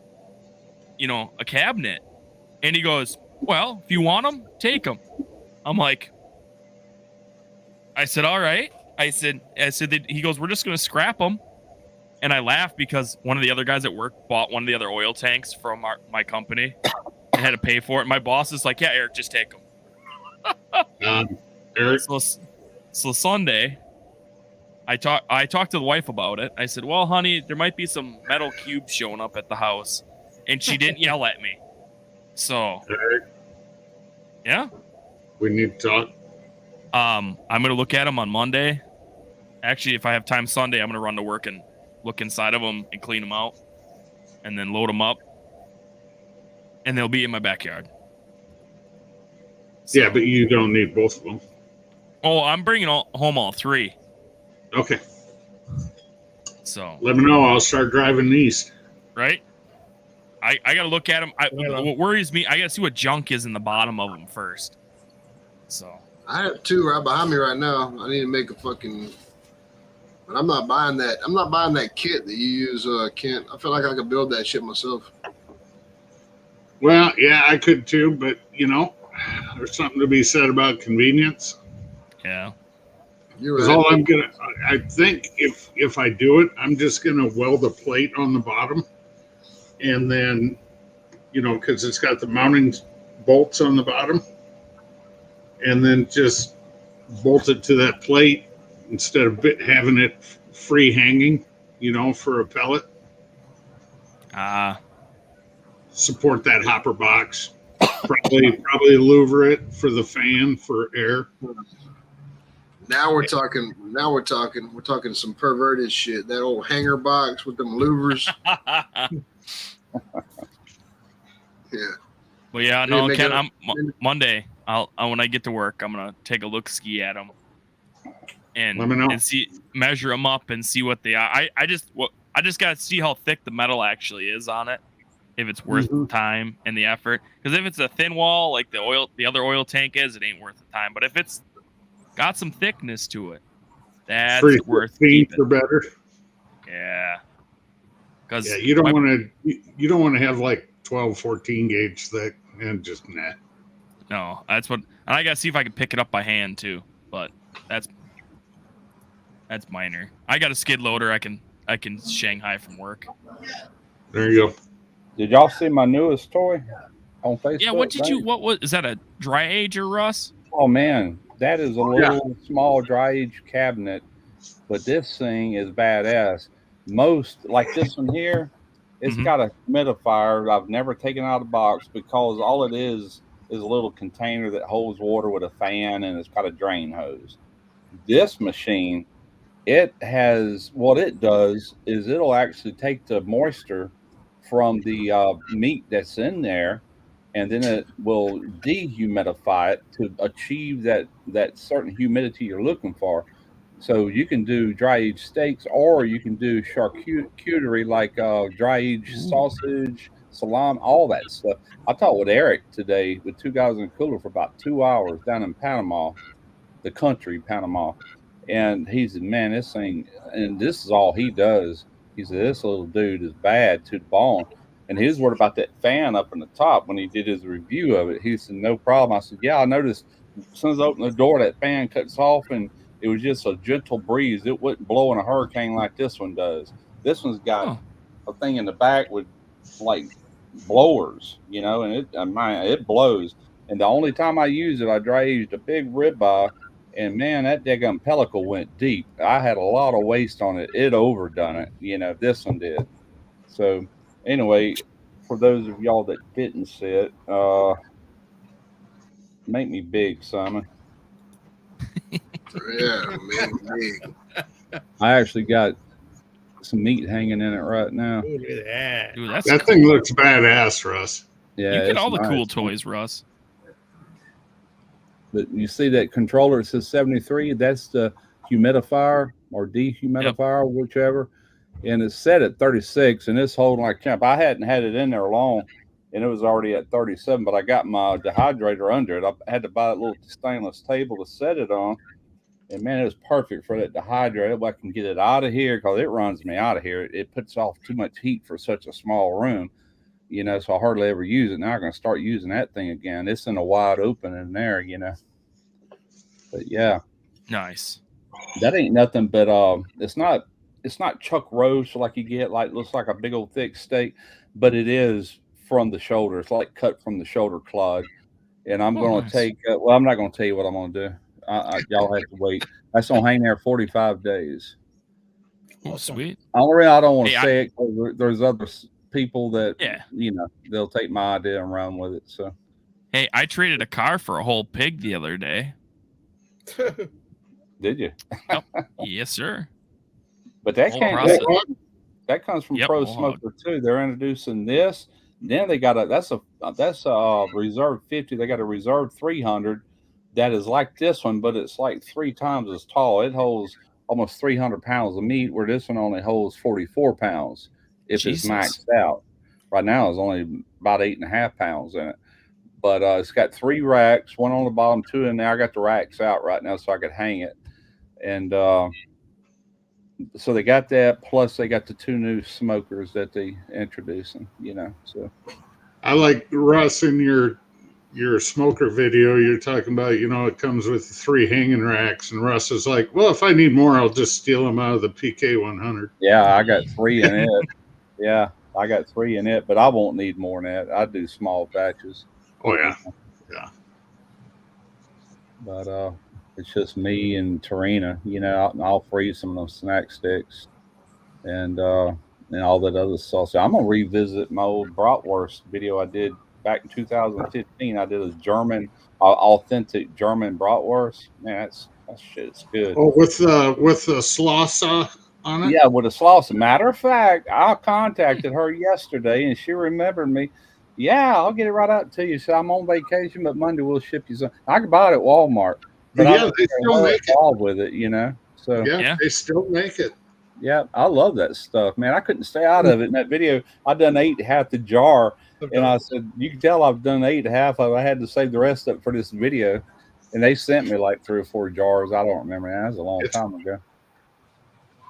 cabinet? And he goes, well, if you want them, take them. I'm like, I said, all right. I said, he goes, we're just going to scrap them. And I laughed because one of the other guys at work bought one of the other oil tanks from my company and had to pay for it. My boss is like, yeah, Eric, just take them.
Eric.
So Sunday, I talked to the wife about it. I said, well, honey, there might be some metal cubes showing up at the house. And she didn't yell at me. So,
Eric,
yeah.
We need to talk.
I'm going to look at them on Monday. Actually, if I have time Sunday, I'm going to run to work and look inside of them and clean them out and then load them up. And they'll be in my backyard.
So, yeah, but you don't need both of them.
Oh, I'm bringing home all three.
Okay.
So
let me know. I'll start driving east.
Right? I got to look at them. What worries me, I got to see what junk is in the bottom of them first. So
I have 2 right behind me right now. I need to make a fucking. But I'm not buying that. I'm not buying that kit that you use, Kent. I feel like I could build that shit myself.
Well, yeah, I could too, but there's something to be said about convenience.
yeah.
You're
Because
right.
all I think if I do it, I'm just gonna weld a plate on the bottom, and then, because it's got the mounting bolts on the bottom, and then just bolt it to that plate instead of having it free hanging, for a pellet. Support that hopper box. Probably louver it for the fan for air.
Now we're talking. We're talking some perverted shit. That old hanger box with them louvers. Yeah.
Well, yeah,
Yeah,
no,
make
Ken.
a-
Monday. I'll when I get to work, I'm gonna take a look ski at them
Let me know.
and measure them up and see what they are. I just gotta see how thick the metal actually is on it, if it's worth the time and the effort. Because if it's a thin wall like the other oil tank is, it ain't worth the time. But if it's got some thickness to it, that's worth
315
keeping.
or better.
Yeah. Because
Yeah, you don't want to have like 12, 14 gauge thick and just nah.
No, that's what. And I gotta see if I can pick it up by hand too. But that's minor. I got a skid loader. I can Shanghai from work.
There you go.
Did y'all see my newest toy on Facebook?
Yeah. What was? Is that a dry ager, Russ?
Oh man, that is a little small dry age cabinet, but this thing is badass. Most like this one here, it's got a humidifier I've never taken out of the box because all it is a little container that holds water with a fan and it's got a drain hose. This machine, it has what it does is it'll actually take the moisture from the meat that's in there, and then it will dehumidify it to achieve that certain humidity you're looking for. So you can do dry aged steaks, or you can do charcuterie like dry aged sausage, salami, all that stuff. I talked with Eric today with 2 guys in a cooler for about 2 hours down in Panama, the country Panama, and he said, "Man, this thing," and this is all he does. He said, "This little dude is bad to the bone." And he was worried about that fan up in the top when he did his review of it. He said, "No problem." I said, "Yeah, I noticed as soon as I opened the door, that fan cuts off, and it was just a gentle breeze. It wouldn't blow in a hurricane like this one does. This one's got a thing in the back with like blowers, and it blows. And the only time I used it, I dry aged a big ribeye, and man, that daggum pellicle went deep. I had a lot of waste on it. It overdone it, this one did. So anyway, for those of y'all that didn't see it, make me big, Simon.
Yeah, man.
I actually got some meat hanging in it right now.
Ooh, look at that.
Dude, that's
That
cool.
thing looks badass, Russ.
Yeah,
You get all the
nice.
cool toys, Russ.
But you see that controller, it says 73. That's the humidifier or dehumidifier, whichever. And it's set at 36, and it's holding like champ. I hadn't had it in there long, and it was already at 37, but I got my dehydrator under it. I had to buy that little stainless table to set it on. And man, it was perfect for that dehydrator. I can get it out of here because it runs me out of here. It puts off too much heat for such a small room, so I hardly ever use it. Now I'm going to start using that thing again. It's in a wide open in there, But yeah.
Nice.
That ain't nothing but it's not chuck roast like you get, like looks like a big old thick steak, but it is from the shoulder. It's like cut from the shoulder clod. And I'm going to take I'm not going to tell you what I'm going to do. Y'all have to wait. That's going to hang there 45 days.
Oh, sweet.
I don't want to say it because there's other people that they'll take my idea and run with it. So
hey, I traded a car for a whole pig the other day.
Did you?
Yep. Yes, sir.
But that comes from Pro Smoker too. They're introducing this. Then they got that's a reserve 50. They got a reserve 300 that is like this one, but it's like 3 times as tall. It holds almost 300 pounds of meat, where this one only holds 44 pounds if it's maxed out. Right now, it's only about 8.5 pounds in it. but it's got 3 racks, one on the bottom, 2 in there. I got the racks out right now so I could hang it, and so they got that. Plus, they got the 2 new smokers that they introducing. So
I like Russ in your smoker video. You're talking about, it comes with 3 hanging racks, and Russ is like, well, if I need more, I'll just steal them out of the PK 100.
yeah, I got 3 in it. Yeah, I got 3 in it, but I won't need more than that. I do small batches.
Oh yeah.
But it's just me and Tarina. I'll freeze some of those snack sticks and all that other sauce. I'm gonna revisit my old bratwurst video I did back in 2015. I did a German, authentic German bratwurst. Man, that shit's good.
Oh, with the slaw on it.
Yeah, with a sauce. Matter of fact, I contacted her yesterday and she remembered me. Yeah, I'll get it right out to you. So I'm on vacation, but Monday we'll ship you some. I can buy it at Walmart, but
Yeah,
I'm
they still make it.
involved with it, So
Yeah, they still make it.
yeah, I love that stuff, man. I couldn't stay out of it. In that video, I done ate half the jar, and I said, "You can tell I've done ate half of it. I had to save the rest of it for this video." And they sent me like 3 or 4 jars. I don't remember. That was a long time ago.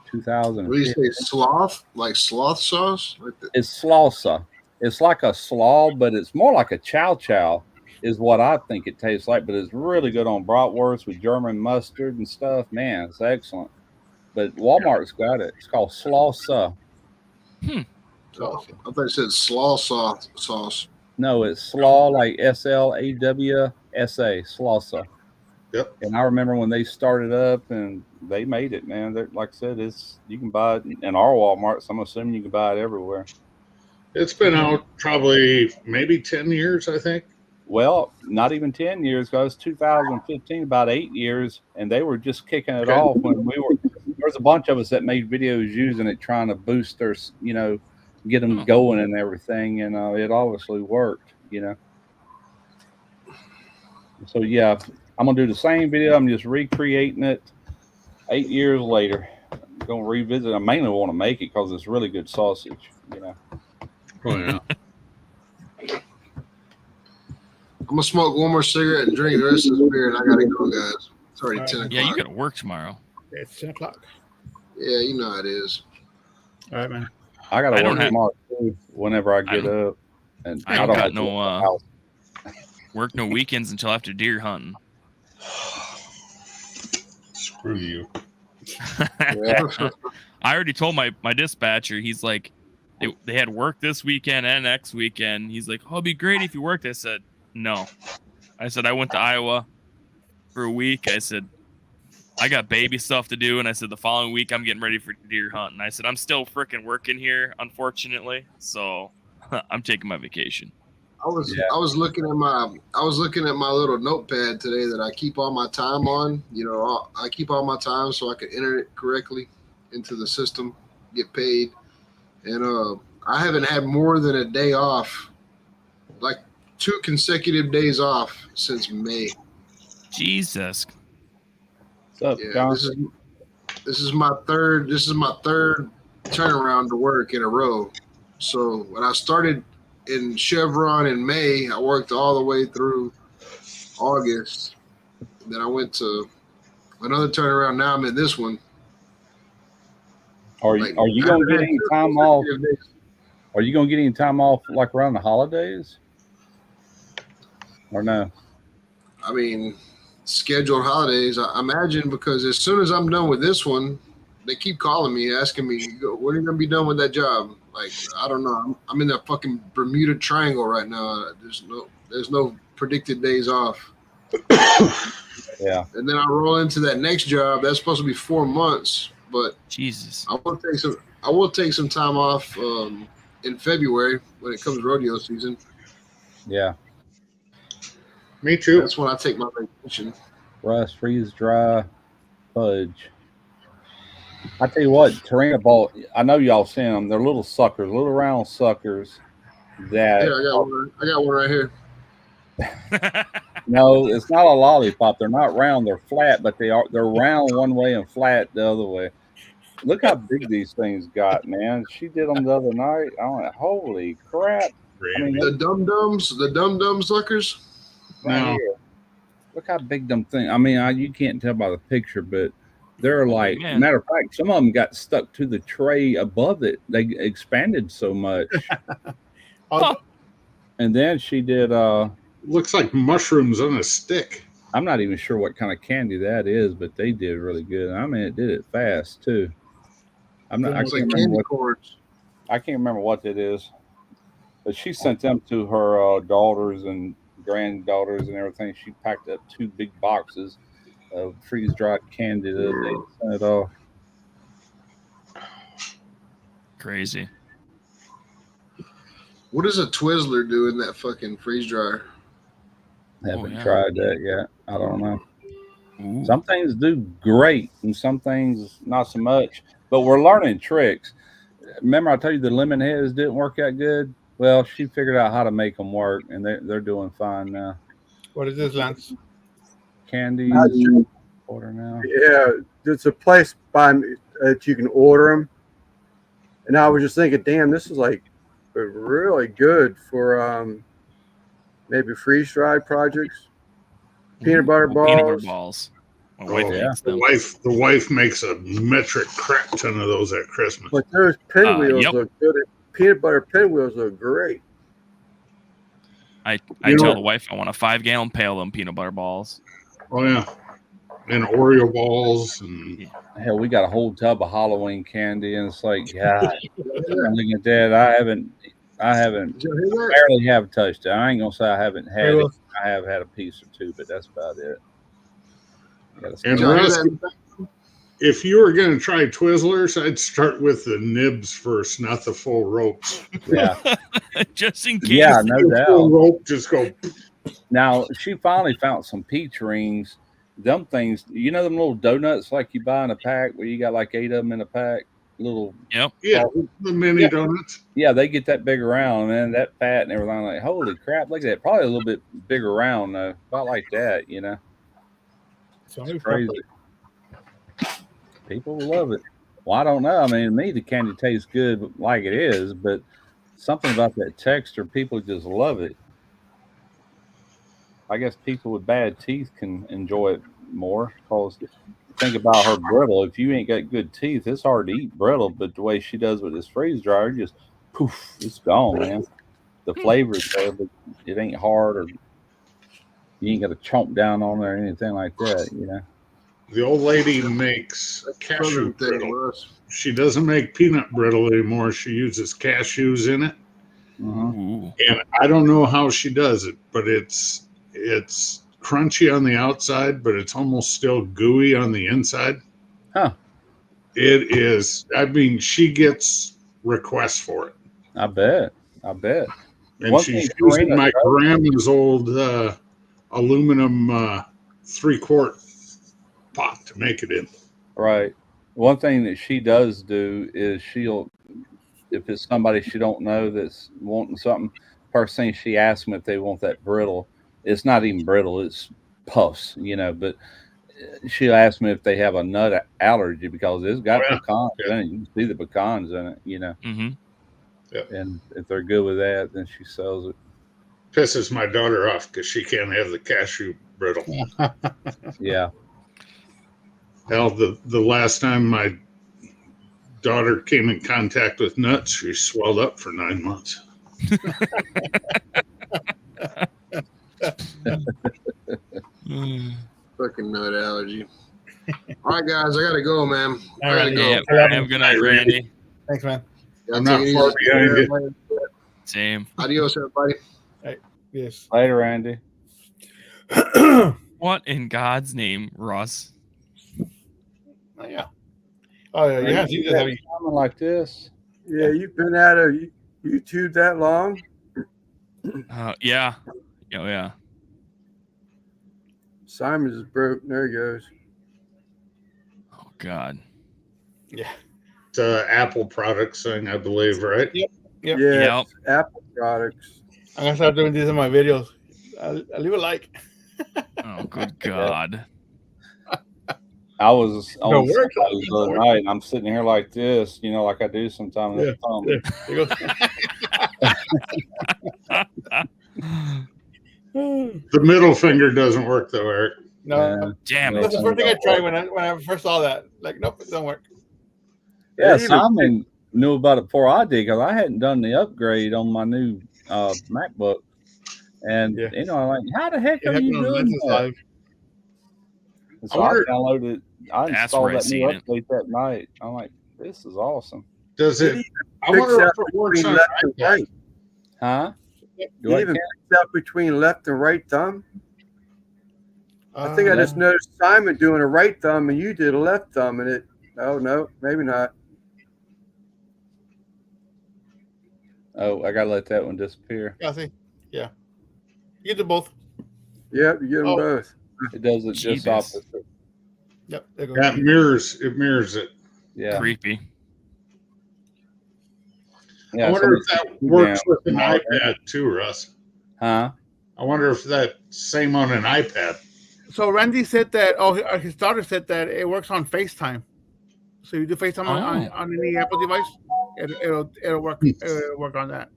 2000.
What do you say, sloth? Like sloth sauce?
It's slausa. It's like a slaw, but it's more like a chow chow, is what I think it tastes like. But it's really good on bratwurst with German mustard and stuff. Man, it's excellent. But Walmart's got it. It's called slausa.
Oh, I thought it said slaw sauce.
No, it's slaw, like SLAWSA, slausa.
Yep.
And I remember when they started up and they made it, man. Like I said, you can buy it in our Walmart. So I'm assuming you can buy it everywhere.
It's been out probably maybe 10 years, I think.
Well, not even 10 years, because 2015, about 8 years, and they were just kicking it off when there was a bunch of us that made videos using it, trying to boost their, get them going and everything, and it obviously worked, So yeah, I'm gonna do the same video. I'm just recreating it 8 years later. I'm gonna revisit. I mainly want to make it because it's really good sausage,
Oh yeah.
I'm gonna smoke one more cigarette and drink the rest of this beer, and I gotta go, guys. It's already 10 o'clock.
Yeah, you got to work tomorrow.
It's 10 o'clock.
Yeah, you know how it is.
All right, man.
I gotta
I don't
work
have-
tomorrow too, whenever I get up, and
I don't got
have to
no,
leave the house.
Work no weekends until after deer hunting.
Screw you.
Yeah.
I already told my dispatcher. He's like, they had work this weekend and next weekend. He's like, oh, it'd be great if you worked. I said, no. I said, I went to Iowa for a week. I said, I got baby stuff to do. And I said, the following week, I'm getting ready for deer hunt. And I said, I'm still freaking working here, unfortunately. So I'm taking my vacation.
I was looking at my little notepad today that I keep all my time on. I keep all my time so I can enter it correctly into the system, get paid. And I haven't had more than a day off, like 2 consecutive days off since May.
Jesus.
What's up,
Yeah,
John?
this is my third turnaround to work in a row. So when I started in Chevron in May, I worked all the way through August. Then I went to another turnaround. Now I'm in this one.
Are you gonna get any time off? Are you gonna get any time off like around the holidays? Or no?
I mean, scheduled holidays, I imagine, because as soon as I'm done with this one, they keep calling me, asking me, when are you going to be done with that job? Like, I don't know. I'm in that fucking Bermuda Triangle right now. There's no predicted days off.
Yeah.
And then I roll into that next job. That's supposed to be 4 months, but
Jesus.
I will take some time off in February when it comes rodeo season.
Yeah.
Me too.
That's when I take my vacation.
Rust, freeze, dry, fudge. I tell you what, Tarina bought. I know y'all seen them. They're little suckers, little round suckers. That
I got one right here.
no, it's not a lollipop. They're not round. They're flat, but they're round one way and flat the other way. Look how big these things got, man. She did them the other night. I went, holy crap!
Randy.
The dum dum suckers.
Right
No.
here. Look how big them things. I mean, you can't tell by the picture, but they're like.
man.
Matter of fact, some of them got stuck to the tray above it. They expanded so much.
Oh,
And then she did.
Looks like mushrooms on a stick.
I'm not even sure what kind of candy that is, but they did really good. I mean, it did it fast too. I'm not. I
It's
can't
like
remember
candy
what.
corns.
I can't remember what it is. But she sent them to her daughters and granddaughters and everything. She packed up 2 big boxes of freeze dried candy that they sent it off.
Crazy.
What does a Twizzler do in that fucking freeze dryer?
Haven't
yeah.
tried that yet. I don't know.
Ooh.
Some things do great and some things not so much. But we're learning tricks. Remember, I told you the lemon heads didn't work out good? Well, she figured out how to make them work, and they're doing fine now.
what is this, Lance?
Candies,
Uh,
order now.
Yeah, there's a place by me that you can order them. And I was just thinking, damn, this is like really good for maybe freeze dried projects. Peanut butter balls.
Peanut butter balls. My wife
Oh,
makes
the
them.
wife makes a metric crap ton of those at Christmas.
But those pinwheels
Yep.
look good. Peanut butter pinwheels look great.
I
You
tell
know-
the wife I want a 5-gallon pail of them peanut butter balls.
Oh yeah, and Oreo balls and
Hell, we got a whole tub of Halloween candy, and it's like, God, I'm looking at that. I haven't
Did you hear that?
barely have touched it. I ain't gonna say I haven't had
Hey,
it.
well,
I have had a piece or two, but that's about it. I gotta
And
Did y'all hear
Russ,
that?
if you were going to try Twizzlers, I'd start with the nibs first, not the full ropes.
yeah,
Just in case.
yeah, no
The full
doubt.
rope, just go.
Now she finally found some peach rings. Them things, you know, them little donuts like you buy in a pack where you got like 8 of them in a pack. Little,
Yep.
Yeah, the mini
Yeah.
donuts.
yeah, they get that big around, man. That fat and everything. Like, holy crap! Look at that. Probably a little bit bigger round though. About like that, you know.
it's only
Crazy. People love it. Well, I don't know. I mean, to me, the candy tastes good like it is, but something about that texture, people just love it. I guess people with bad teeth can enjoy it more because think about her brittle. If you ain't got good teeth, it's hard to eat brittle. But the way she does with this freeze dryer, just poof, it's gone, man. The flavor's there, but it ain't hard or you ain't got to chomp down on it or anything like that, you know.
The old lady makes cashew
Southern thing,
brittle.
Russ.
She doesn't make peanut brittle anymore. She uses cashews in it.
Mhm.
Ooh.
And I don't know how she does it, but it's crunchy on the outside, but it's almost still gooey on the inside.
Huh.
It is. I mean, she gets requests for it,
I bet.
and
One
she's
thing
using
Karina
my
does-
grandma's old aluminum 3-quart pot to make it in.
Right. One thing that she does do is she'll, if it's somebody she don't know that's wanting something, first thing she asks them if they want that brittle. It's not even brittle; it's puffs, you know. But she'll ask me if they have a nut allergy because it's got
Oh, yeah.
pecans in it. You can see the pecans in it, you know.
Mm-hmm.
And if they're good with that, then she sells it.
Pisses my daughter off because she can't have the cashew brittle.
Yeah.
Hell, the last time my daughter came in contact with nuts, she swelled up for 9 months.
Fucking nut allergy. All right, guys, I gotta go, man. I
All
gotta
right,
go.
Yeah, have a good night, Randy.
Thanks, man.
Y'all
I'm
take
not
it
far
easy.
behind you.
Everybody.
Same.
Adios, everybody.
Yes.
Later, Andy.
What in God's name, Russ?
Oh, yeah. Oh, yeah. You have seen this, have you?
Something like this.
Yeah, you've been out of YouTube that long?
Yeah. Oh, yeah.
Simon's is broke. There he goes.
Oh, God.
Yeah.
It's Apple products thing, I believe, right?
Yep.
Yeah,
Yep.
it's Apple products.
I'm going to start doing this in my videos. I'll leave a like.
Oh, good God.
I was on
Don't work,
somebody's the other
work.
night, and I'm sitting here like this, you know, like I do sometimes.
Yeah. There you go.
The middle finger doesn't work though, Eric.
No,
Damn
that's
it.
the first thing I tried when I first saw that. Like, nope, it don't work.
Yeah,
They even-
Simon knew about it before I did because I hadn't done the upgrade on my new MacBook. And
Yeah.
you know, I'm like, how the heck
It
are
happened
you
on
doing
Lenses
that?
Live.
And
I
so I
wonder-
downloaded. I
That's
installed
where I
that new
seen it.
update that night. I'm like, this is awesome,
Does
It
it?
even
I
picks
wonder
out
if it works
between
on
left and
iPad.
right.
huh?
It
Do I
even
can't?
picks out between left and right thumb. I think I
left-
just noticed Simon doing a right thumb and you did a left thumb, and it. Oh no, maybe not.
Oh, I gotta let that one disappear.
Yeah, see, yeah, you do both.
Yep, you get them
Oh.
both.
It does it just
Jeebus.
opposite.
Yep, there goes.
That mirrors. It mirrors it.
Yeah,
Creepy.
yeah.
I wonder if that works with an
Yeah.
iPad too, Russ.
Huh?
I wonder if that same on an iPad.
So Randy said that. Oh, his daughter said that it works on FaceTime. So you do FaceTime on any Apple device, it'll work on that.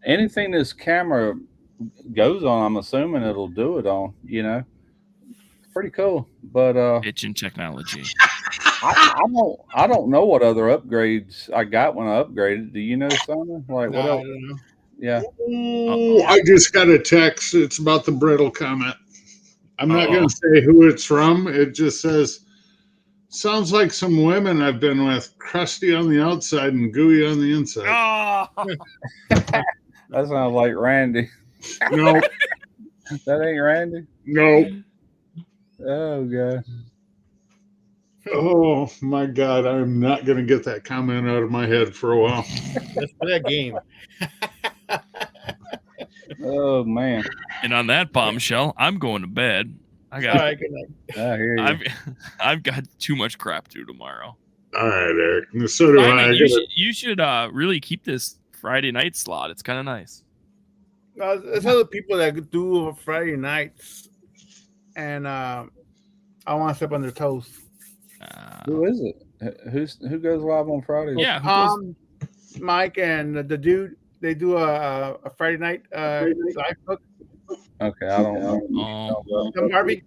Anything this camera goes on, I'm assuming it'll do it on. You know, it's pretty cool. But
Bitchin' technology.
I don't know what other upgrades I got when I upgraded. Do you know, Simon? Like what
I
else?
don't know.
Yeah.
Oh, I just got a text. It's about the brittle comment. I'm not
Uh-oh.
going to say who it's from. It just says, sounds like some women I've been with, crusty on the outside and gooey on the inside.
Oh,
That sounds like Randy.
No,
That ain't Randy.
no.
Oh god.
Oh my God. I'm not going to get that comment out of my head for a while.
Let's play a game.
Oh man.
and on that bombshell, I'm going to bed. I
All
got.
right, good night.
I hear you.
I've got too much crap to do tomorrow.
All right, Eric. So do I.
Simon,
I gotta-
you should really keep this Friday night slot. It's kind of nice.
There's other people that do Friday nights, and I want to step on their toes.
Who is it? Who goes live on Fridays?
Yeah, who goes-
Mike, and the dude. They do a Friday night live book.
Okay, I don't know.
Oh,
Tom Harvey.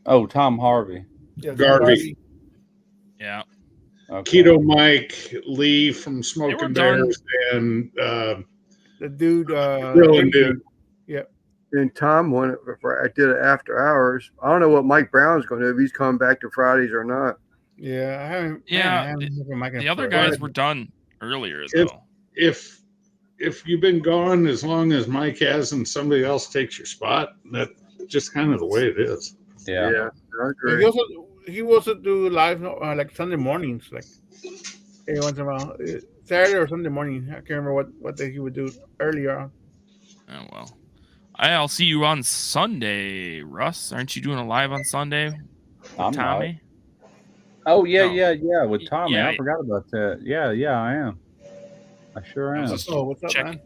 Oh, Tom Harvey.
Yeah, Tom
Garvey.
yeah.
Okay.
Keto Mike, Lee from
They were
Smoking
done-
Bears, and
The dude.
Dylan dude.
And Tom won it before I did it after hours. I don't know what Mike Brown's going to do, if he's coming back to Fridays or not.
Yeah, I haven't.
Yeah,
I haven't heard from Mike in
The other
forever.
guys were done earlier
If-
though.
If you've been gone as long as Mike has and somebody else takes your spot, that's just kind of the way it is.
Yeah.
I
He
agree.
also do live like Sunday mornings, like every once in a while, Saturday or Sunday morning. I can't remember what day he would do earlier on.
Oh well. I'll see you on Sunday, Russ. Aren't you doing a live on Sunday,
I'm not.
Tommy?
Oh yeah,
No.
yeah. With Tommy,
Yeah.
I forgot about that. Yeah, I am. I sure
I was
am.
just-
Oh, what's up,
Check.
man?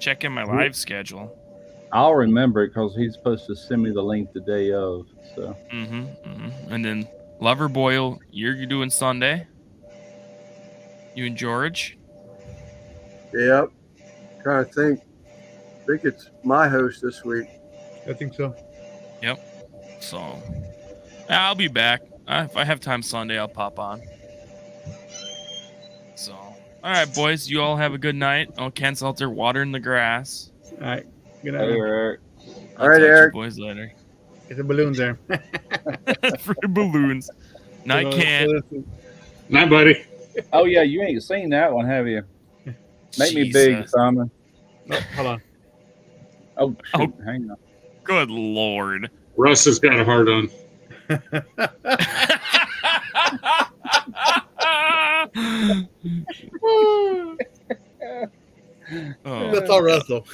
Check in my live schedule.
I'll remember it because he's supposed to send me the link the day of. So
And then Lover Boyle, you're doing Sunday. You and George.
Yep. Trying to think. I think it's my host this week.
I think so.
So I'll be back. If I have time Sunday, I'll pop on. So, all right, boys. You all have a good night. Oh, Ken's out there watering the grass.
All right, good
hey,
night.
Eric.
I'll
All right,
talk to you
Eric.
boys later.
Get the balloons there.
For balloons. Night, Ken.
Night, buddy.
Oh yeah, you ain't seen that one, have you? Make me big,
Jesus.
Simon.
Oh, hold on.
Oh, shoot,
Oh.
hang on.
Good Lord.
Russ has got a hard on.
Oh,
That's all Russell.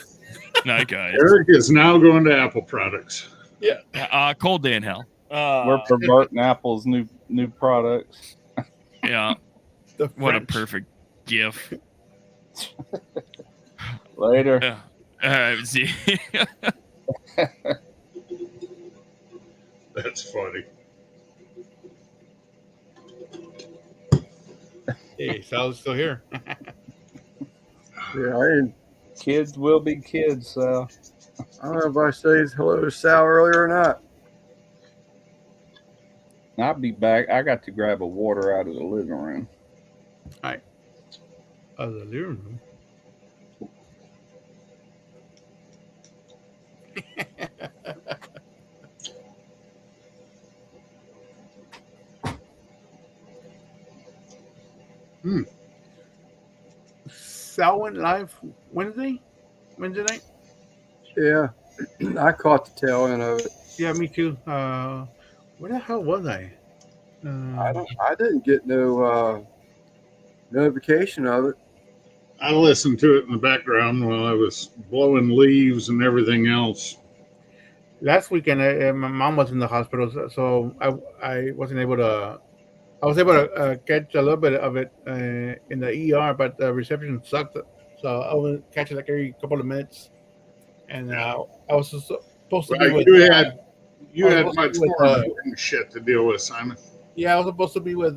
night, guys.
Eric is now going to Apple products.
Cold day in hell.
We're perverting Apple's new products.
Yeah.
The
What a
French.
perfect gif.
Later.
See.
That's funny.
Hey, Sal's still here.
Yeah, I didn't
Kids will be kids.
I don't know if I say hello to Sal earlier or not.
I'll be back. I got to grab a water out of the living room.
The living room. Sal went live Wednesday night.
Yeah, I caught the tail end of it.
Yeah, me too. Where the hell was I?
I didn't get no notification of it.
I listened to it in the background while I was blowing leaves and everything else.
Last weekend, my mom was in the hospital, so I wasn't able to. I was able to catch a little bit of it in the ER, but the reception sucked. So I was catching like every couple of minutes, and I was supposed to be
Right,
with.
you
I
had
was supposed
much
to be
more
with,
important shit to deal with, Simon.
yeah, I was supposed to be with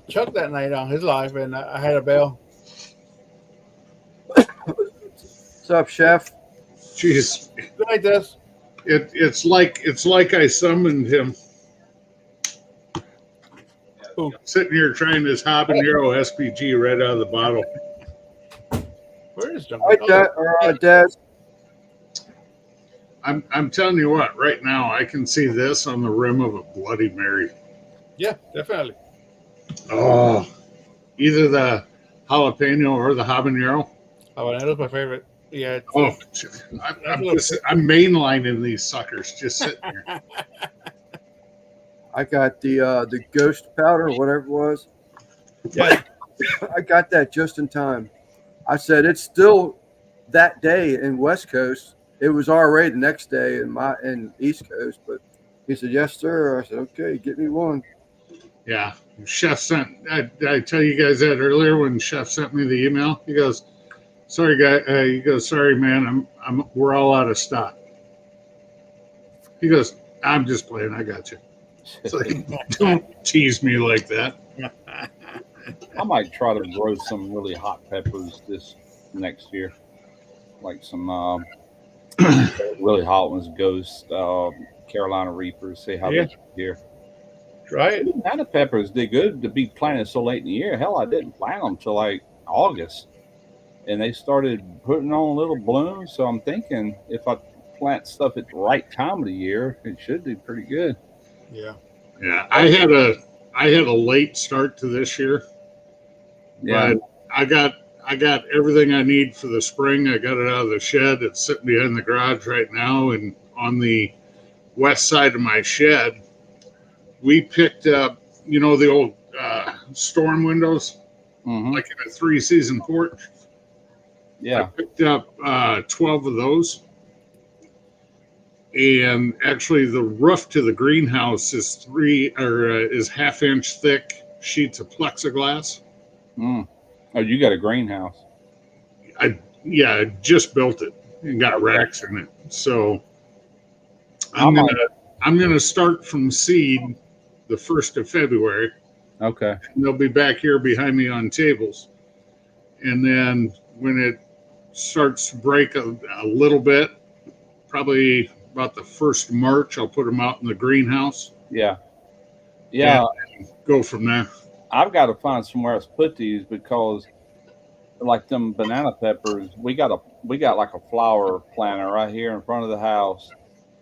Chuck that night on his live, and I had a bail.
What's up, Chef?
Jeez,
Good night, Des.
it's like I summoned him.
Who?
Sitting here trying this habanero SPG right out of the bottle.
Where is John?
Hi, Des.
I'm telling you what, right now I can see this on the rim of a Bloody Mary.
Yeah, definitely.
Oh, either the jalapeno or the habanero.
Habanero's my favorite. Yeah.
Oh, I'm mainlining these suckers just sitting here.
I got the ghost powder, whatever it was.
Yeah.
I got that just in time. I said it's still that day in West Coast. It was already the next day in East Coast, but he said yes, sir. I said okay, get me one.
Yeah, Chef sent. I tell you guys that earlier when Chef sent me the email. He goes, "Sorry, guy." He goes, "Sorry, man. We're all out of stock." He goes, "I'm just playing. I got you." It's like, don't tease me like that.
I might try to grow some really hot peppers this next year, like some really hot ones, Ghost, Carolina Reapers. See how
Yeah.
they do here.
Right.
Banana peppers did good to be planted so late in the year. Hell, I didn't plant them till like August, and they started putting on little blooms. So I'm thinking if I plant stuff at the right time of the year, it should do pretty good.
Yeah.
Yeah, I had a late start to this year,
Yeah,
but I got everything I need for the spring. I got it out of the shed. It's sitting behind the garage right now, and on the west side of my shed, we picked up, the old storm windows, like in a 3-season porch. I
yeah.
picked up 12 of those. And actually, the roof to the greenhouse is is half-inch thick sheets of plexiglass.
Mm. Oh, you got a greenhouse?
I just built it and got racks in it. So I'm gonna start from seed the 1st of February.
Okay.
And they'll be back here behind me on tables. And then when it starts to break a little bit, probably about the 1st of March, I'll put them out in the greenhouse.
Yeah. Yeah.
And go from there.
I've got to find somewhere else to put these because, like them banana peppers, we got like a flower planter right here in front of the house,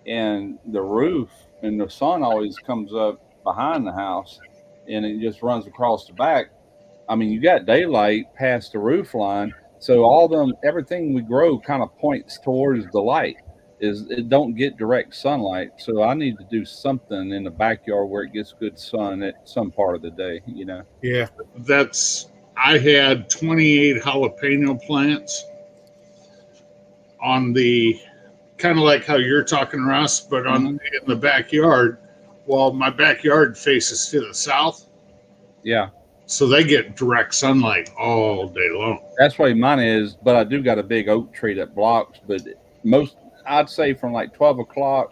and the roof and the sun always comes up behind the house, and it just runs across the back. I mean, you got daylight past the roof line, so everything we grow kind of points towards the light. It don't get direct sunlight, so I need to do something in the backyard where it gets good sun at some part of the day.
Yeah.
I had 28 jalapeno plants on the kind of like how you're talking, Russ, but in the backyard. Well, my backyard faces to the south.
Yeah.
So they get direct sunlight all day long.
That's why mine is, but I do got a big oak tree that blocks, but I'd say from like 12 o'clock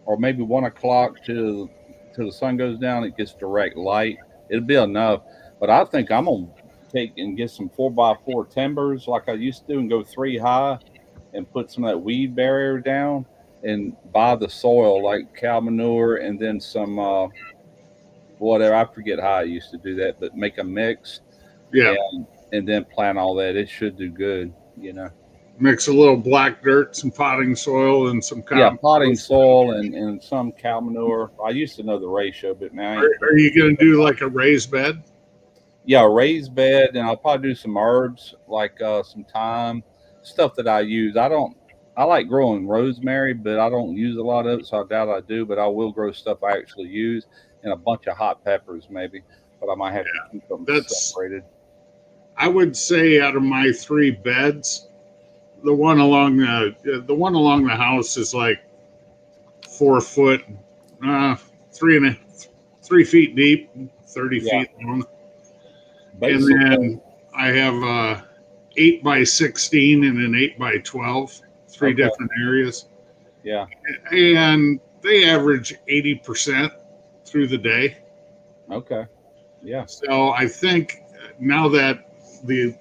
or maybe 1 o'clock till the sun goes down, it gets direct light. It'll be enough. But I think I'm going to take and get some 4x4 timbers like I used to and go 3 high and put some of that weed barrier down and buy the soil like cow manure and then some whatever. I forget how I used to do that, but make a mix
Yeah.
and then plant all that. It should do good, you know.
Mix a little black dirt, some potting soil, and some
Yeah, potting
compost.
soil and some cow manure. I used to know the ratio, but now I ain't.
Are you going to do like a raised bed?
Yeah, raised bed, and I'll probably do some herbs like some thyme, stuff that I use. I don't. I like growing rosemary, but I don't use a lot of it, so I doubt I do. But I will grow stuff I actually use, and a bunch of hot peppers maybe. But I might have to keep them
That's,
separated.
I would say, out of my 3 beds, the the one along the house is like 4 foot, uh, 3 feet deep, 30
Yeah,
feet long, and
basil.
then I have 8x16 and an 8x12, three
Okay.
different areas,
Yeah.
and they average 80% through the day.
Okay. Yeah.
So I think now that the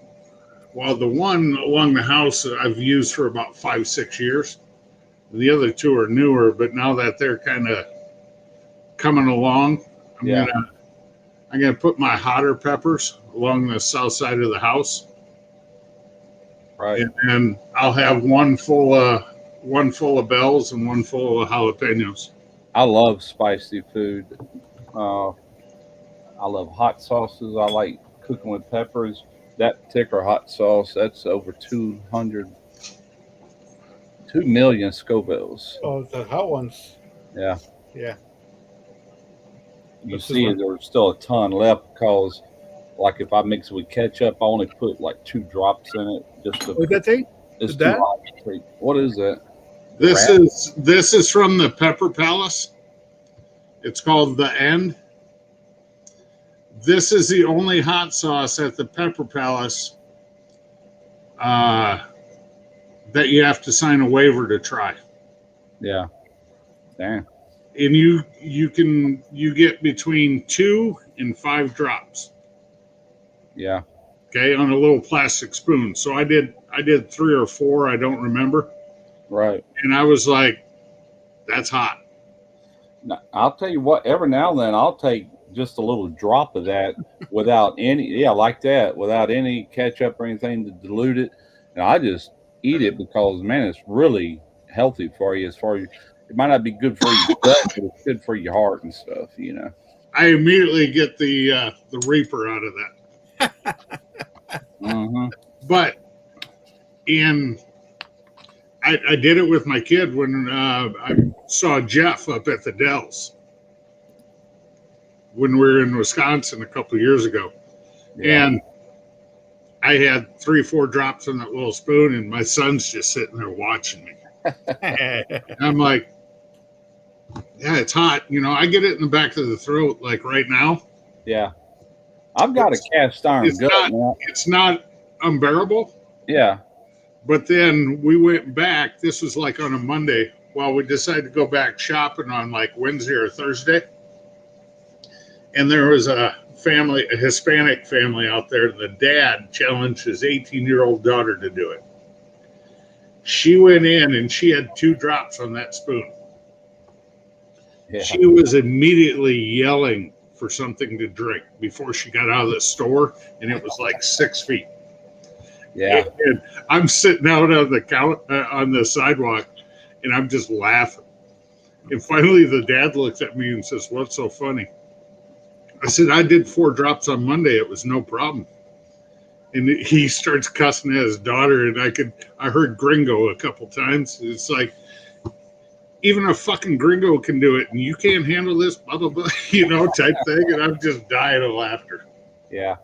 the one along the house I've used for about 5-6 years. The other two are newer, but now that they're kind of coming along, I'm
Yeah.
gonna I'm gonna put my hotter peppers along the south side of the house,
Right.
and I'll have one full of bells and one full of jalapenos.
I love spicy food. Uh, I love hot sauces. I like cooking with peppers. That particular hot sauce, that's over 2 million Scovilles.
Oh, the hot ones.
Yeah.
Yeah.
You
This is
see,
one.
there's still a ton left because, like, if I mix it with ketchup, I only put like 2 drops in it. Just to,
What's that thing?
it's
Is
too
that?
hot to treat. What is that?
This
Rat?
is from the Pepper Palace. It's called The End. This is the only hot sauce at the Pepper Palace uh, that you have to sign a waiver to try.
Yeah. Damn.
And you get between 2 and 5 drops,
Yeah.
okay, on a little plastic spoon. So I did 3 or 4, I don't remember,
Right.
and I was like, that's hot.
Now, I'll tell you what. Every now and then, I'll take just a little drop of that without any. Yeah, like that, without any ketchup or anything to dilute it, and I just eat it because man, it's really healthy for you. As far as it might not be good for your gut, but it's good for your heart and stuff. You know.
I immediately get the Reaper out of that.
Mm-hmm.
But in I did it with my kid when I saw Jeff up at the Dells when we were in Wisconsin a couple of years ago.
Yeah.
And I had 3-4 drops on that little spoon, and my son's just sitting there watching me. And I'm like, yeah, it's hot. You know, I get it in the back of the throat, like right now.
Yeah. I've got a cast iron
It's
gut.
not,
Man.
it's not unbearable.
Yeah.
But then we went back. This was like on a Monday. Well, we decided to go back shopping on like Wednesday or Thursday. And there was a Hispanic family out there. The dad challenged his 18-year-old daughter to do it. She went in and she had 2 drops on that spoon.
Yeah.
She was immediately yelling for something to drink before she got out of the store, and it was like 6 feet.
Yeah.
And I'm sitting out on the sidewalk, and I'm just laughing. And finally, the dad looks at me and says, "What's so funny?" I said, "I did 4 drops on Monday. It was no problem." And he starts cussing at his daughter, and I heard gringo a couple times. It's like, even a fucking gringo can do it, and you can't handle this, blah, blah, blah, type thing. And I'm just dying of laughter.
Yeah.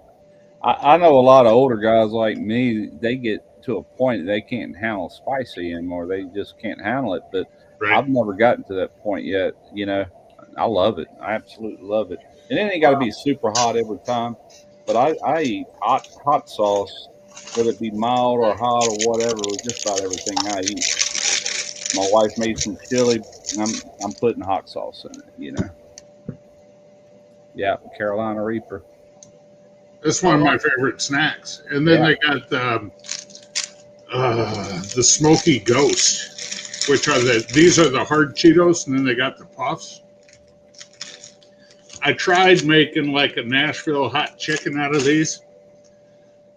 I know a lot of older guys like me, they get to a point that they can't handle spicy anymore. They just can't handle it. But
Right.
I've never gotten to that point yet. You know, I love it. I absolutely love it. And it ain't got to be super hot every time. But I eat hot sauce, whether it be mild or hot or whatever, with just about everything I eat. My wife made some chili, and I'm putting hot sauce in it. You know. Yeah, Carolina Reaper.
That's one of my favorite snacks. And then they got the Smoky Ghost, which are these are the hard Cheetos, and then they got the puffs. I tried making like a Nashville hot chicken out of these.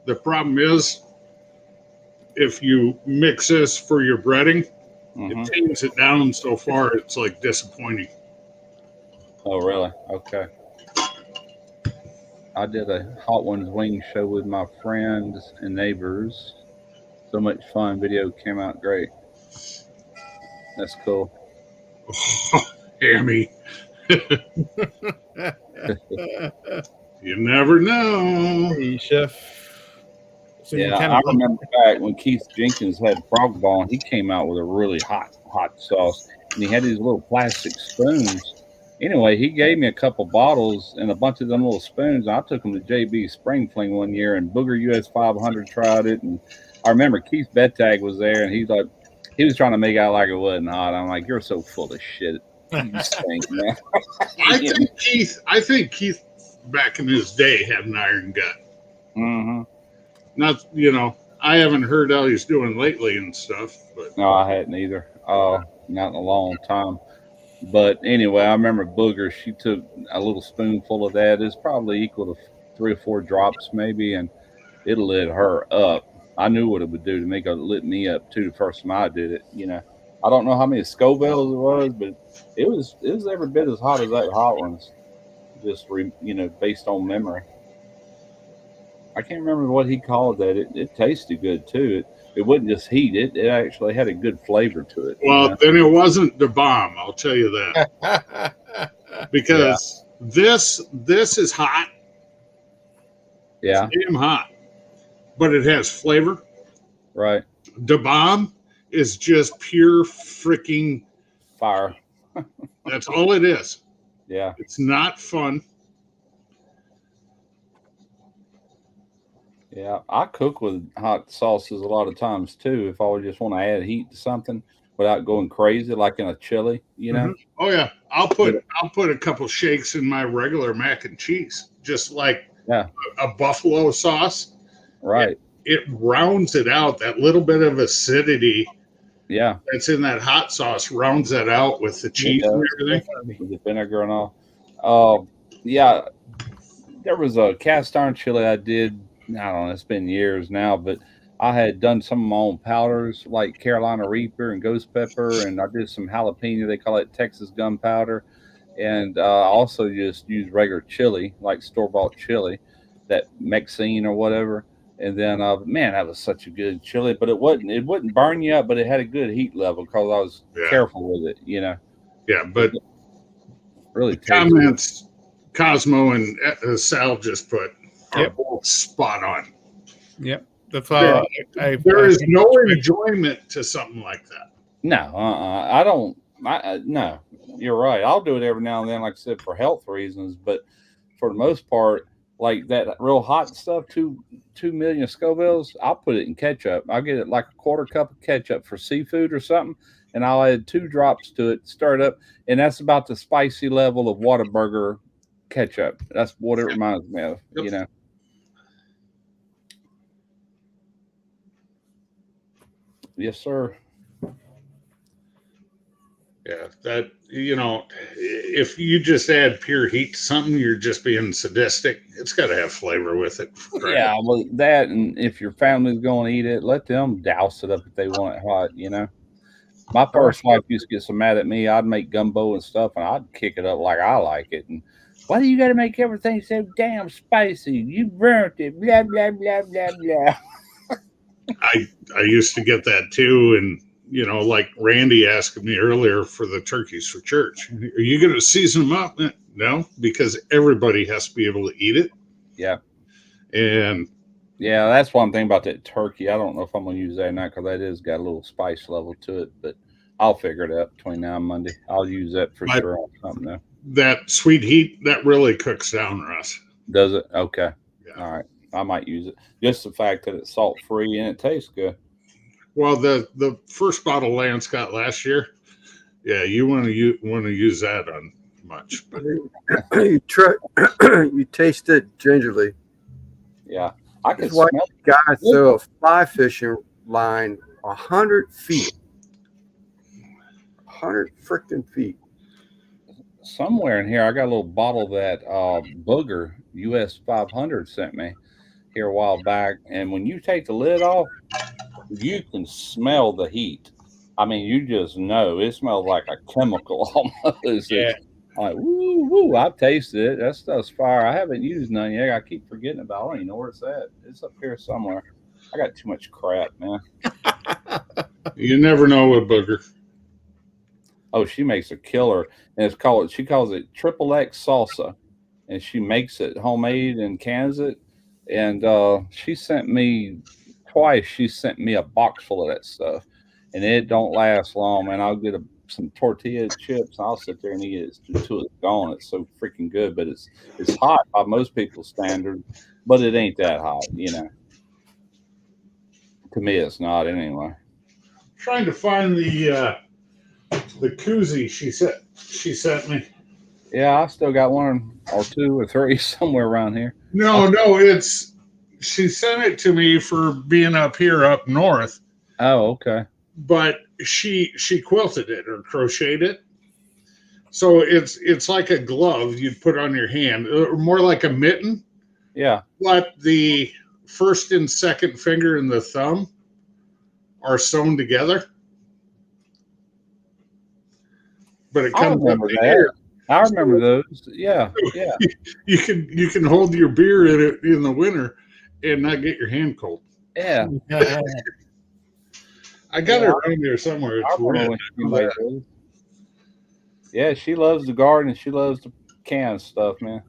The problem is, if you mix this for your breading, it tames it down so far it's like disappointing.
Oh, really? Okay. I did a Hot Ones wing show with my friends and neighbors. So much fun. Video came out great. That's cool.
Hammy. You never know.
Hey, chef. So
Yeah, I remember back when Keith Jenkins had Frog Ball, he came out with a really hot sauce, and he had these little plastic spoons. Anyway, he gave me a couple bottles and a bunch of them little spoons. I took them to JB Spring Fling one year, and Booger US 500 tried it, and I remember Keith Bettag was there, and he's like, he was trying to make out like it wasn't hot. I'm like, you're so full of shit. You stink, man.
I think Keith back in his day had an iron gut.
Mm-hmm.
Not, I haven't heard how he's doing lately and stuff. But
no, I hadn't either. Not in a long time. But anyway, I remember Booger. She took a little spoonful of that. It's probably equal to 3 or 4 drops, maybe, and it lit her up. I knew what it would do to make it lit me up too. The first time I did it, I don't know how many Scovilles it was, but it was every bit as hot as that Hot Ones. Just based on memory. I can't remember what he called that. It tasted good too. It wasn't just heat. It actually had a good flavor to it.
Well, then it wasn't the bomb. I'll tell you that. Because this is hot.
Yeah.
It's damn hot. But it has flavor.
Right.
The bomb is just pure freaking
fire.
That's all it is.
Yeah.
It's not fun.
Yeah, I cook with hot sauces a lot of times too. If I just want to add heat to something without going crazy, like in a chili,
Mm-hmm. Oh yeah, I'll put a couple shakes in my regular mac and cheese, just like a buffalo sauce.
Right.
It rounds it out. That little bit of acidity.
Yeah.
That's in that hot sauce rounds that out with the cheese and everything.
With the vinegar and all. Yeah. There was a cast iron chili I did. I don't know, it's been years now, but I had done some of my own powders like Carolina Reaper and Ghost Pepper, and I did some jalapeno. They call it Texas gunpowder. And I also just used regular chili, like store-bought chili, that Mexine or whatever. And then, man, that was such a good chili. But it wouldn't burn you up, but it had a good heat level because I was careful with it,
Yeah, but
really
comments Cosmo and Sal just put are both spot on.
Yep. That's why
there is no enjoyment to something like that.
No, I don't. No, you're right. I'll do it every now and then, like I said, for health reasons. But for the most part, like that real hot stuff, 2 million Scovilles, I'll put it in ketchup. I'll get it like a quarter cup of ketchup for seafood or something, and I'll add 2 drops to it, stir it up, and that's about the spicy level of Whataburger ketchup. That's what it reminds me of, Yes, sir.
Yeah, that if you just add pure heat to something, you're just being sadistic. It's got to have flavor with it.
Yeah, well, that, and if your family's going to eat it, let them douse it up if they want it hot. My first wife used to get so mad at me. I'd make gumbo and stuff, and I'd kick it up like I like it. And why do you got to make everything so damn spicy? You burnt it. Blah blah blah blah blah.
I used to get that too, and like Randy asked me earlier for the turkeys for church. Are you going to season them up? No, because everybody has to be able to eat it.
Yeah.
And
yeah, that's one thing about that turkey. I don't know if I'm going to use that or not because that has got a little spice level to it, but I'll figure it out between now and Monday. I'll use that for sure on something though.
That sweet heat, that really cooks down, Russ.
Does it? Okay.
Yeah.
All right. I might use it. Just the fact that it's salt free and it tastes good.
Well, the first bottle Lance got last year, you want to use that on much. But
you taste it gingerly.
Yeah, I could
That's why
smell.
guys throw a fly fishing line 100 feet. 100 freaking feet.
Somewhere in here, I got a little bottle that Booger US 500 sent me here a while back, and when you take the lid off, you can smell the heat. I mean, you just know it smells like a chemical almost.
Yeah.
I'm like, woo, woo, I've tasted it. That stuff's fire. I haven't used none yet. I keep forgetting about it. I don't even know where it's at. It's up here somewhere. I got too much crap, man.
You never know with Booger.
Oh, she makes a killer, and she calls it Triple X Salsa, and she makes it homemade and cans it. And she sent me twice. She sent me a box full of that stuff, and it don't last long. Man, I'll get some tortilla chips. And I'll sit there and eat it until it's gone. It's so freaking good, but it's hot by most people's standards, but it ain't that hot, you know. To me, it's not anyway.
Trying to find the koozie she sent me.
Yeah, I still got one or two or three somewhere around here.
No, she sent it to me for being up here up north,
Oh, okay.
but she quilted it or crocheted it. So it's like a glove you'd put on your hand, or more like a mitten,
Yeah.
but the first and second finger and the thumb are sewn together. But it
I
comes up
remember
to
that.
here.
I remember those. Yeah, yeah.
You can hold your beer in it in the winter and not get your hand cold.
Yeah.
I got
Yeah,
it around there somewhere.
I
It's
remember
red.
when she made those. Yeah, she loves the garden. She loves the canned stuff, man.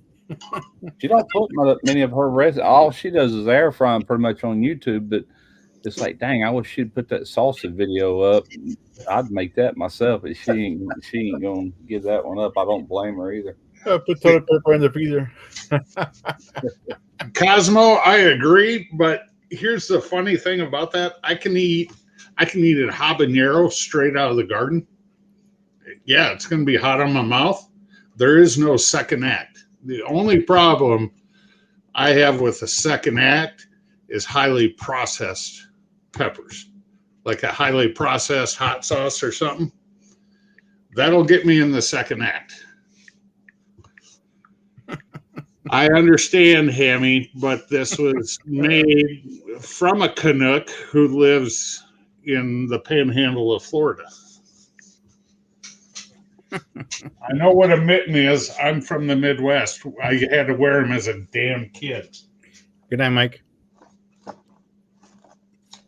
She don't put many of her recipes. All she does is air fry 'em pretty much on YouTube. But it's like, dang, I wish she'd put that salsa video up. I'd make that myself, but she ain't gonna give that one up. I don't blame her either.
Put toilet paper in the freezer.
Cosmo, I agree, but here's the funny thing about that. I can eat a habanero straight out of the garden. Yeah, it's going to be hot on my mouth. There is no second act. The only problem I have with the second act is highly processed peppers, like a highly processed hot sauce or something. That'll get me in the second act. I understand, Hammy, but this was made from a Canuck who lives in the panhandle of Florida. I know what a mitten is. I'm from the Midwest. I had to wear them as a damn kid.
Good night, Mike.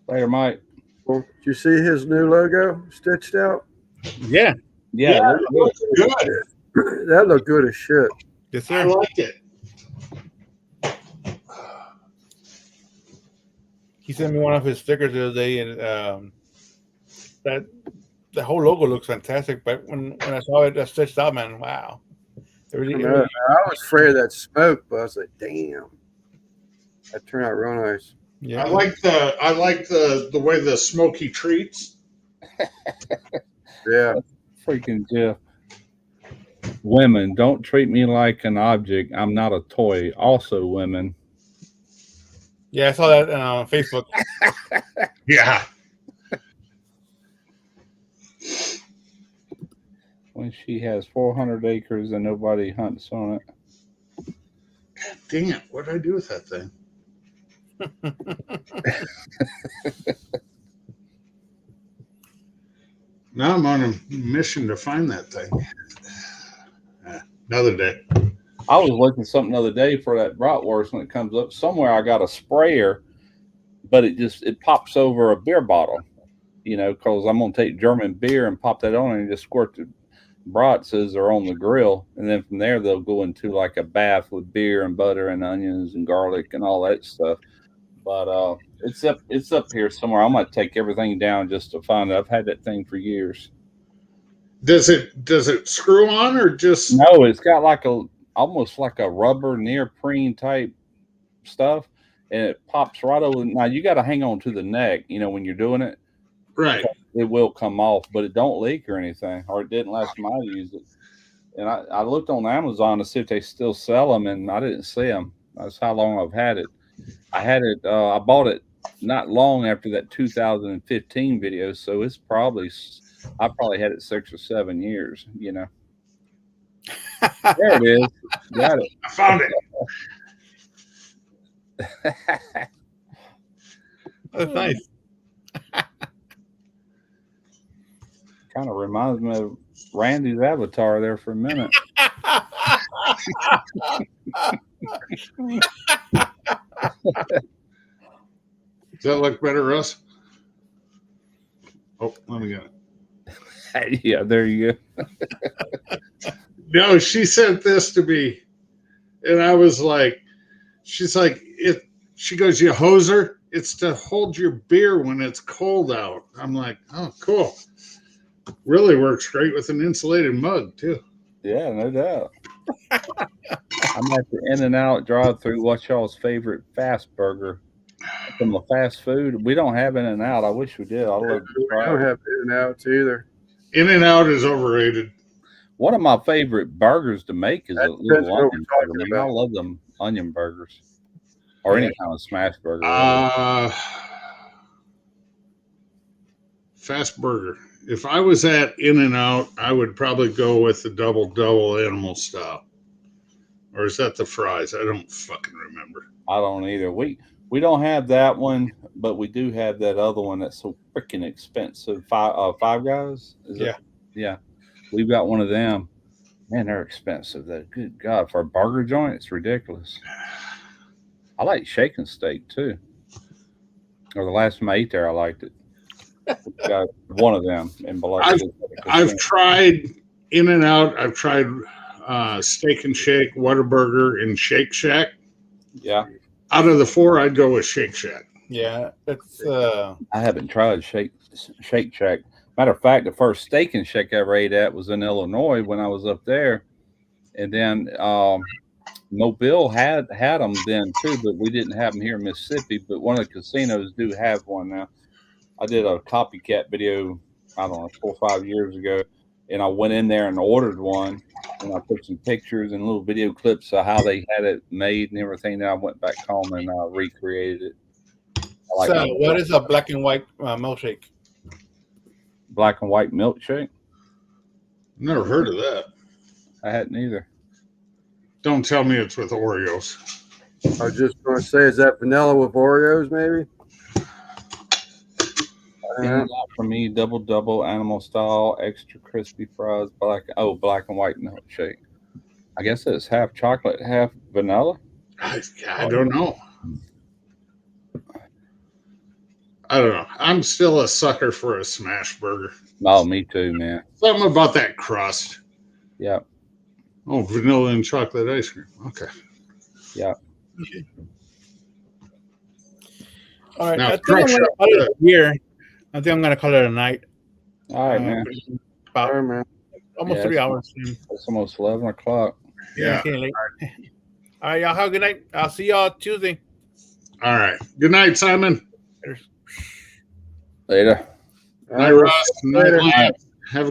Later, Mike.
Well, did you see his new logo stitched out?
Yeah.
Yeah,
it looks good.
That looked good as shit.
Yes,
I
sir.
like it.
He sent me one of his stickers the other day, and that the whole logo looks fantastic. But when I saw it stitched out, man, wow!
I was afraid of that smoke, but I was like, damn. That turned out real nice.
Yeah.
I like the way the smoky treats.
Yeah.
freaking Jeff. Women, don't treat me like an object. I'm not a toy. Also, women.
Yeah, I saw that on Facebook.
Yeah.
When she has 400 acres and nobody hunts on it.
Dang it. What did I do with that thing? Now I'm on a mission to find that thing. Another day.
I was looking something the other day for that bratwurst when it comes up. Somewhere I got a sprayer, but it pops over a beer bottle, because I'm going to take German beer and pop that on and just squirt the brats as they're on the grill. And then from there, they'll go into like a bath with beer and butter and onions and garlic and all that stuff. But it's up here somewhere. I'm going to take everything down just to find it. I've had that thing for years.
Does it screw on or just?
No, it's got almost like a rubber neoprene type stuff, and it pops right over. Now you got to hang on to the neck, when you're doing it.
Right.
It will come off, but it don't leak or anything, or it didn't last time I used it. And I looked on Amazon to see if they still sell them, and I didn't see them. That's how long I've had it. I had it. I bought it not long after that 2015 video, so it's probably I probably had it 6 or 7 years. You know, there it is. Got it.
I found it.
That's nice.
Kind of reminds me of Randy's avatar there for a minute.
Does that look better, Russ? Oh, let me get it.
Yeah, there you go.
No, she sent this to me, and I was like, she's like, she goes, you hoser, it's to hold your beer when it's cold out. I'm like, oh, cool. Really works great with an insulated mug, too.
Yeah, no doubt. I'm at the In-N-Out drive-through. What's y'all's favorite fast burger from the fast food? We don't have In-N-Out. I wish we did. I love to
We
try
don't
it.
have In-N-Outs either.
In-N-Out is overrated.
One of my favorite burgers to make is
That
a
depends
little
what
onion
we're
burger.
talking
Man, I
about.
love them onion burgers or any kind of smash burger.
Fast burger. If I was at In-N-Out, I would probably go with the double animal style. Or is that the fries? I don't fucking remember.
I don't either. We don't have that one, but we do have that other one that's so freaking expensive. Five Guys.
Yeah.
Yeah. We've got one of them. Man, they're expensive. Though. Good God, for a burger joint, it's ridiculous. I like Shake and Steak too. Or the last time I ate there, I liked it. We got one of them in Biloxi.
I've tried In-N-Out. I've tried Steak and Shake, Whataburger, and Shake Shack.
Yeah.
Out of the four, I'd go with Shake Shack.
Yeah, it's
I haven't tried Shake Shack. Matter of fact, the first Steak and Shake I ever ate at was in Illinois when I was up there, and then Mobile had them then too, but we didn't have them here in Mississippi. But one of the casinos do have one now. I did a copycat video, I don't know, 4 or 5 years ago, and I went in there and ordered one, and I put some pictures and little video clips of how they had it made and everything. Then I went back home and recreated it.
so. What is a black and white milkshake?
Black and white milkshake?
Never heard of that.
I hadn't either.
Don't tell me it's with Oreos.
I was just going to say, is that vanilla with Oreos, maybe?
In-N-Out for me, double animal style, extra crispy fries, black and white milkshake. I guess it's half chocolate, half vanilla.
I don't know. I don't know. I'm still a sucker for a smash burger.
Oh, me too, man.
Something about that crust.
Yeah.
Oh, vanilla and chocolate ice cream. Okay.
Yeah.
All right.
Now,
I think I'm gonna call it here. I think I'm gonna call it a night.
All right, man.
About
All right, man.
almost
Yeah,
3 hours.
It's almost 11 o'clock.
Yeah.
Getting late. All right, y'all have a good night. I'll see y'all Tuesday.
All right. Good night, Simon.
Later.
Night, Ross. Night, Lance. Have a